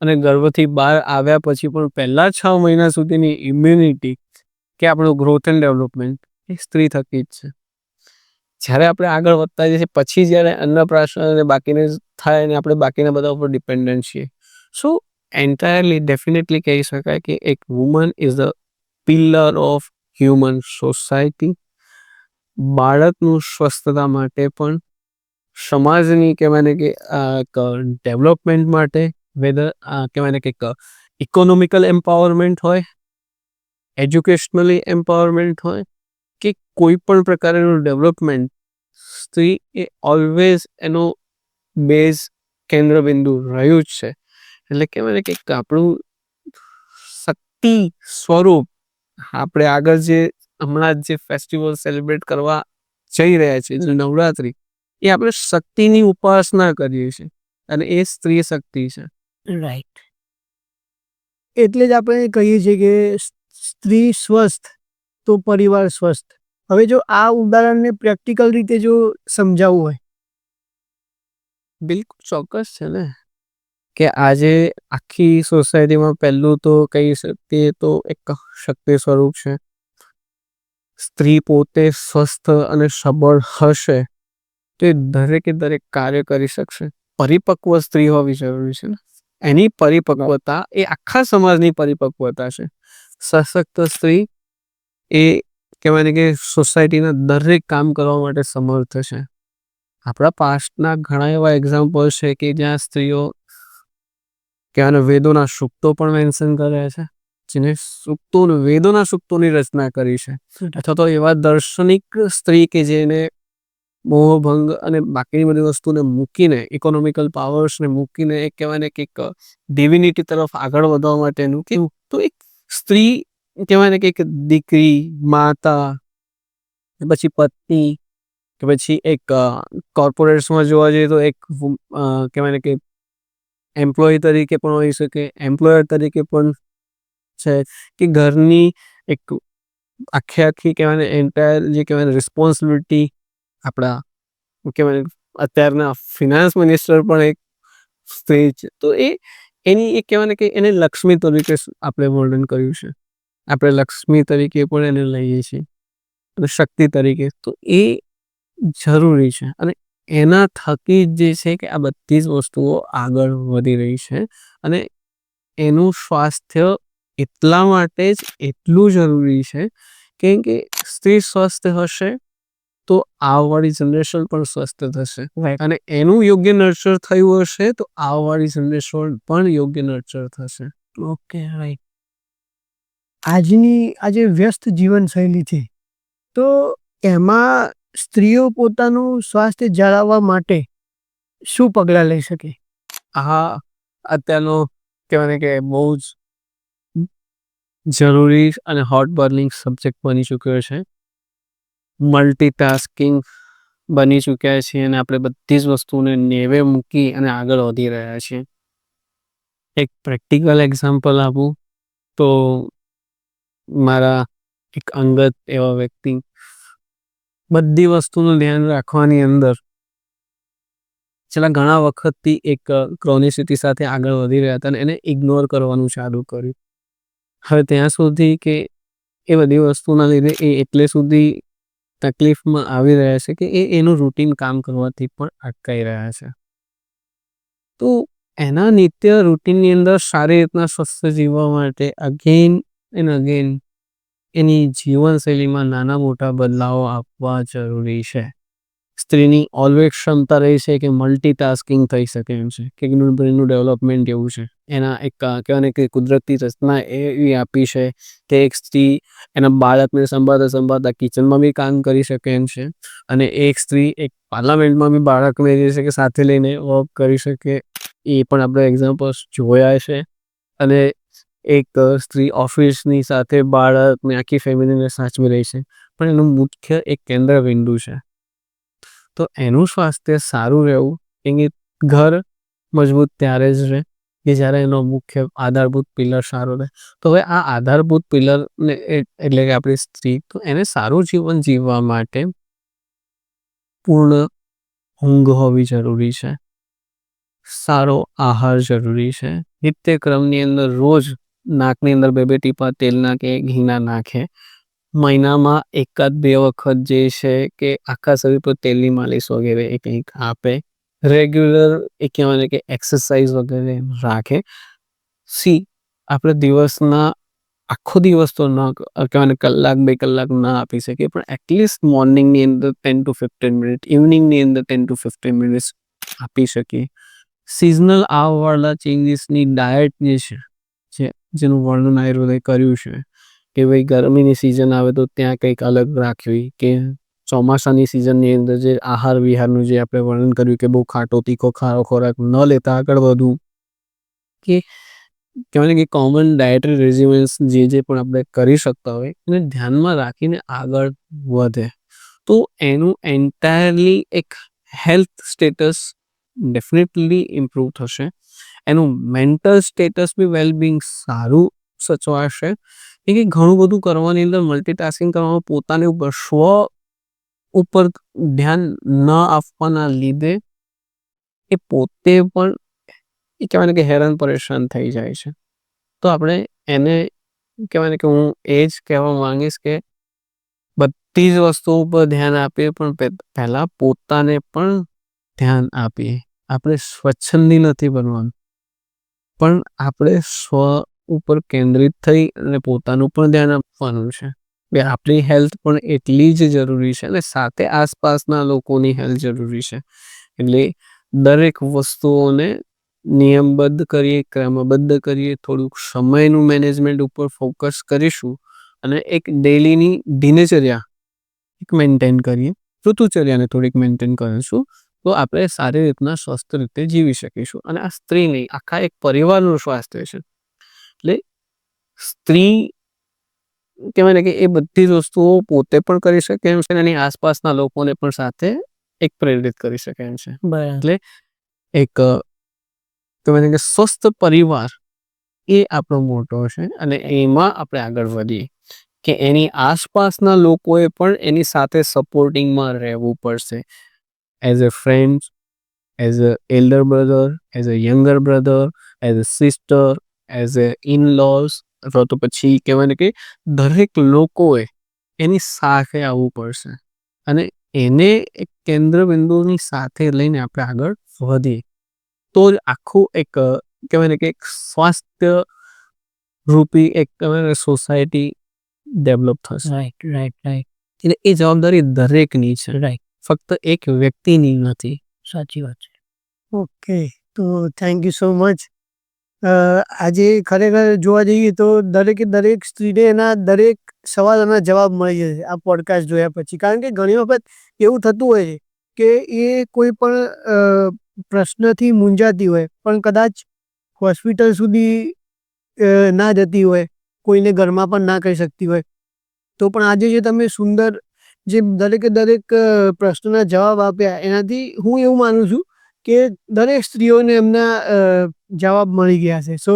અને ગર્ભથી બહાર આવ્યા પછી પણ પહેલા 6 મહિના સુધીની ઇમ્યુનિટી કે આપણું ગ્રોથ એન્ડ ડેવલપમેન્ટ એ સ્ત્રી થકી જ છે. જ્યારે આપણે આગળ વધતા જઈએ પછી જ્યારે અન્નપ્રાશન અને બાકીને થાય અને આપણે બાકીના બધા ઉપર ડિપેન્ડન્ટ છીએ. સો એન્ટાયરલી ડેફિનેટલી કહી શકાય કે એક woman is the pillar of human society. બાળકનું સ્વસ્થતા માટે પણ, સમાજની કહેવાય ને કે ડેવલપમેન્ટ માટે, વેધર કહેવાય ને કે ઇકોનોમિકલ એમ્પાવરમેન્ટ હોય, એજ્યુકેશનલી એમ્પાવરમેન્ટ હોય કે કોઈ પણ પ્રકારનું ડેવલપમેન્ટ, સ્ત્રી એ ઓલવેઝ એનો બેઝ કેન્દ્રબિંદુ રહ્યું જ છે. એટલે કહેવાય ને કે આપણું શક્તિ સ્વરૂપ, આપણે આગળ જે હમણાં જે ફેસ્ટિવલ સેલિબ્રેટ કરવા જઈ રહ્યા છીએ, નવરાત્રિ, એ આપણે શક્તિની ઉપાસના કરીએ છીએ અને એ સ્ત્રી શક્તિ છે, રાઈટ. એટલે જ આપણે કહીએ છીએ કે સ્ત્રી સ્વસ્થ તો પરિવાર સ્વસ્થ. હવે જો આ ઉદાહરણને પ્રેક્ટિકલ રીતે જો સમજાવવું હોય, બિલકુલ ચોક્કસ છે ને. કે આજે આખી સોસાયટીમાં પહેલું તો કહી શકીએ તો એક શક્તિ સ્વરૂપ છે. સ્ત્રી પોતે સ્વસ્થ અને સબળ હશે તો એ દરેકે દરેક કાર્ય કરી શકશે. પરિપક્વ સ્ત્રી હોવી જરૂરી છે ને. એની પરિપક્વતા એ આખા સમાજની પરિપક્વતા છે. સશક્ત સ્ત્રી એ કહેવાય ને કે સોસાયટીના દરેક કામ કરવા માટે સમર્થ છે. આપણા પાસ્ટના ઘણા એવા એક્ઝામ્પલ છે કે જ્યાં સ્ત્રીઓ કહેવાય વેદોના સૂક્તો પણ મેન્શન કરે છે, જેને વેદોના સૂક્તોની રચના કરી છે. અથવા તો એવા દાર્શનિક સ્ત્રી કે જેને મોહભંગ અને બાકીની બધી વસ્તુને મૂકીને, ઇકોનોમિકલ પાવર્સને મૂકીને એક કહેવાય ને કે ડિવિનિટી તરફ આગળ વધવા માટેનું કેવું, તો એક સ્ત્રી કહેવાય ને કે એક દીકરી, માતા, પછી પત્ની, કે પછી એક કોર્પોરેટ્સમાં જોવા જઈએ તો એક કહેવાય ને કે એમ્પ્લોય તરીકે પણ હોઈ શકે, એમ્પ્લોયર તરીકે પણ છે, કે ઘરની એક આખી કહેવાય ને એન્ટાયર જે કહેવાય રિસ્પોન્સિબિલિટી, આપણા કહેવાય અત્યારના ફિનાન્સ મિનિસ્ટર પણ એક સ્ત્રી છે. તો એની એક કહેવાય ને કે એને લક્ષ્મી તરીકે આપણે વર્ણન કર્યું છે. આપણે લક્ષ્મી તરીકે પણ એને લઈએ છીએ અને શક્તિ તરીકે. તો એ જરૂરી છે અને એના થકી જે છે કે આ બધી જ વસ્તુઓ આગળ વધી રહી છે. અને એનું સ્વાસ્થ્ય એટલા માટે જ એટલું જરૂરી છે કેમ કે સ્ત્રી સ્વસ્થ હશે તો આવવાળી જનરેશન પણ સ્વસ્થ થશે અને એનું યોગ્ય નર્ચર થયું હશે તો આવવાળી જનરેશન પણ યોગ્ય નર્ચર થશે. Okay, right. આજે વ્યસ્ત જીવનશૈલી છે, તો એમાં સ્ત્રીઓ પોતાનું સ્વાસ્થ્ય જાળવવા માટે શું પગલાં લઈ શકે? આ અત્યારનો કહેવાય ને કે બહુ જ જરૂરી અને હોટ બર્નિંગ સબ્જેક્ટ બની ચૂક્યો છે. મલ્ટીટાસ્કિંગ બની ચૂક્યા છીએ અને આપણે બધી જ વસ્તુને નેવે મૂકી અને આગળ વધી રહ્યા છીએ. એક પ્રેક્ટિકલ એક્ઝામ્પલ આપું તો મારા એક અંગત એવા વ્યક્તિ બધી વસ્તુનું ધ્યાન રાખવાની અંદર છેલ્લા ઘણા વખતથી એક ક્રોનિસિટી સાથે આગળ વધી રહ્યા હતા અને એને ઇગ્નોર કરવાનું ચાલુ કર્યું. હવે ત્યાં સુધી કે એ બધી વસ્તુના લીધે એ એટલે સુધી તકલીફમાં આવી રહ્યા છે કે એનું રૂટીન કામ કરવાથી પણ અટકાઈ રહ્યા છે. તો એના નિત્ય રૂટીનની અંદર સારી રીતના સ્વસ્થ જીવવા માટે અગેન એન્ડ અગેન એની જીવનશૈલીમાં નાના મોટા બદલાવો આપવા જરૂરી છે. સ્ત્રીની ઓલવેઝ ક્ષમતા રહી છે કે મલ્ટીટાસ્કિંગ થઈ શકે એમ છે કે એનું બ્રેનનું ડેવલપમેન્ટ એવું છે. એના એક કહેવાય ને કે કુદરતી રચના એવી આપી છે કે એક સ્ત્રી એના બાળકને સંભાળતા કિચનમાં બી કામ કરી શકે એમ છે અને એક સ્ત્રી એક પાર્લામેન્ટમાં બી બાળકને જે છે કે સાથે લઈને વર્ક કરી શકે એ પણ આપણે એક્ઝામ્પલ્સ જોયા છે. અને એક સ્ત્રી ઓફિસની સાથે બાળકને આખી ફેમિલીને સાચવી રહી છે પણ એનું મુખ્ય એક કેન્દ્ર બિંદુ છે. તો એનું સ્વાસ્થ્ય સારું રહેવું એ ઘર મજબૂત ત્યારે જ રહે કે જ્યારે એનો મુખ્ય આધારભૂત પિલર સારો રહે. તો હવે આ આધારભૂત પિલરને એટલે કે આપણી સ્ત્રી તો એને સારું જીવન જીવવા માટે પૂર્ણ ઊંઘ હોવી જરૂરી છે, સારો આહાર જરૂરી છે, નિત્યક્રમની અંદર રોજ નાકની અંદર 2-2 ટીપા તેલના કે ઘીના નાખે, મહિનામાં એકાદ 2 વખત જે છે કે આખા શરીર પર તેલની માલિશ વગેરે એ કંઈક આપે, રેગ્યુલર એ કહેવાય કે એક્સરસાઇઝ વગેરે રાખે. આપણે દિવસના આખો દિવસ તો ન કહેવાય કલાક 2 કલાક ના આપી શકીએ પણ એટલીસ્ટ મોર્નિંગની અંદર 10 to 15 મિનિટ, ઇવનિંગની અંદર 10 to 15 મિનિટ્સ આપી શકીએ. સિઝનલ આવવાળા ચેન્જીસની ડાયટ જે છે જેનું વર્ણન આયુર્વેદે કર્યું છે કે ભાઈ ગરમીની સિઝન આવે તો ત્યાં કંઈક અલગ રાખવી, કે ચોમાસાની સિઝનની અંદર જે આહાર વિહારનું જે આપણે વર્ણન કર્યું કે બહુ ખાટો તીખો ખારો ખોરાક ન લેતા આગળ વધવું, કે કહેવાય કે કોમન ડાયટરી રેઝિમેન્ટ્સ જે પણ આપણે કરી શકતા હોય એને ધ્યાનમાં રાખીને આગળ વધે તો એનું એન્ટાયરલી એક હેલ્થ સ્ટેટસ ડેફિનેટલી ઇમ્પ્રૂવ થશે. એનું મેન્ટલ સ્ટેટસ બી વેલબિંગ સારું સચવાશે. એ કે ઘણું બધું કરવાની અંદર મલ્ટીટાસ્કિંગ કરવામાં પોતાને સ્વ ઉપર ધ્યાન ન આપવાના લીધે એ પોતે પણ એ કહેવાય કે હેરાન પરેશાન થઈ જાય છે. તો આપણે એને કહેવાય કે હું એ જ કહેવા માંગીશ કે બધી જ વસ્તુઓ ઉપર ધ્યાન આપીએ પણ પહેલાં પોતાને પણ ધ્યાન આપીએ. આપણે સ્વચ્છંદી નથી બનવાનું પણ આપણે સ્વ ઉપર કેન્દ્રિત થઈ અને પોતાનું પણ ધ્યાન આપવાનું છે. આપણી હેલ્થ પણ એટલી જ જરૂરી છે અને સાથે આસપાસના લોકોની હેલ્થ જરૂરી છે. એટલે દરેક વસ્તુઓને નિયમબદ્ધ કરીએ, ક્રમબદ્ધ કરીએ, થોડુંક સમયનું મેનેજમેન્ટ ઉપર ફોકસ કરીશું અને એક ડેલીની દિનચર્યા એક મેન્ટેન કરીએ, ઋતુચર્યાને થોડીક મેન્ટેન કરીશું તો આપણે સારી રીતના સ્વસ્થ રીતે જીવી શકીશું. અને આ સ્ત્રી નહીં, આખા એક પરિવારનું સ્વાસ્થ્ય છે. એટલે સ્ત્રી કહેવાય ને કે એ બધી જ વસ્તુઓ પોતે પણ કરી શકે એમ છે અને એની આસપાસના લોકોને પણ સાથે એક પ્રેરિત કરી શકે એમ છે. એટલે એક કહેવાય કે સ્વસ્થ પરિવાર એ આપણો મોટો છે અને એમાં આપણે આગળ વધીએ કે એની આસપાસના લોકોએ પણ એની સાથે સપોર્ટિંગમાં રહેવું પડશે. As a friend, as a elder brother, as a younger brother, as a sister, as a in-lose, અથવા તો પછી કહેવાય ને કે દરેક લોકોએ એની સાથે આવવું પડશે અને એને એક કેન્દ્ર બિંદુની સાથે લઈને આપણે આગળ વધીએ તો જ આખું એક કહેવાય ને કે એક સ્વાસ્થ્ય રૂપી એક સોસાયટી ડેવલપ થશે. રાઈટ. એટલે એ જવાબદારી દરેકની છે, રાઈટ, ફક્ત એક વ્યક્તિની નથી. સાચી વાત છે. ઓકે, તો થેન્ક યુ સો મચ. આજે ખરેખર જોવા જઈએ તો દરેક સ્ત્રીને એના દરેક સવાલોના જવાબ મળી જશે આ પોડકાસ્ટ જોયા પછી. કારણ કે ઘણી વખત એવું થતું હોય છે કે એ કોઈ પણ પ્રશ્નથી મૂંઝાતી હોય પણ કદાચ હોસ્પિટલ સુધી ના જતી હોય, કોઈને ઘરમાં પણ ના કહી શકતી હોય, તો પણ આજે જે તમે સુંદર જે દરેક પ્રશ્નોના જવાબ આપ્યા એનાથી હું એવું માનું છું કે દરેક સ્ત્રીઓને એમના જવાબ મળી ગયા છે. So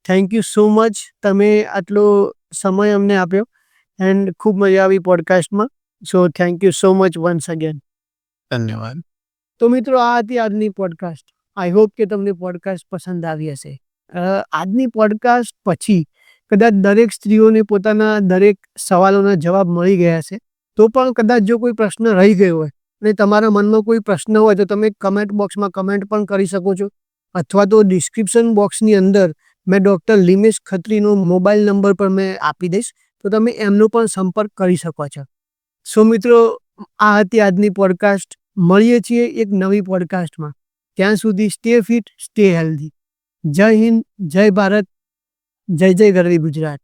thank you so much, તમે આટલો સમય અમને આપ્યો એન્ડ ખૂબ મજા આવી પોડકાસ્ટમાં. So thank you so much once again. ધન્યવાદ. તો મિત્રો, આ હતી આજની પોડકાસ્ટ. આઈ હોપ કે તમને પોડકાસ્ટ પસંદ આવી હશે. આજની પોડકાસ્ટ પછી કદાચ દરેક સ્ત્રીઓને પોતાના દરેક સવાલોના જવાબ મળી ગયા છે. તો પણ કદાચ જો કોઈ પ્રશ્ન રહી ગયો હોય અને તમારા મનમાં કોઈ પ્રશ્ન હોય તો તમે કમેન્ટ બોક્સમાં કમેન્ટ પણ કરી શકો છો, અથવા તો ડિસ્ક્રિપ્શન બોક્સની અંદર મેં ડૉક્ટર લિમેશ ખત્રીનો મોબાઈલ નંબર પણ મેં આપી દઈશ, તો તમે એમનો પણ સંપર્ક કરી શકો છો. સો મિત્રો, આ હતી આજની પોડકાસ્ટ. મળીએ છીએ એક નવી પોડકાસ્ટમાં. ત્યાં સુધી સ્ટે ફિટ, સ્ટે હેલ્ધી. જય હિન્દ, જય ભારત, જય ગરવી ગુજરાત.